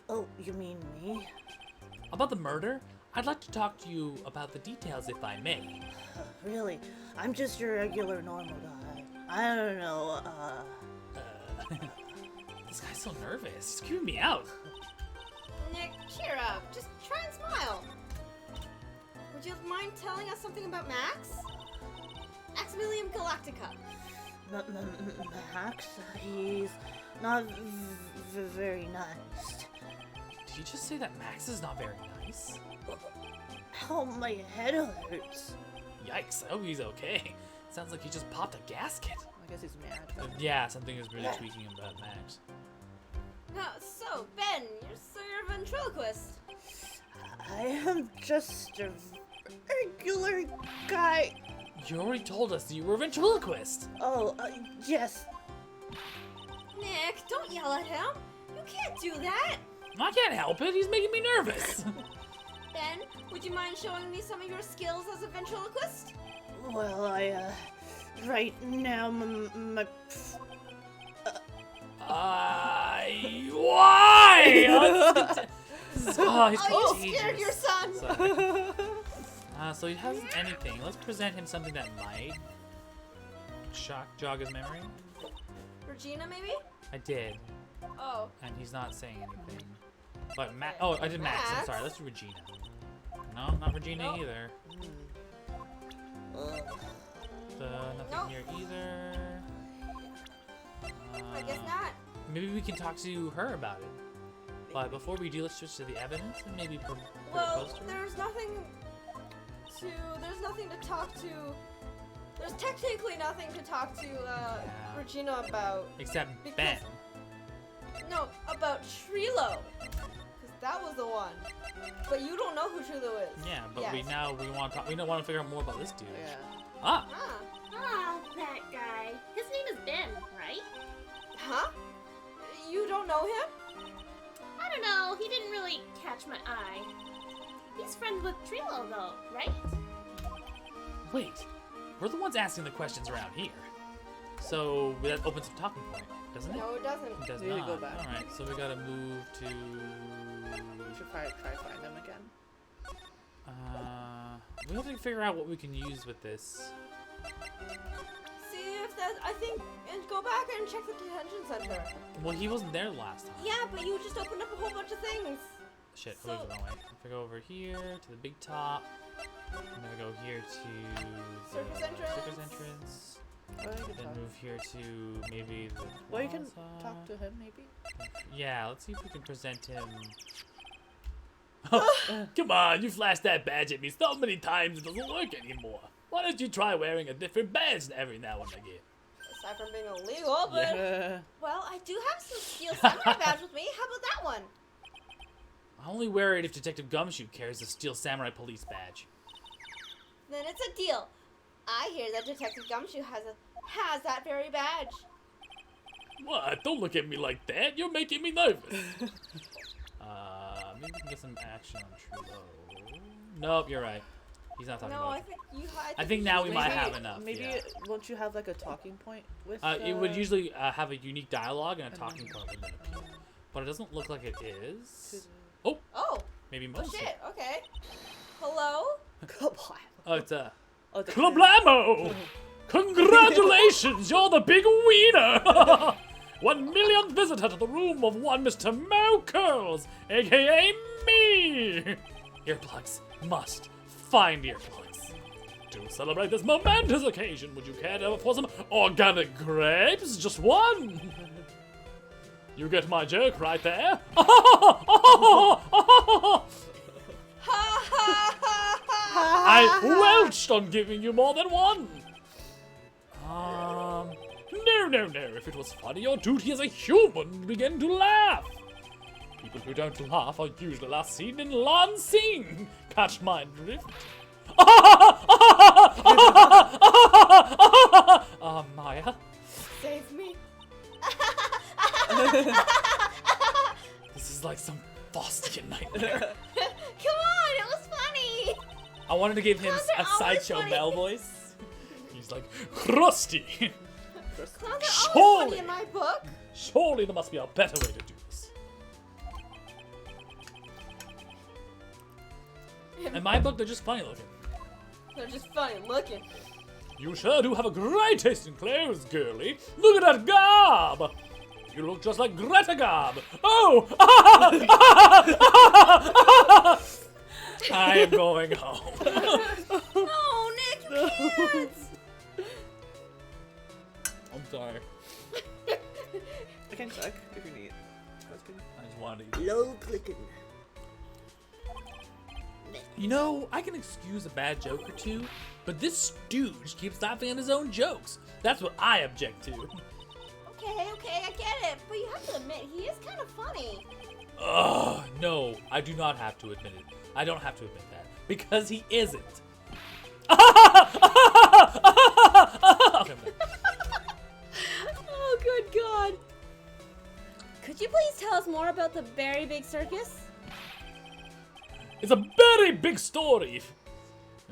Oh, you mean me? About the murder? I'd like to talk to you about the details if I may. Really? I'm just your regular normal guy. I don't know, This guy's so nervous. He's creeping me out. Nick, cheer up. Just try and smile. Would you mind telling us something about Max? Maximilian Galactica. Max, he's not very nice. Did you just say that Max is not very nice? Ow, my head hurts. Yikes, I hope he's okay. Sounds like he just popped a gasket. I guess he's mad. Yeah, something is really tweaking about Max. So, Ben, you're a ventriloquist. I am just a regular guy. You already told us that you were a ventriloquist. Oh, yes. Nick, don't yell at him. You can't do that. I can't help it. He's making me nervous. Ben, would you mind showing me some of your skills as a ventriloquist? Well, right now, my Why? He's Oh, you contagious. scared your son. Sorry. So he hasn't anything. Let's present him something that might jog his memory. Regina, maybe? I did, Oh. and he's not saying anything. But oh, I did Max. I'm Max? sorry. Let's do Regina. No, not Regina Nope. either. Nothing Nope. here either. I guess not. Maybe we can talk to her about it. But before we do, let's switch to the evidence and maybe put a Well, poster. there's nothing to talk to. There's technically nothing to talk to Regina about. Except because- Ben. No, about Trilo. Because that was the one. But you don't know who Trilo is. Yeah, but Yes. we want to talk. We don't want to figure out more about this dude. Yeah. Ah, Ah. Ah, that guy. His name is Ben, right? Huh? You don't know him? I don't know. He didn't really catch my eye. He's friends with Trilo, though, right? wait. We're the ones asking the questions around here. So that opens a talking point, doesn't it? No, it doesn't. It does We need to not. go back. All right, so we gotta move to. We should probably try to find them again. We have to figure out what we can use with this. See if that. I think. And go back and check the detention center. Well, he wasn't there last time. Yeah, but you just opened up a whole bunch of things. Shit, So- I moved the wrong way. If I go over here to the big top, I'm gonna go here to the Circus entrance. circus entrance. Oh, you can Then talk. move here to maybe the Well, you can plaza. talk to him, maybe. Yeah, let's see if we can present him. Come on, you flashed that badge at me so many times it doesn't work anymore. Why don't you try wearing a different badge every now and again? Aside from being illegal, but Yeah. well, I do have some steel samurai badge with me. How about that one? I only wear it if Detective Gumshoe carries the Steel Samurai Police badge. Then it's a deal. I hear that Detective Gumshoe has that very badge. What? Don't look at me like that. You're making me nervous. Maybe we can get some action on Trudeau. Nope, you're right. He's not talking No, about I it. think you. I think now we Maybe- might have enough. Maybe yeah. won't you have like a talking point with? It would usually have a unique dialogue and a talking point would then appear. But it doesn't look like it is. Oh, Oh, maybe oh most. shit. Okay. Hello. Oh, it's Oh, the Clublamo! Congratulations, you're the big wiener! 1 millionth visitor to the room of one Mr. Mo Curls, aka me! Earplugs. Must find earplugs. To celebrate this momentous occasion, would you care to pour some organic grapes? Just one! You get my joke right there? I welched on giving you more than one! No. If it was funny, your duty as a human to begin to laugh. People who don't laugh are usually last seen in Lansing. Catch my drift. Maya, Save me. this is like some Faustian nightmare. Come on, it was funny. I wanted to give him Clowns a are always sideshow funny. Mel voice. He's like, Krusty. Clowns are always Surely. funny in my book. Surely there must be a better way to do this. In my book, they're just funny looking. They're just funny looking. You sure do have a great taste in clothes, girlie. Look at that garb. You look just like Greta Garb. Oh! I am going home. No, Nick, you can't. I'm sorry. I can click if you need. That's good. I just wanted to eat. Low clicking. You know, I can excuse a bad joke or two, but this stooge keeps laughing at his own jokes. That's what I object to. Okay, I get it. But you have to admit, he is kind of funny. Ugh, no, I do not have to admit it. I don't have to admit that. Because he isn't. Okay, Oh, good God. Could you please tell us more about the very big circus? it's a very big story.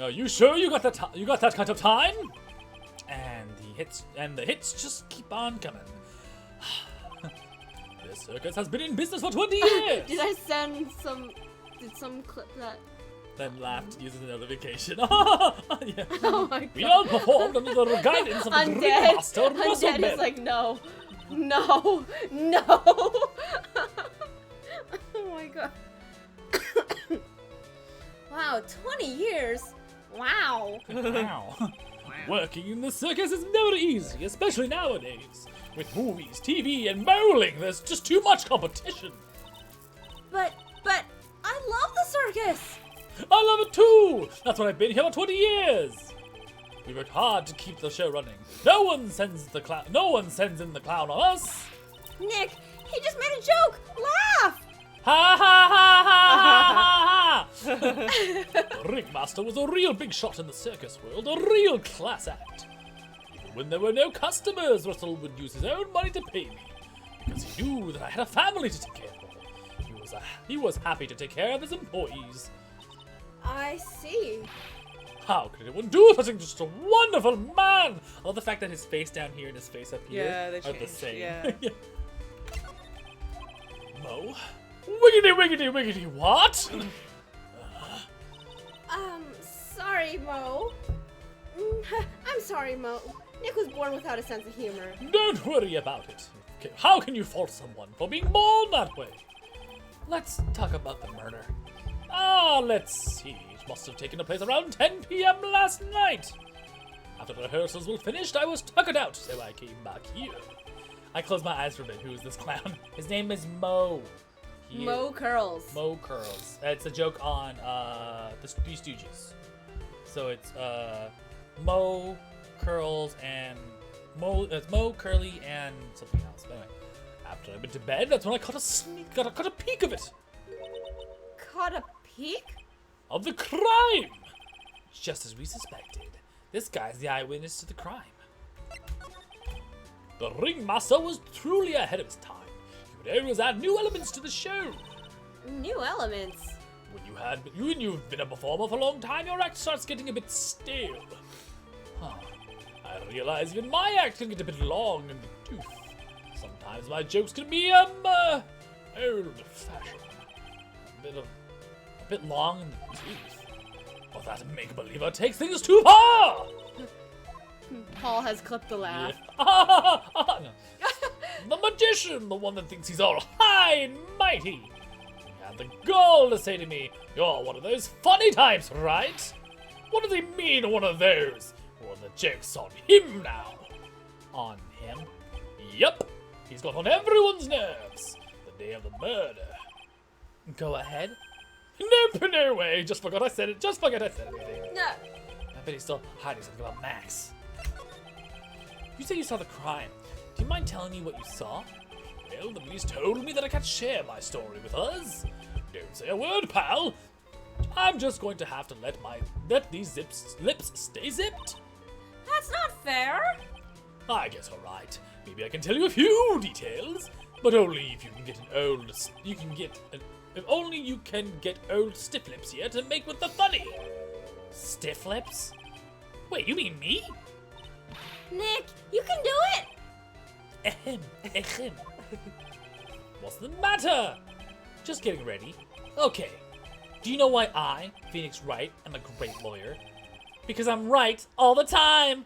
Are you sure you got that kind of time? And the hits just keep on coming. This circus has been in business for 20 years. Did I send some? Did some clip that? Then laughed using the notification. Yeah. Oh my We god. all performed under the guidance of the Green Undead. Master Undead Russellman. is like no, no. Oh my god. Wow, 20 years. Wow. Wow. Working in the circus is never easy, especially nowadays. With movies, TV, and bowling, there's just too much competition. But I love the circus. I love it too! That's why I've been here for 20 years! We worked hard to keep the show running. No one sends in the clown on us! Nick, he just made a joke. Laugh. Ha ha ha ha ha ha ha! The ringmaster was a real big shot in the circus world, a real class act. Even when there were no customers, Russell would use his own money to pay me, because he knew that I had a family to take care of. He was happy to take care of his employees. I see. How could anyone do such a just a wonderful man? I love the fact that his face down here and his face up here Yeah, they are the changed, same. yeah. Mo? Wiggity, what? Sorry, Mo. I'm sorry, Mo. Nick was born without a sense of humor. Don't worry about it. How can you fault someone for being born that way? Let's talk about the murder. Let's see. It must have taken place around 10 p.m. last night. After the rehearsals were finished, I was tuckered out, so I came back here. I closed my eyes for a bit. Who is this clown? His name is Mo. Mo Curls. Mo Curls. It's a joke on the Three Stooges. So it's Mo Curls and it's Mo Curly and something else. But anyway, after I went to bed, that's when I caught a peek of it. Caught a peek? Of the crime! Just as we suspected. This guy's the eyewitness to the crime. The ringmaster was truly ahead of his time. He would always add new elements to the show. New elements? When you've been a performer for a long time, your act starts getting a bit stale. Huh. I realize even my act can get a bit long in the tooth. Sometimes my jokes can be old-fashioned. A bit long in the tooth. But that make-believer takes things too far! Paul has clipped the laugh. No. The magician, the one that thinks he's all high and mighty. He had the gall to say to me, "You're one of those funny types, right?" What does he mean, one of those? Well, the joke's on him now. On him? Yep. He's got on everyone's nerves. The day of the murder. Go ahead. Nope, no way. Just forgot I said it. Just forget I said anything. No. I bet he's still hiding something about Max. You say you saw the crime. Do you mind telling me what you saw? Well, the police told me that I can't share my story with us. Don't say a word, pal. I'm just going to have to let these lips stay zipped. That's not fair. I guess you're right. Maybe I can tell you a few details, but only if you can get if only you can get old stiff lips here to make with the funny. Stiff lips? Wait, you mean me? Nick, you can do it. Ahem. What's the matter? Just getting ready. Okay. Do you know why I, Phoenix Wright, am a great lawyer? Because I'm right all the time.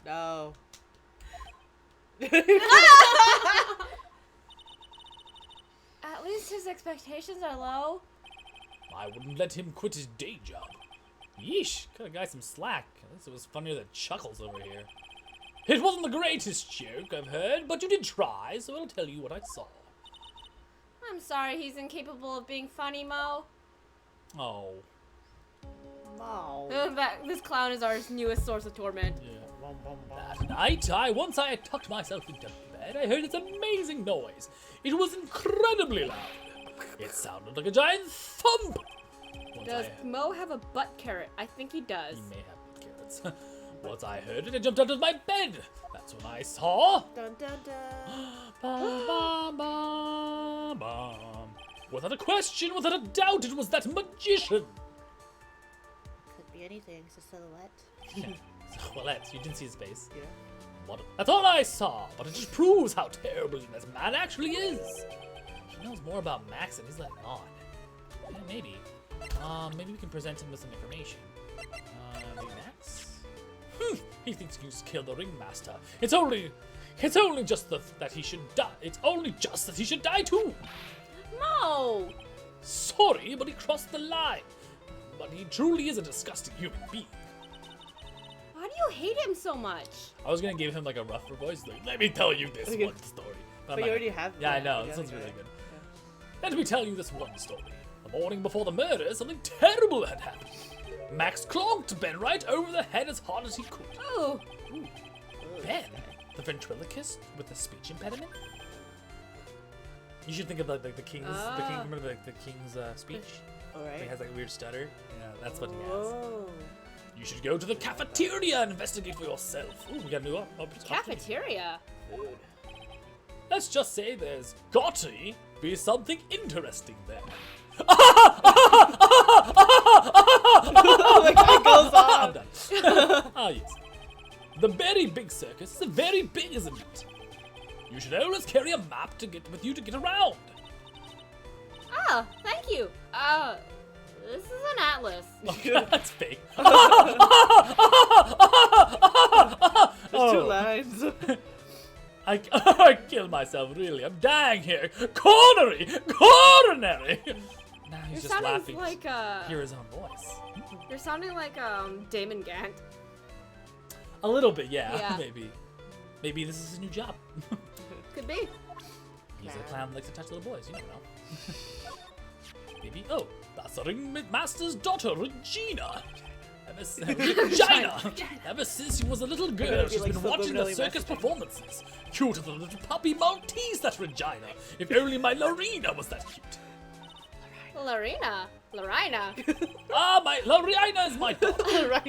No. At least his expectations are low. I wouldn't let him quit his day job. Yeesh, cut a guy some slack. At least it was funnier than Chuckles over here. It wasn't the greatest joke I've heard, but you did try, so I'll tell you what I saw. I'm sorry he's incapable of being funny, Mo. Oh. No. This clown is our newest source of torment. Yeah. That night, once I had tucked myself into bed, I heard this amazing noise. It was incredibly loud. It sounded like a giant thump. Does Mo have a butt carrot? I think he does. He may have carrots. Once I heard it, I jumped out of my bed. That's when I saw. Dun dun dun. Bum, bum, bum, bum. Without a question, without a doubt, it was that magician. Could be anything. It's a silhouette. Yeah. Well, you didn't see his face. Yeah. That's all I saw, but it just proves how terrible this man actually is. He knows more about Max than he's letting on. Yeah, maybe. Maybe we can present him with some information. Maybe Max? He thinks he just killed the ringmaster. It's only just that he should die. It's only just that he should die too. Mo! Sorry, but he crossed the line. But he truly is a disgusting human being. Why do you hate him so much? I was gonna give him like a rougher voice, like, let me tell you this Okay. one story. But you already have. Yeah, I that. know. Yeah, This one's okay. really good. Let me tell you this one story. The morning before the murder, something terrible had happened. Max clonked Ben right over the head as hard as he could. Oh, Ben, the ventriloquist with the speech impediment. You should think of like the king's, remember the king's speech? All He right. has like a weird stutter. Yeah, that's what he has. Oh. You should go to the cafeteria and investigate for yourself. Ooh, we got a new opportunity. cafeteria. Let's just say there's got to be something interesting there. The guy goes I'm on. done. Ah, yes. The very big circus is very big, isn't it? You should always carry a map to get with you to get around. Ah, thank you. This is an atlas. That's fake. There's two lines. I killed myself, really. I'm dying here. Coronary! Now He's You're just sounding laughing. like Hear his own voice. you're sounding like Damon Gant. A little bit, yeah. Yeah. Maybe this is his new job. Could be. He's a clown that likes to touch little boys. You never know. Maybe. Oh, that's the ringmaster's daughter, Regina. Regina. Ever since she was a little girl, she's been watching the circus performances. Cute as a little puppy Maltese, that Regina. If only my Lorena was that cute. Lorena. Ah, my Lorena is my daughter.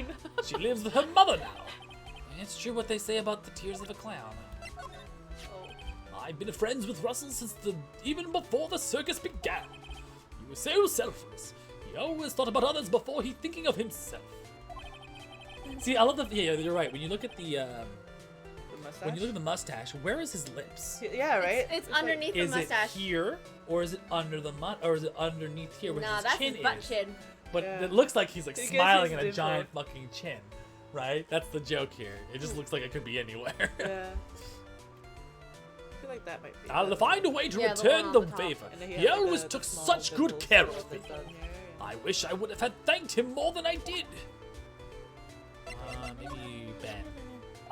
She lives with her mother now. It's true what they say about the tears of a clown. I've been friends with Russell since even before the circus began. He was so selfless. He always thought about others before he thinking of himself. See, I love the yeah. You're right. When you look at the mustache, where is his lips? Yeah, right. It's underneath the Is it mustache. here, or is it under the or is it underneath here where Nah, his that's chin his butt is? chin. But Yeah. it looks like he's like Because smiling he's at a dimpled. giant fucking chin, right? That's the joke here. It just looks like it could be anywhere. Yeah. I feel like that might be. I'll find a way to Yeah, the return one the on the top. favor. And then He has, like, always the took small such good dimples care all of me. down here, yeah. I wish I would have had thanked him more than I did. Maybe Ben.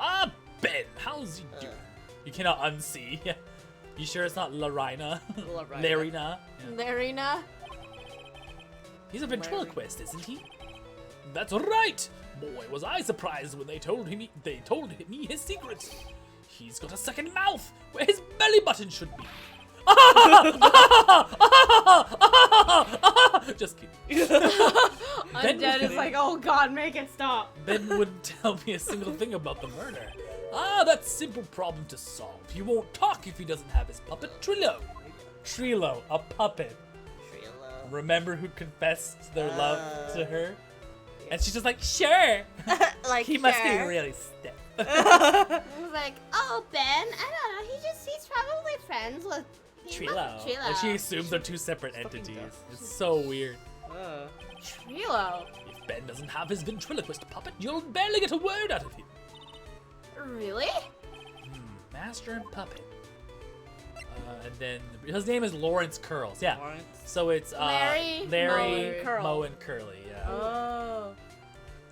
Ah, Ben, how's he doing? You cannot unsee. You sure it's not Larina? Larina. Larina? Yeah. Lorena. He's a ventriloquist, isn't he? That's right! Boy, was I surprised when they told me his secret. He's got a second mouth where his belly button should be. Just kidding. Undead is like, oh god, make it stop. Ben wouldn't tell me a single thing about the murder. That's a simple problem to solve. He won't talk if he doesn't have his puppet Trillo. Trillo, a puppet. Trilo. Remember who confessed their love to her? And she's just like, sure. Like, He must be sure. really stiff. I was like, oh Ben, I don't know. He's probably friends with Trilo. Trilo. Like she assumes they're two separate entities. It's so weird. Trilo. If Ben doesn't have his ventriloquist puppet, you'll barely get a word out of him. Really? Master and puppet. And then his name is Lawrence Curls. Yeah. Lawrence. So it's Larry, Larry, Mo, and Curl. Mo, and Curly. Yeah. Oh.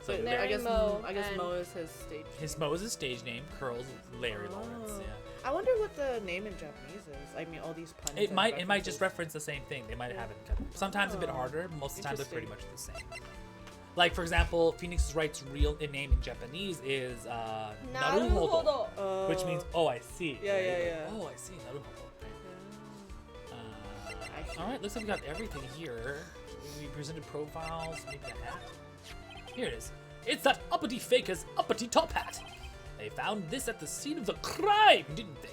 So Larry, I guess Mo, I guess and- Mo is his stage. his Mo is his stage name. Curls is Larry Lawrence. Oh. Yeah. I wonder what the name in Japanese is. I mean, all these puns. It and might just references. reference the same thing. They might have it sometimes a bit Oh, harder, but most of the time they're pretty much interesting. the same. Like for example, Phoenix Wright's real name in Japanese is Naruhodo, Oh. which means oh I see. Yeah, right? yeah, Like, yeah. Oh I see Naruhodo. Right? I see. All right, looks like we got everything here. We presented profiles, maybe a hat. Here it is. It's that uppity faker's uppity top hat. They found this at the scene of the crime, didn't they?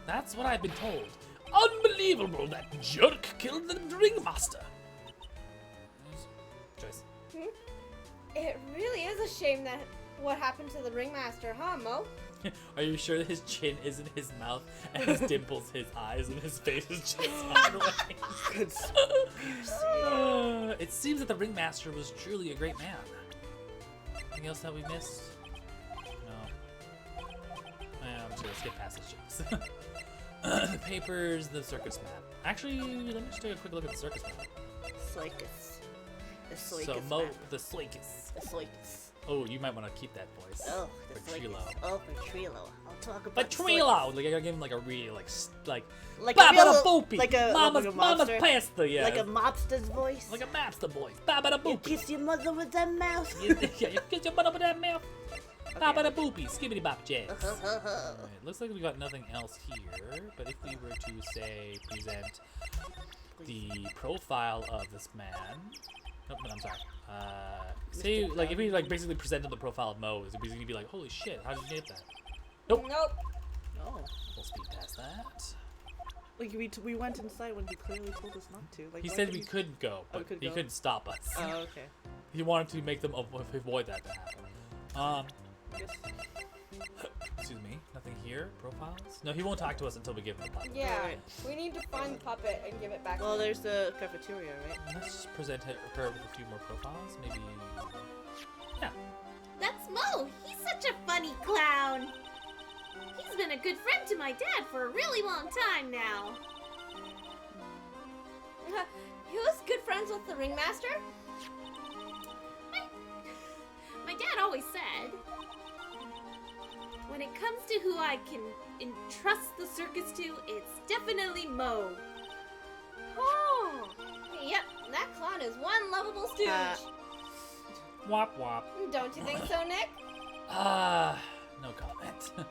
That's what I've been told. Unbelievable that jerk killed the ringmaster. Joyce. It really is a shame that what happened to the ringmaster, huh, Mo? Are you sure that his chin isn't his mouth and his dimples his eyes and his face is just sideways? It seems that the ringmaster was truly a great man. Anything else that we missed? No. I'm just gonna skip past his jokes. The papers, the circus map. Actually, let me just take a quick look at the circus map. Soicus. The So Soicus Mo, map. the Soicus. The Soicus. Oh, you might want to keep that voice. Oh, the For Soicus. Trilo. Oh, for Trilo. I'll talk about But the Trilo, like I gotta give him like a really like Like a Babada real- boopy, like a mama's mobster. pasta, yeah, Like a mobster's voice. like a mapster boy, babada You boopy. kiss your mother with that mouth. Yeah, you kiss your butt up with that mouth. Babada boopy, skibbity bop jazz. Uh-huh. Alright, looks like we got nothing else here, but if we were to say present the profile of this man. Nope, no, I'm sorry. Say like if we like basically presented the profile of Mo, is he gonna be like, holy shit, how did you get that? Nope. Nope. No. We'll speed past that. Like we went inside when he clearly told us not to. Like He why said did we he- couldn't go, Oh, but could he go. couldn't stop us. Oh, okay. He wanted to make them avoid that to happen. Yes. Excuse me. Nothing here. Profiles? No, he won't talk to us until we give him the puppet. Yeah. Alright. We need to find the puppet and give it back. Well, to him. there's the cafeteria, right? Let's just present her with a few more profiles. Maybe. Yeah. That's Mo. He's such a funny clown. He's been a good friend to my dad for a really long time now. Who's good friends with the ringmaster? My dad always said, when it comes to who I can entrust the circus to, it's definitely Mo. Oh, yep, that clown is one lovable stooge. Wop wop. Don't you think so, Nick? No comment.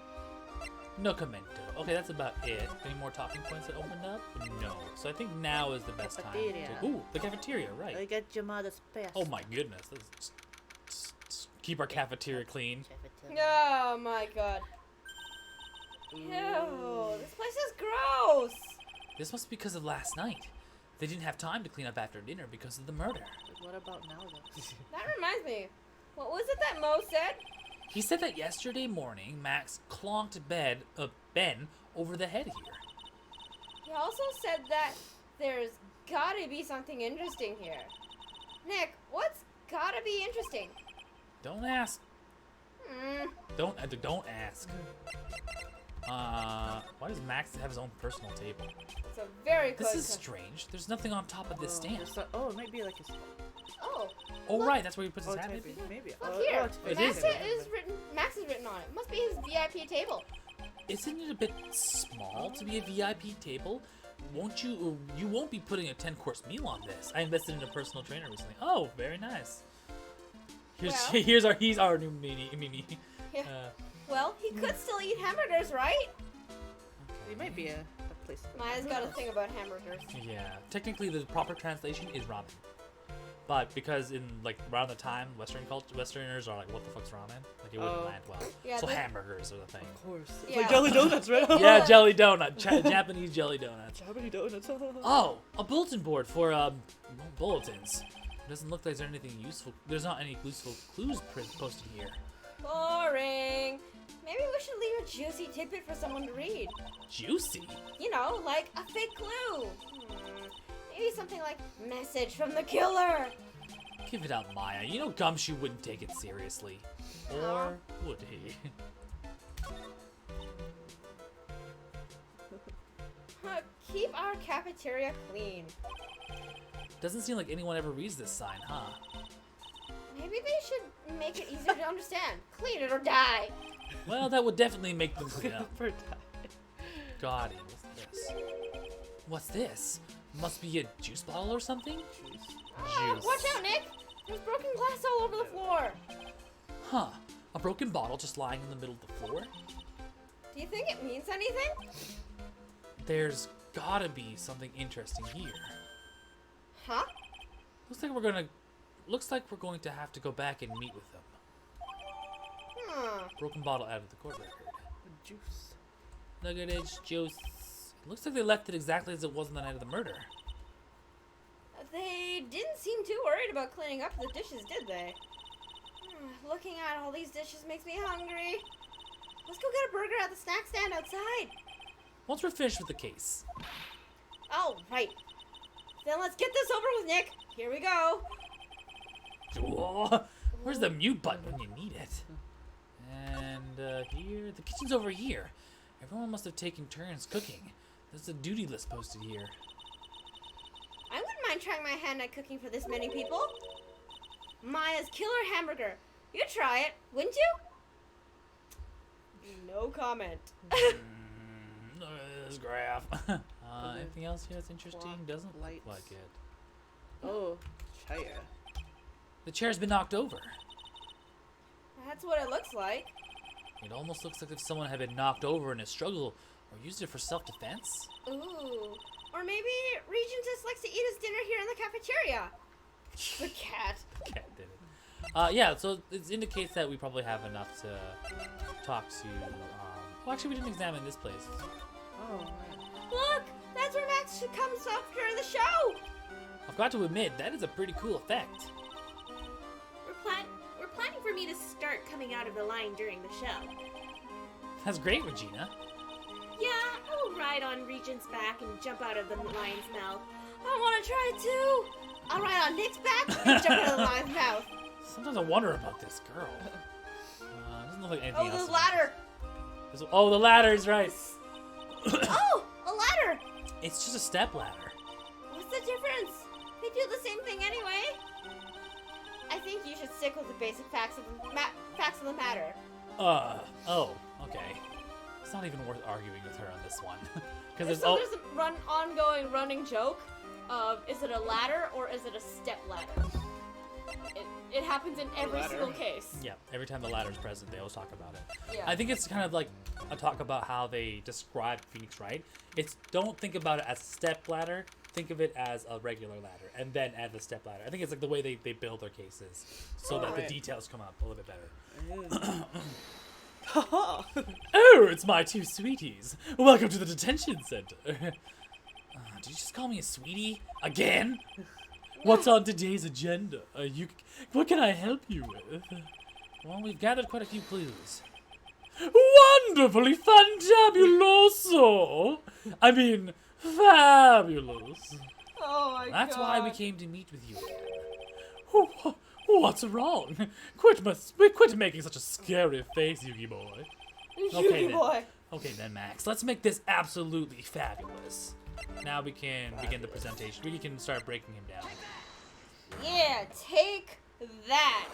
No commento. Okay, that's about it. Any more talking points that opened up? No. So I think now is the best time. Cafeteria. Ooh, the cafeteria, I right. got your mother's best. Oh my goodness. Let's just keep our cafeteria clean. Oh my god. Ew, this place is gross. This must be because of last night. They didn't have time to clean up after dinner because of the murder. What about now, though? That reminds me. What was it that Mo said? He said that yesterday morning, Max clonked Ben over the head here. He also said that there's gotta be something interesting here. Nick, what's gotta be interesting? Don't ask. Hmm. Don't ask. Why does Max have his own personal table? It's a very close. This is strange. There's nothing on top of this stand. Oh, it might be like a... Oh, Oh, right, that's where he puts his Oh, hat. maybe. Maybe. look Oh, here. oh, it's It Max is. is written. Max is written on it. Must be his VIP table. Isn't it a bit small to be a VIP table? You won't be putting a 10-course meal on this. I invested in a personal trainer recently. Oh, very nice. Well- He's our new Mimi. Yeah. Well, he could still eat hamburgers, right? It might be a place. Maya's got a thing about hamburgers. Yeah, technically the proper translation is ramen. But because in like around the time Westerners are like, what the fuck's ramen? Like it wouldn't Oh. land well. Yeah, So the- hamburgers are the thing. Of course. It's Yeah. like jelly donuts, right? Yeah, jelly donut. Japanese jelly donuts. Jelly donuts. Oh, a bulletin board for bulletins. It doesn't look like there's anything useful. There's not any useful clues posted here. Boring. Maybe we should leave a juicy tidbit for someone to read. Juicy. You know, like a fake clue. Maybe something like "message from the killer." Give it up, Maya. You know Gumshoe wouldn't take it seriously. Or would he? Keep our cafeteria clean. Doesn't seem like anyone ever reads this sign, huh? Maybe they should make it easier to understand. Clean it or die. Well, that would definitely make them clean up. God, what's this? What's this? Must be a juice bottle or something? Oh, Juice. watch out, Nick. There's broken glass all over the floor. Huh. A broken bottle just lying in the middle of the floor? Do you think it means anything? There's gotta be something interesting here. Huh? Looks like we're going to have to go back and meet with them. Broken bottle out of the court record. Juice. Look at it, juice. It looks like they left it exactly as it was on the night of the murder. They didn't seem too worried about cleaning up the dishes, did they? Looking at all these dishes makes me hungry. Let's go get a burger at the snack stand outside. Once we're finished with the case. Oh, right. Then let's get this over with, Nick. Here we go. Whoa, where's the mute button when you need it? And here, the kitchen's over here. Everyone must have taken turns cooking. There's a duty list posted here. I wouldn't mind trying my hand at cooking for this many people. Maya's killer hamburger. You try it, wouldn't you? No comment. Look at this graph. Anything else here that's interesting? Doesn't look lights. like it. Oh, chair. The chair's been knocked over. That's what it looks like. It almost looks like if someone had been knocked over in a struggle or used it for self-defense. Ooh. Or maybe Regent just likes to eat his dinner here in the cafeteria. The cat. Cat did it. Yeah, so it indicates that we probably have enough to talk to. Well, actually, we didn't examine this place. Oh, Look, that's where Max comes up during the show. I've got to admit, that is a pretty cool effect. We're planning for me to start coming out of the line during the show. That's great, Regina. Yeah, I will ride on Regent's back and jump out of the lion's mouth. I want to try too. I'll ride on Nick's back and jump out of the lion's mouth. Sometimes I wonder about this girl. Doesn't look like anything Oh, else. the ladder. Oh, the ladder's right. Oh, a ladder. It's just a step ladder. What's the difference? They do the same thing anyway. I think you should stick with the basic facts of the matter. Oh, okay. It's not even worth arguing with her on this one. Because So there's a ongoing running joke of, is it a ladder or is it a step ladder? It happens in every single case. Yeah, every time the ladder is present, they always talk about it. Yeah. I think it's kind of like a talk about how they describe Phoenix Wright. It's don't think about it as a step ladder. Think of it as a regular ladder, and then add the step ladder. I think it's like the way they build their cases, so that the details come up a little bit better. Oh, it's my two sweeties. Welcome to the detention center. Did you just call me a sweetie again? What's on today's agenda? What can I help you with? Well, we've gathered quite a few clues. Wonderfully fantabuloso! I mean, fabulous. Oh my That's why we came to meet with you. What's wrong? Quit making such a scary face, Yugi boy. Okay, then. boy. Okay then, Max. Let's make this absolutely fabulous. Now we can begin the presentation. We can start breaking him down. Yeah, take that.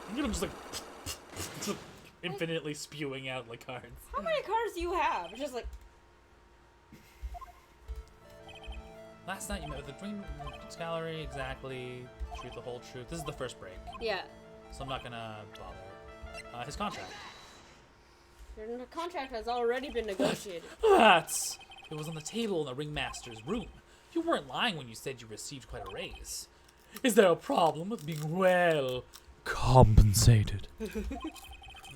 I'm gonna just like infinitely spewing out like cards. How many cards do you have? It's just like, Last night you met with the Dream Gallery, exactly. Truth, the whole truth. This is the first break, Yeah. so I'm not gonna bother. His contract. Your contract has already been negotiated. It was on the table in the ringmaster's room. You weren't lying when you said you received quite a raise. Is there a problem with being well compensated?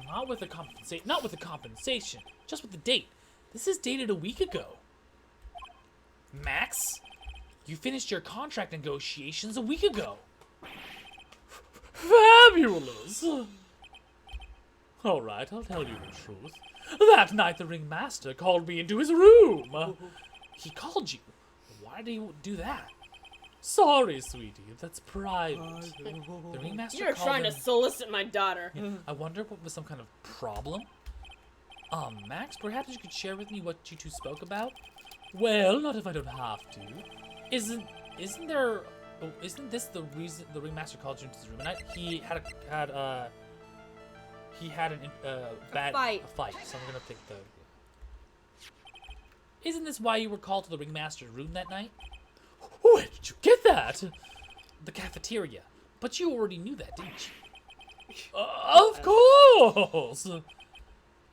Not with the compensation, just with the date. This is dated a week ago. Max, you finished your contract negotiations a week ago. Fabulous! Alright, I'll tell you the truth. That night the ringmaster called me into his room. He called you. Why did he do that? Sorry, sweetie, that's private. The ringmaster You're called trying to him- solicit my daughter. I wonder what was some kind of problem? Max, perhaps you could share with me what you two spoke about? Well, not if I don't have to. Isn't this the reason the ringmaster called you into his room? And he had a fight. So I'm gonna pick the. Isn't this why you were called to the ringmaster's room that night? Where did you get that? The cafeteria. But you already knew that, didn't you? Of course!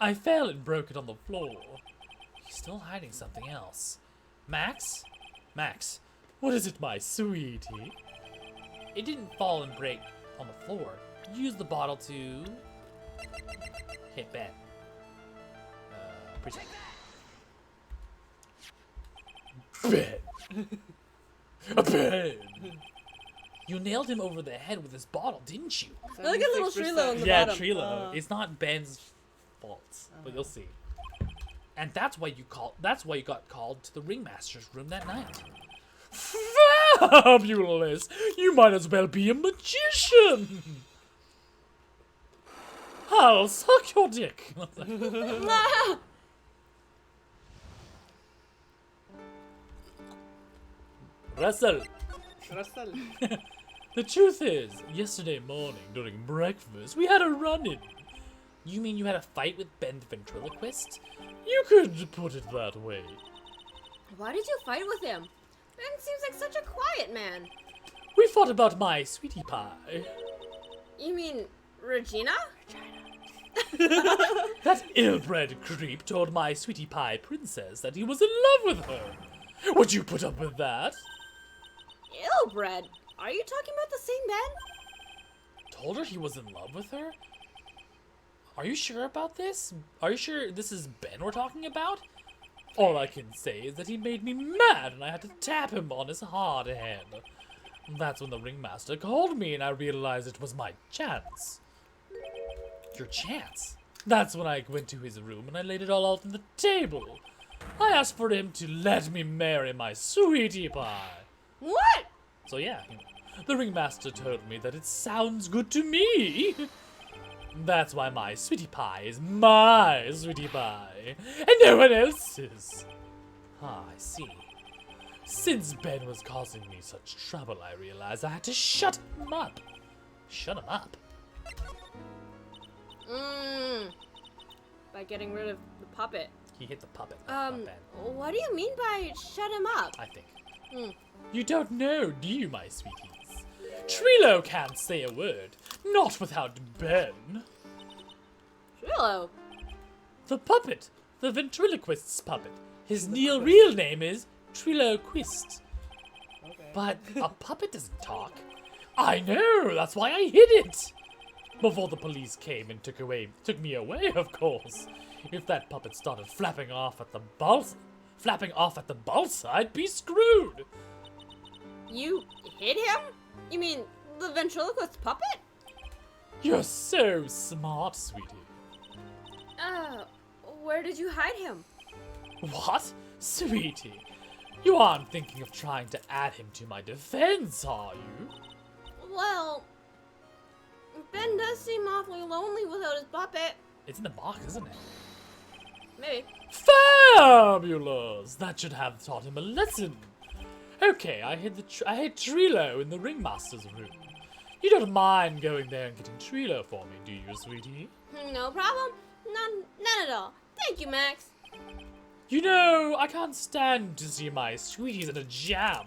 I fell and broke it on the floor. He's still hiding something else. Max? Max, what is it, my sweetie? It didn't fall and break on the floor. Use the bottle to hit Ben. Pretend. Ben! Ben! You nailed him over the head with this bottle, didn't you? Look at little Trilo in the Yeah, bottom. Trilo. It's not Ben's fault, but you'll see. And that's why you got called to the ringmaster's room that night. Fabulous! You might as well be a magician. I'll suck your dick. Russell. The truth is, yesterday morning during breakfast, we had a run-in. You mean you had a fight with Ben the ventriloquist? You could put it that way. Why did you fight with him? Ben seems like such a quiet man. We fought about my sweetie pie. You mean Regina? That ill-bred creep told my sweetie pie princess that he was in love with her. Would you put up with that? Ill-bred? Are you talking about the same Ben? Told her he was in love with her? Are you sure about this? Are you sure this is Ben we're talking about? All I can say is that he made me mad and I had to tap him on his hard head. That's when the ringmaster called me and I realized it was my chance. Your chance? That's when I went to his room and I laid it all out on the table. I asked for him to let me marry my sweetie pie. What? So yeah, the ringmaster told me that it sounds good to me. That's why my sweetie pie is my sweetie pie, and no one else's. Ah, I see. Since Ben was causing me such trouble, I realized I had to shut him up. Shut him up? By getting rid of the puppet. He hit the puppet, not Ben. What do you mean by shut him up? I think. You don't know, do you, my sweeties? Trilo can't say a word, not without Ben. Trilo? The puppet, the ventriloquist's puppet. His real name is Triloquist. Okay. But a puppet doesn't talk. I know, that's why I hid it. Before the police came and took me away, of course. If that puppet started flapping off at the balsa, I'd be screwed. You hid him? You mean the ventriloquist puppet? You're so smart, sweetie. Where did you hide him? What? Sweetie, you aren't thinking of trying to add him to my defense, are you? Well, Ben does seem awfully lonely without his puppet. It's in the box, isn't it? Maybe. Fabulous! That should have taught him a lesson. Okay, I hid Trilo in the ringmaster's room. You don't mind going there and getting Trilo for me, do you, sweetie? No problem. None at all. Thank you, Max. You know, I can't stand to see my sweeties in a jam.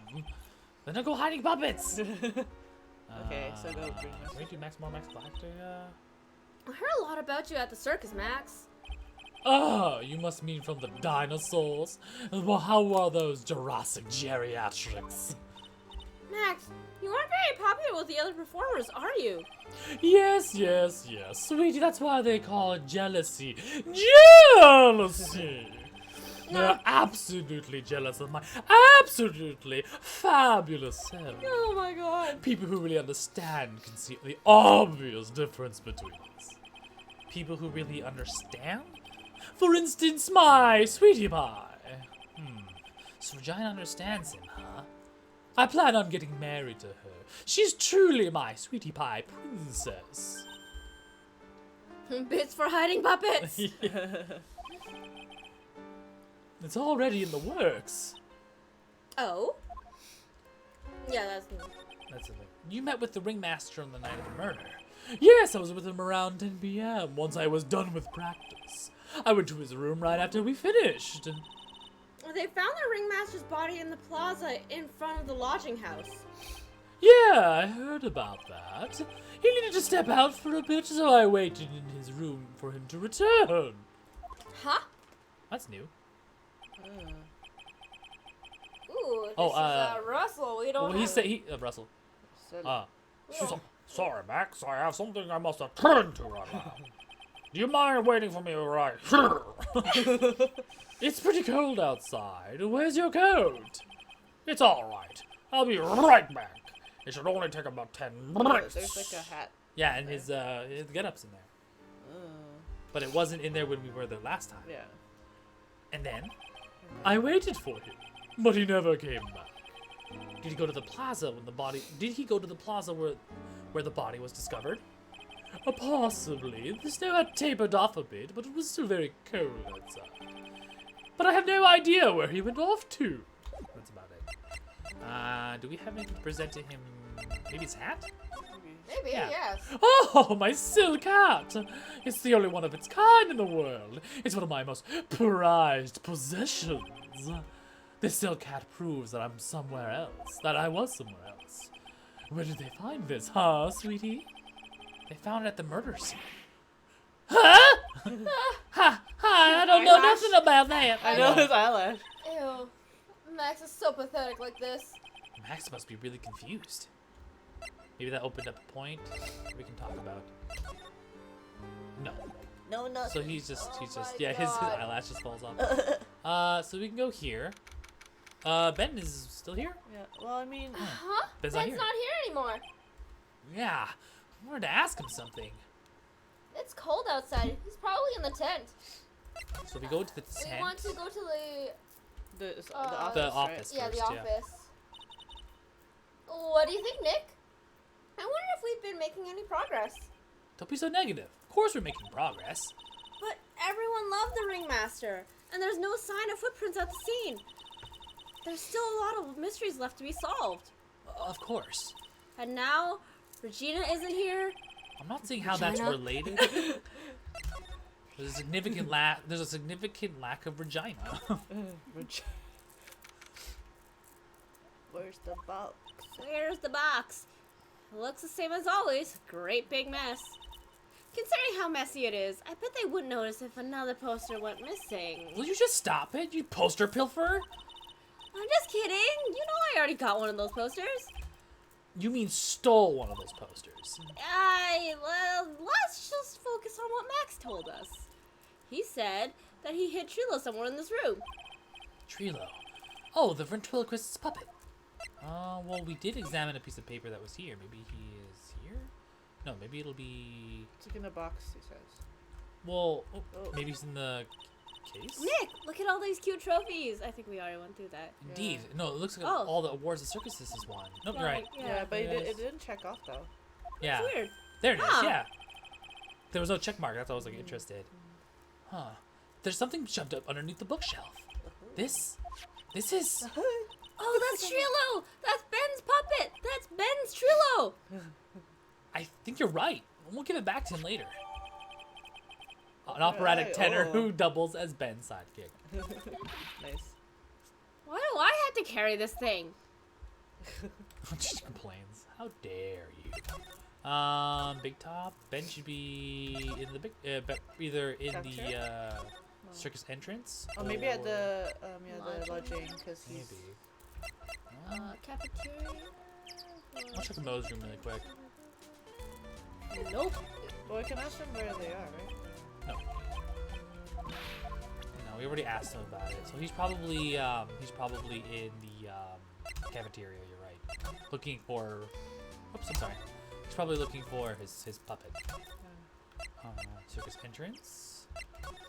Then I'll go hiding puppets. Okay, so go bring Can we do Max Galactic? I heard a lot about you at the circus, Max. Oh, you must mean from the dinosaurs? Well, how are those Jurassic geriatrics? Max, you aren't very popular with the other performers, are you? Yes, sweetie, that's why they call it jealousy. Jealousy! They're absolutely jealous of my absolutely fabulous self. Oh my god. People who really understand can see the obvious difference between us. People who really understand? For instance, my sweetie pie. So Regina understands him, huh? I plan on getting married to her. She's truly my sweetie pie princess. Bits for hiding puppets. It's already in the works. Oh? Yeah, that's new. That's the thing. You met with the ringmaster on the night of the murder. Yes, I was with him around 10 p.m. once I was done with practice. I went to his room right after we finished. They found the ringmaster's body in the plaza in front of the lodging house. Yeah, I heard about that. He needed to step out for a bit, so I waited in his room for him to return. Huh? That's new. Ooh, this Oh, is Russell. We don't. Well, Russell. So, Sorry, Max. I have something I must attend to right now. Do you mind waiting for me right here? It's pretty cold outside. Where's your coat? It's all right. I'll be right back. It should only take about 10 minutes. there's like a hat. Yeah, and his get-up's in there. But it wasn't in there when we were there last time. Yeah. And then I waited for him, but he never came back. Did he go to the plaza when the body? Did he go to the plaza where the body was discovered? Possibly. The snow had tapered off a bit, but it was still very cold outside. But I have no idea where he went off to. That's about it. Do we have anything to present to him? Maybe his hat? Maybe, Yeah. yes. Oh, my silk hat! It's the only one of its kind in the world. It's one of my most prized possessions. This silk hat proves that I'm somewhere else, that I was somewhere else. Where did they find this, huh, sweetie? They found it at the murder scene. Huh? Ha! I don't know nothing about that. I know his eyelash. Ew. Max is so pathetic like this. Max must be really confused. Maybe that opened up a point we can talk about. No. No, no. So he's just, yeah, his God. eyelash just falls off. So we can go here. Ben is still here? Yeah. Well, I mean, Huh? Ben's Ben's not not here. here anymore. Yeah. I wanted to ask him something. It's cold outside. He's probably in the tent. So we go to the tent. We want to go to the office. The right? office. the First, office. What do you think, Nick? I wonder if we've been making any progress. Don't be so negative. Of course we're making progress. But everyone loved the ringmaster, and there's no sign of footprints at the scene. There's still a lot of mysteries left to be solved. Of course. And now, Regina isn't here. I'm not seeing how that's Regina? related. There's a significant lack of Regina. Where's the box? There's the box. It looks the same as always. Great big mess. Considering how messy it is, I bet they wouldn't notice if another poster went missing. Will you just stop it, you poster pilferer? I'm just kidding. You know I already got one of those posters. You mean stole one of those posters? Well, let's just focus on what Max told us. He said that he hid Trilo somewhere in this room. Trilo. Oh, the ventriloquist's puppet. Well, we did examine a piece of paper that was here. Maybe he is here? No, maybe it'll be... It's like in a box, he says. Well, maybe he's in the case? Nick, look at all these cute trophies. I think we already went through that. Indeed. No, it looks like Oh. all the awards the circuses has won. Nope, you're right. Yeah, but Yeah, it didn't check off though. Yeah. It's weird. There it is, Huh. yeah. There was no check mark. That's why I was like interested. Huh. There's something shoved up underneath the bookshelf. This is... Oh, that's Trilo! That's Ben's puppet! That's Ben's Trilo! I think you're right. We'll give it back to him later. An operatic tenor who doubles as Ben's sidekick. Nice. Why do I have to carry this thing? She complains. How dare you? Big top. Ben should be in the big, either in the circus entrance. Oh, maybe at or- the the lodging, because he's. maybe. Cafeteria? I'll check the Moe's room really quick. Nope. Well, we can ask them where they are, right? No, we already asked him about it. So he's probably in the cafeteria. You're right. Looking for. Oops, I'm sorry. He's probably looking for his puppet. Circus entrance,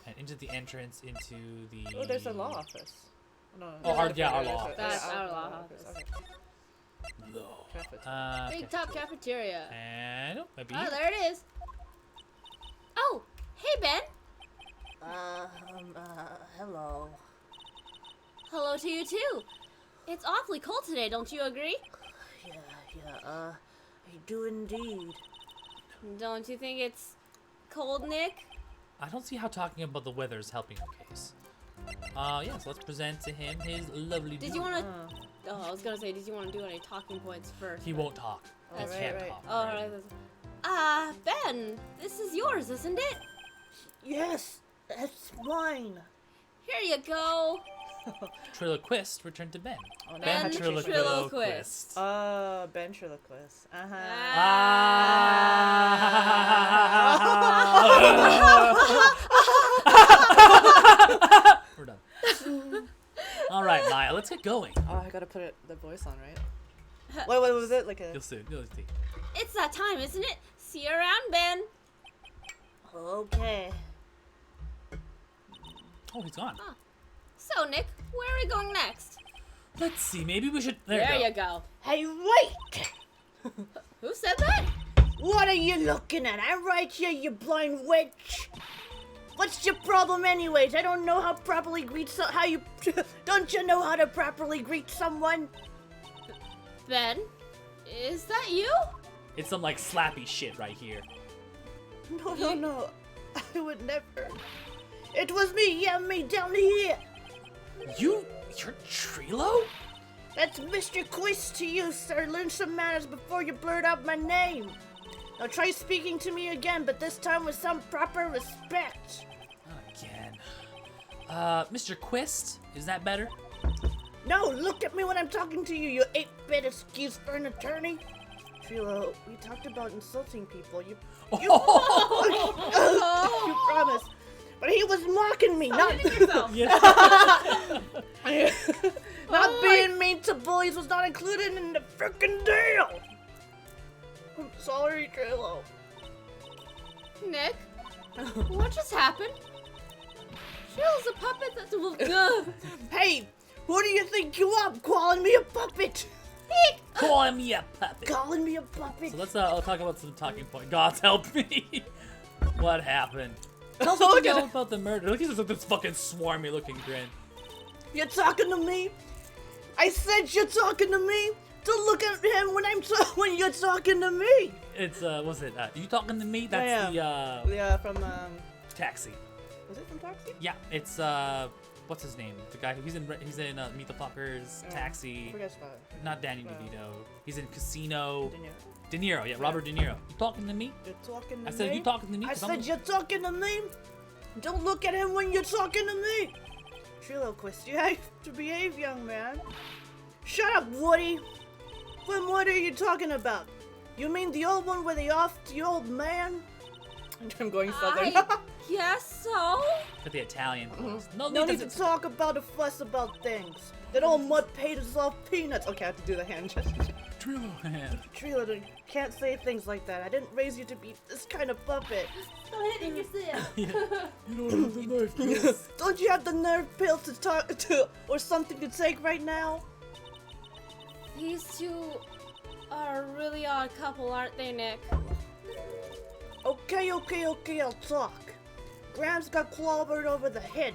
and into the entrance into the. Oh, there's a law office. No. Oh, our there's a- law That's office. our law office. Okay. Law. Cafeteria. Big top cafeteria. And maybe. Oh, there it is. Oh, hey Ben. Hello. Hello to you too. It's awfully cold today, don't you agree? I do indeed. Don't you think it's cold, Nick? I don't see how talking about the weather is helping our case. Yes, let's present to him his lovely. Did you want to? Oh, I was gonna say, did you want to do any talking points first? He won't talk. He That's can't right. talk. Oh, right. Ben, this is yours, isn't it? Yes, that's mine. Here you go. Triloquist returned to Ben. Oh, now I Ben have to change my- Ventriloquist. Ventriloquist. We're done. All right, Maya, let's get going. Oh, I gotta put the voice on, right? Wait, was it like a? You'll see. You'll see. It's that time, isn't it? See you around, Ben. Okay. Oh, he's gone. So, Nick, where are we going next? Let's see. Maybe we should. There you you go. Hey, wait! Who said that? What are you looking at? I'm right here, you blind witch. What's your problem, anyways? I don't know how properly greet how you. Don't you know how to properly greet someone? Ben, is that you? It's some like slappy shit right here. No. I would never. It was me, yeah, me down here. You're Trilo? That's Mr. Quiz to you, sir. Learn some manners before you blurt out my name. Now try speaking to me again, but this time with some proper respect. Not again. Mr. Quist, is that better? No, look at me when I'm talking to you, you 8-bit excuse for an attorney. Trilo, we talked about insulting people. You promised. But he was mocking me, not being mean to bullies was not included in the frickin' deal. I'm sorry, Trilo. Nick, what just happened? Trill's a puppet that's Hey, who do you think you are, calling me a puppet? Calling me a puppet. Calling me a puppet? So let's talk about some talking point. Gods help me. What happened? Tell us Look what you at know about the murder. Look at this fucking swarmy looking grin. You're talking to me? I said you're talking to me. Don't look at him when you're talking to me. It's what's it? You talking to me? That's Yeah, from Taxi. Was it from Taxi? Yeah, it's what's his name? The guy he's in Meet the Fuckers, Taxi. Forget about it. Not Danny DeVito. He's in Casino. De Niro. De Niro, yeah, Robert De Niro. You talking to me? You're talking to me. I said you talking to me. I 'Cause said I'm- you're talking to me. Don't look at him when you're talking to me. Triloquist, you have to behave, young man. Shut up, Woody. What are you talking about? You mean the old one where they off the old man? I'm going southern. I guess so. For the Italian. No need to talk about a fuss about things. That old mud paint is all peanuts. Okay, I have to do the hand gesture. Trilo hand. Trilo, you can't say things like that. I didn't raise you to be this kind of puppet. Go ahead and yourself. You don't have the knife pills. Don't you have the nerve pill to talk to or something to take right now? These two are a really odd couple, aren't they, Nick? Okay, I'll talk. Grams got clobbered over the head.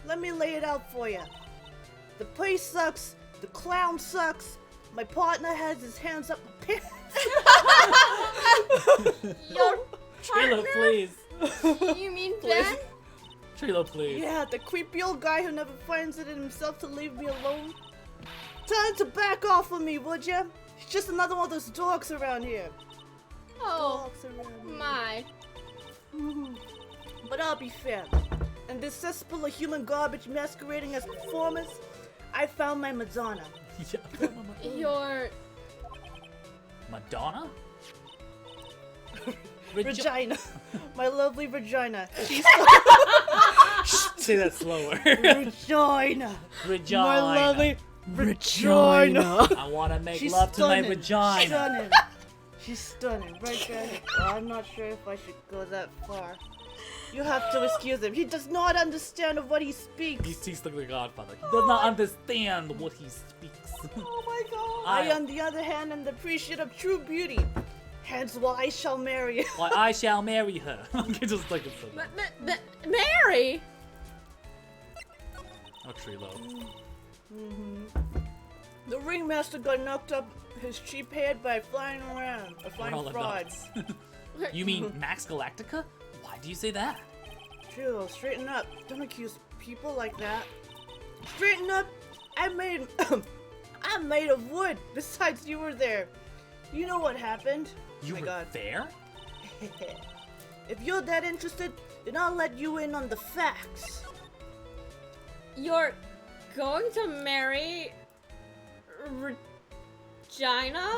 Let me lay it out for you. The place sucks, the clown sucks, my partner has his hands up my pants. Your Trilo, please. You mean Ben? Trilo, please. Yeah, the creepy old guy who never finds it in himself to leave me alone. Tell him to back off of me, would ya? He's just another one of those dogs around here. Oh, Dogs around here. my. But I'll be fair. In this cesspool of human garbage masquerading as performers, I found my Madonna. Yeah. Your Madonna? Regina. My lovely Regina. She's Say that slower. Regina. Regina. My lovely Regina. I want to make She's love to my stunning. vagina. Stunning. She's stunning. Right there. Well, I'm not sure if I should go that far. You have to excuse him. He does not understand of what he speaks. He speaks like the Godfather. He does not understand what he speaks. Oh my god. I, on the other hand, am the appreciate of true beauty. Hence why I shall marry you. Why I shall marry her. Okay, just like it's so. Mary. Oh, Trilo. The ringmaster got knocked up his cheap head by flying around. A We're flying all fraud. adults. You mean Max Galactica? Why do you say that? True, straighten up. Don't accuse people like that. Straighten up. I'm made of wood. Besides, you were there. You know what happened. You Oh my were god. there? If you're that interested, then I'll let you in on the facts. You're going to marry Regina?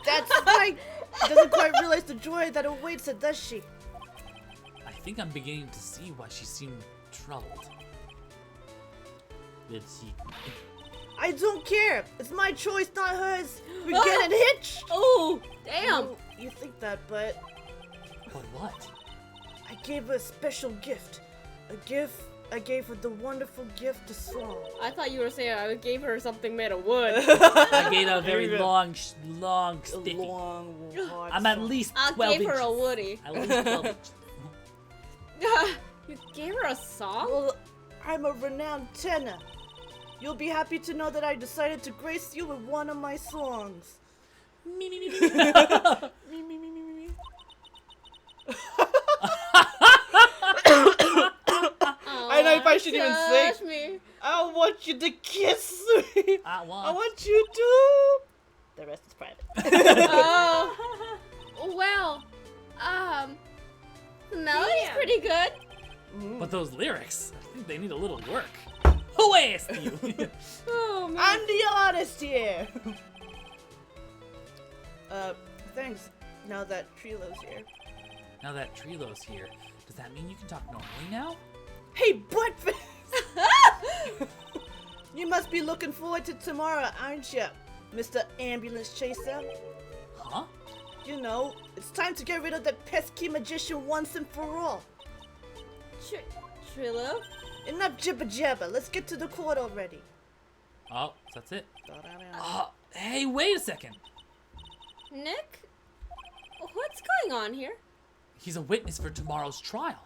That's right. She doesn't quite realize the joy that awaits her, does she? I think I'm beginning to see why she seemed troubled. Did she? I don't care. It's my choice, not hers. We're getting hitched. Oh, damn. Oh, you think that, but But what? I gave her a special gift. A gift I gave her the wonderful gift of song. I thought you were saying I gave her something made of wood. I gave her a very Here we go. long A sticky. long, hard I'm at song. least I'll 12 give her a inches. Woody. At least 12 inches. You gave her a song? Well, I'm a renowned tenor. You'll be happy to know that I decided to grace you with one of my songs. Me, me, me, me. Me, me, me, me, me, me. I know if I should even touch sing. me. I want you to kiss me. I I want. want you to. The rest is private. Oh. Well, the melody's Damn. pretty good. But those lyrics, I think they need a little work. Who asked you? Oh, man. I'm the artist here. Thanks. Now that Trilo's here. Now that Trilo's here, does that mean you can talk normally now? Hey, buttface! You must be looking forward to tomorrow, aren't you, Mr. Ambulance Chaser? Huh? You know, it's time to get rid of that pesky magician once and for all. Trilo? Enough jibber jabber. Let's get to the court already. Oh, that's it. Hey, wait a second. Nick? What's going on here? He's a witness for tomorrow's trial.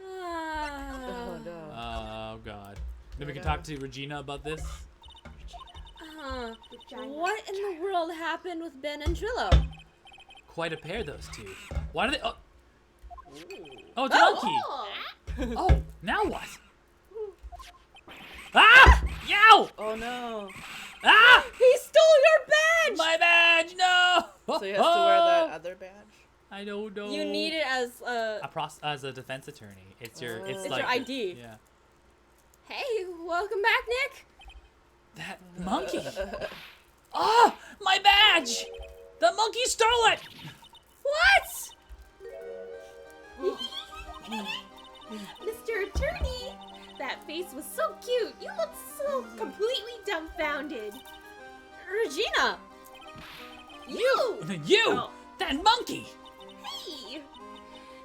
Ah. Oh no. Oh, God. Then we can talk to Regina about this. What in the world happened with Ben and Trillo? Quite a pair, those two. Why do they? Oh, it's a monkey. Oh, now what? Ah! Yow! Oh no. Ah! He stole your badge! My badge, no! So he has to wear that other badge? I don't know. You need it as a... As a defense attorney. It's your. It's, It's like your ID. Yeah. Hey, welcome back, Nick. That monkey. Ah! My badge! The monkey stole it! What? Mr. Attorney, that face was so cute. You look so completely dumbfounded. Regina! You! You! Oh. That monkey! Hey!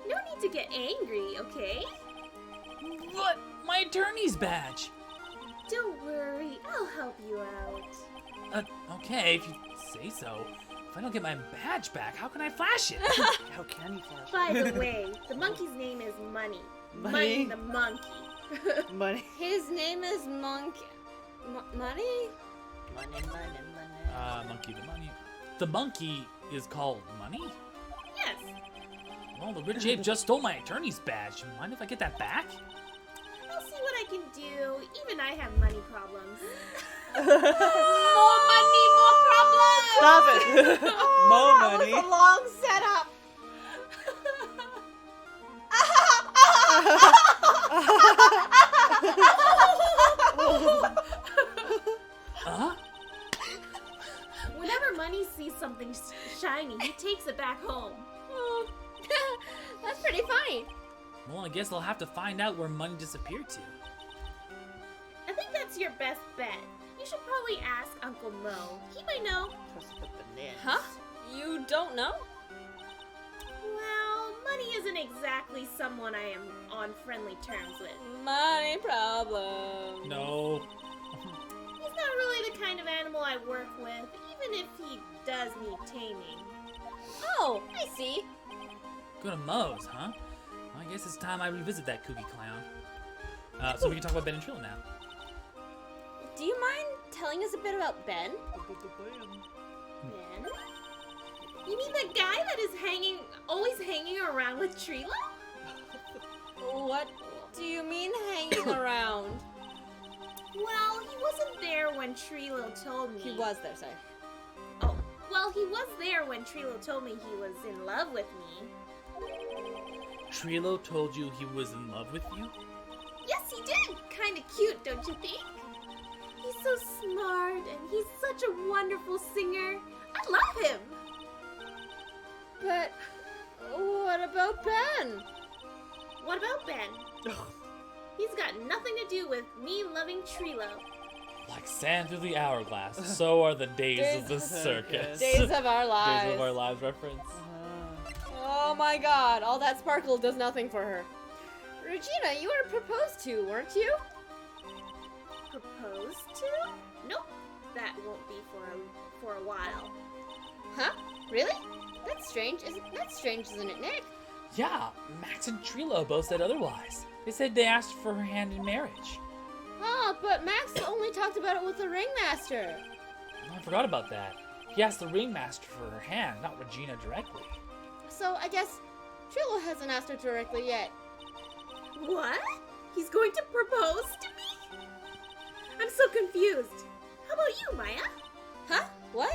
No need to get angry, okay? What? My attorney's badge. Don't worry, I'll help you out. Okay, if you say so. If I don't get my badge back, how can I flash it? How can you flash? By the way, the monkey's name is Money. Money? the monkey. Money. His name is Monk... Money? Monkey the money. The monkey is called Money? Yes. Well, the rich ape just stole my attorney's badge. Mind if I get that back? I'll see what I can do. Even I have money problems. More money, more problems! Stop it. More That money. was a long setup. Huh? Whenever Money sees something shiny, he takes it back home. That's pretty funny. Well, I guess I'll have to find out where money disappeared to. I think that's your best bet. You should probably ask Uncle Mo. He might know. Huh? You don't know? Well, Money isn't exactly someone I am on friendly terms with. Money problem. No. He's not really the kind of animal I work with, even if he does need taming. Oh, I see. Go to Moe's, huh? Well, I guess it's time I revisit that kooky clown. So we can talk about Ben and Trillo now. Do you mind telling us a bit about Ben? Ben? You mean the guy that is always hanging around with Trila? What do you mean hanging around? Well, he wasn't there when Trilo told me. He was there, sorry. Oh, well, he was there when Trilo told me he was in love with me. Trillo told you he was in love with you? Yes, he did. Kinda cute, don't you think? He's so smart, and he's such a wonderful singer. I love him. But what about Ben? What about Ben? He's got nothing to do with me loving Trilo. Like sand through the hourglass, so are the days of the circus. Days of our lives. Days of our lives reference. Oh my god, all that sparkle does nothing for her. Regina, you were proposed to, weren't you? Proposed to? Nope. That won't be for a while. Huh? Really? That's strange, isn't it, Nick? Yeah, Max and Trillo both said otherwise. They said they asked for her hand in marriage. Oh, but Max only talked about it with the ringmaster. I forgot about that. He asked the ringmaster for her hand, not Regina directly. So I guess Trillo hasn't asked her directly yet. What? He's going to propose to me? I'm so confused. How about you, Maya? Huh? What?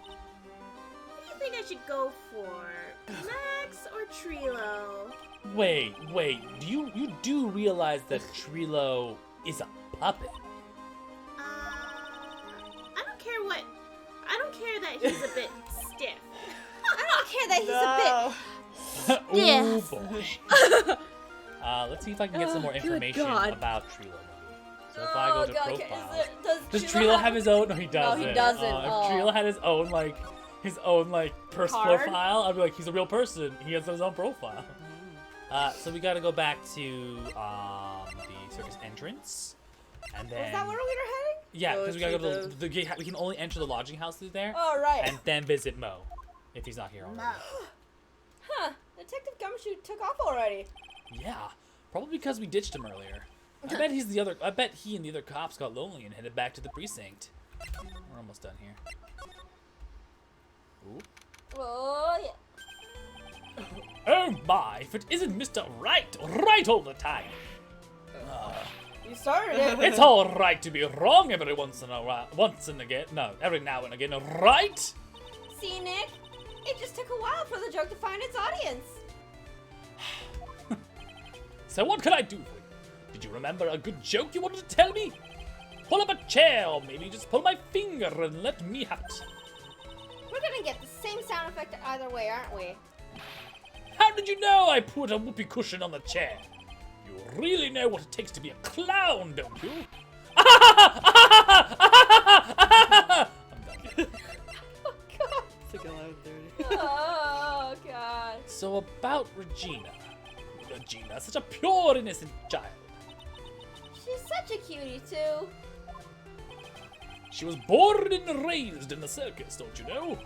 Who do you think I should go for? Max or Trilo? Wait, you do realize that Trillo is a puppet? I don't care that he's a bit stiff. I don't care that he's a bit. Ooh, Yes. boy. Let's see if I can get some more Good information God. about Trillo. Maybe. So if I go to profile, does Trilo Trillo have his own? No, he doesn't. he doesn't. If Oh. Trillo had his own purse Card? profile, I'd be like, he's a real person. He has his own profile. So we gotta go back to the circus entrance, and then Is that where we were heading? yeah, Go because we gotta go to to the gate. We can only enter the lodging house through there, Oh, right. and then visit Mo if he's not here already. Huh. Detective Gumshoe took off already. Yeah, probably because we ditched him earlier. I bet he and the other cops got lonely and headed back to the precinct. We're almost done here. Ooh. Oh, yeah. Oh my, if it isn't Mr. Right all the time. You started it. It's all right to be wrong every every now and again, right? See, Nick? It just took a while for the joke to find its audience. So what can I do for you? Did you remember a good joke you wanted to tell me? Pull up a chair, or maybe just pull my finger and let me have it. We're gonna get the same sound effect either way, aren't we? How did you know I put a whoopee cushion on the chair? You really know what it takes to be a clown, don't you? I'm done. It's like 11:30. Oh, God. So about Regina. Regina, such a pure, innocent child. She's such a cutie, too. She was born and raised in the circus, don't you know?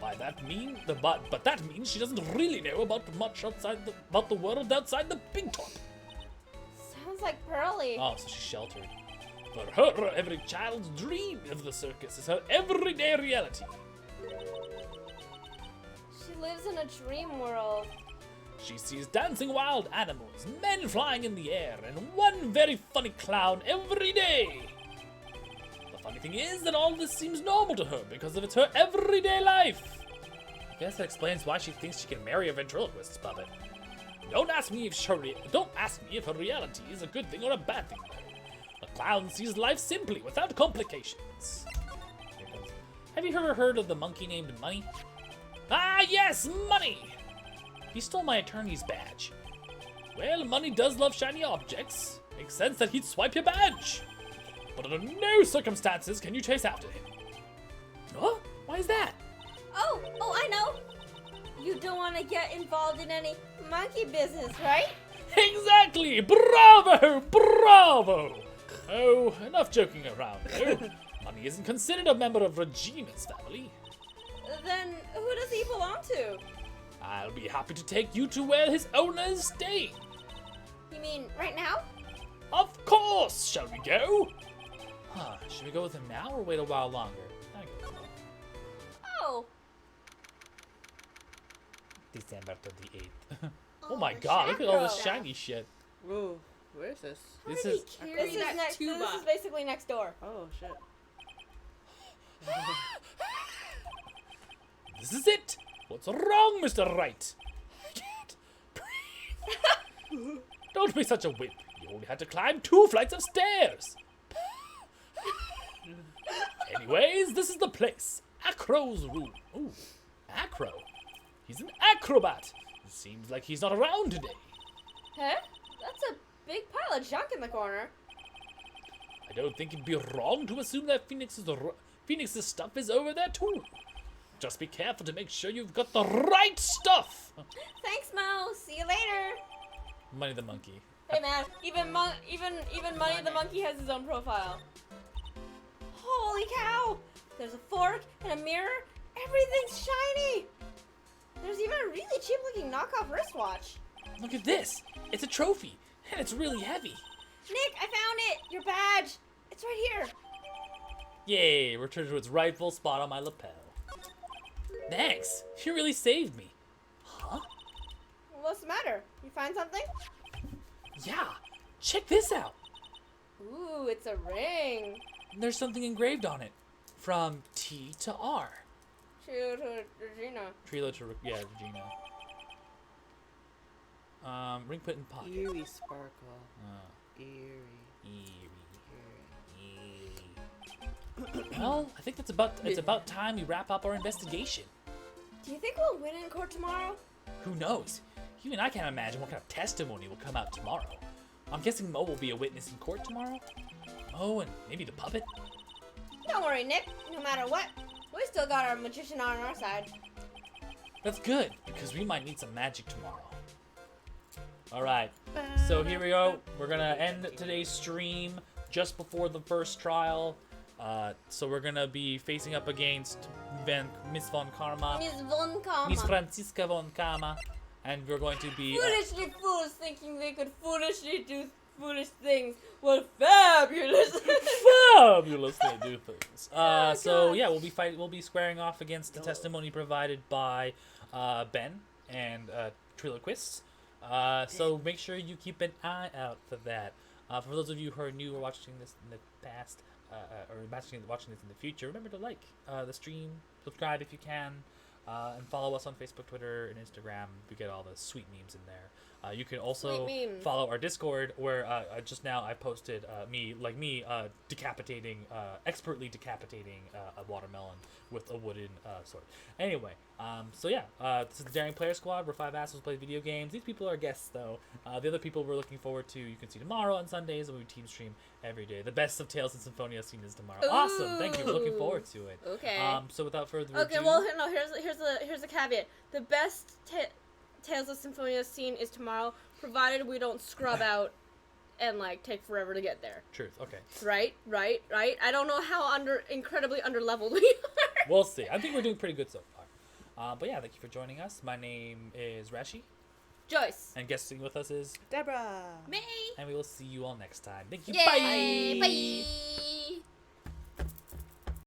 By that mean, but that means she doesn't really know about much about the world outside the big top. Sounds like Pearly. Oh, so she's sheltered. For her, every child's dream of the circus is her everyday reality. She lives in a dream world. She sees dancing wild animals, men flying in the air, and one very funny clown every day. The funny thing is that all this seems normal to her because it's her everyday life. I guess that explains why she thinks she can marry a ventriloquist's puppet. Don't ask me if her reality is a good thing or a bad thing. A clown sees life simply, without complications. Have you ever heard of the monkey named Money? Ah, yes, Money! He stole my attorney's badge. Well, Money does love shiny objects. Makes sense that he'd swipe your badge. But under no circumstances can you chase after him. Huh? Why is that? Oh, I know. You don't want to get involved in any monkey business, right? Exactly! Bravo! Bravo! Oh, enough joking around. Oh, Money isn't considered a member of Regina's family. Then who does he belong to? I'll be happy to take you to where his owner is staying. You mean right now? Of course! Shall we go? Huh, should we go with him now or wait a while longer? I go with him. Oh. December 28th. Oh my god, look at all this Shadow. shiny shit. Whoa, where is this? This is This is basically next door. Oh shit. This is it! What's wrong, Mr. Wright? I can't breathe. Don't be such a wimp. You only had to climb 2 flights of stairs. Anyways, this is the place. Acro's room. Ooh, Acro. He's an acrobat. Seems like he's not around today. Huh? That's a big pile of junk in the corner. I don't think it'd be wrong to assume that Phoenix's stuff is over there too. Just be careful to make sure you've got the right stuff. Thanks, Mo. See you later. Money the monkey. Hey, man. Even Money the monkey has his own profile. Holy cow! There's a fork and a mirror. Everything's shiny. There's even a really cheap-looking knockoff wristwatch. Look at this. It's a trophy, and it's really heavy. Nick, I found it. Your badge. It's right here. Yay, returned to its rightful spot on my lapel. Thanks. You really saved me. Huh? What's the matter? You find something? Yeah. Check this out. Ooh, it's a ring. There's something engraved on it. From T to R. True to Regina. Trilo to Regina. Ring put in pocket. Eerie sparkle. Eerie. Well, I think it's about time we wrap up our investigation. Do you think we'll win in court tomorrow? Who knows? Even I can't imagine what kind of testimony will come out tomorrow. I'm guessing Mo will be a witness in court tomorrow. Oh, and maybe the puppet. Don't worry, Nick. No matter what, we still got our magician on our side. That's good, because we might need some magic tomorrow. Alright, so here we go. We're gonna end today's stream just before the first trial. So we're gonna be facing up against Miss Von Karma, Miss Von Karma. Miss Franziska Von Karma, and we're going to be... Foolishly fools thinking they could foolishly do foolish things will fabulously Fabulously do things. So yeah, gosh. we'll be squaring off against the testimony provided by Ben and Triloquists. So make sure you keep an eye out for that. For those of you who are new or watching this in the past, or watching this in the future, remember to like the stream, subscribe if you can, and follow us on Facebook, Twitter, and Instagram. We get all the sweet memes in there. You can also Sweet memes. follow our Discord, where just now I posted expertly decapitating a watermelon with a wooden sword. Anyway, so yeah, this is the Daring Player Squad. We're 5 assholes who play video games. These people are guests, though. The other people we're looking forward to, you can see tomorrow on Sundays, and we team stream every day. The best of Tales and Symphonia scene is tomorrow. Awesome! Thank you. We're looking forward to it. Okay. So without further ado, Okay, well, no. Here's a caveat. The best Tales of Symphonia scene is tomorrow, provided we don't scrub out and like take forever to get there. Truth. Okay. Right. I don't know how incredibly underleveled we are. We'll see. I think we're doing pretty good so far. But yeah, thank you for joining us. My name is Rashi, Joyce. and guesting with us is, Deborah. May. and we will see you all next time. Thank you. Yay! Bye. Bye.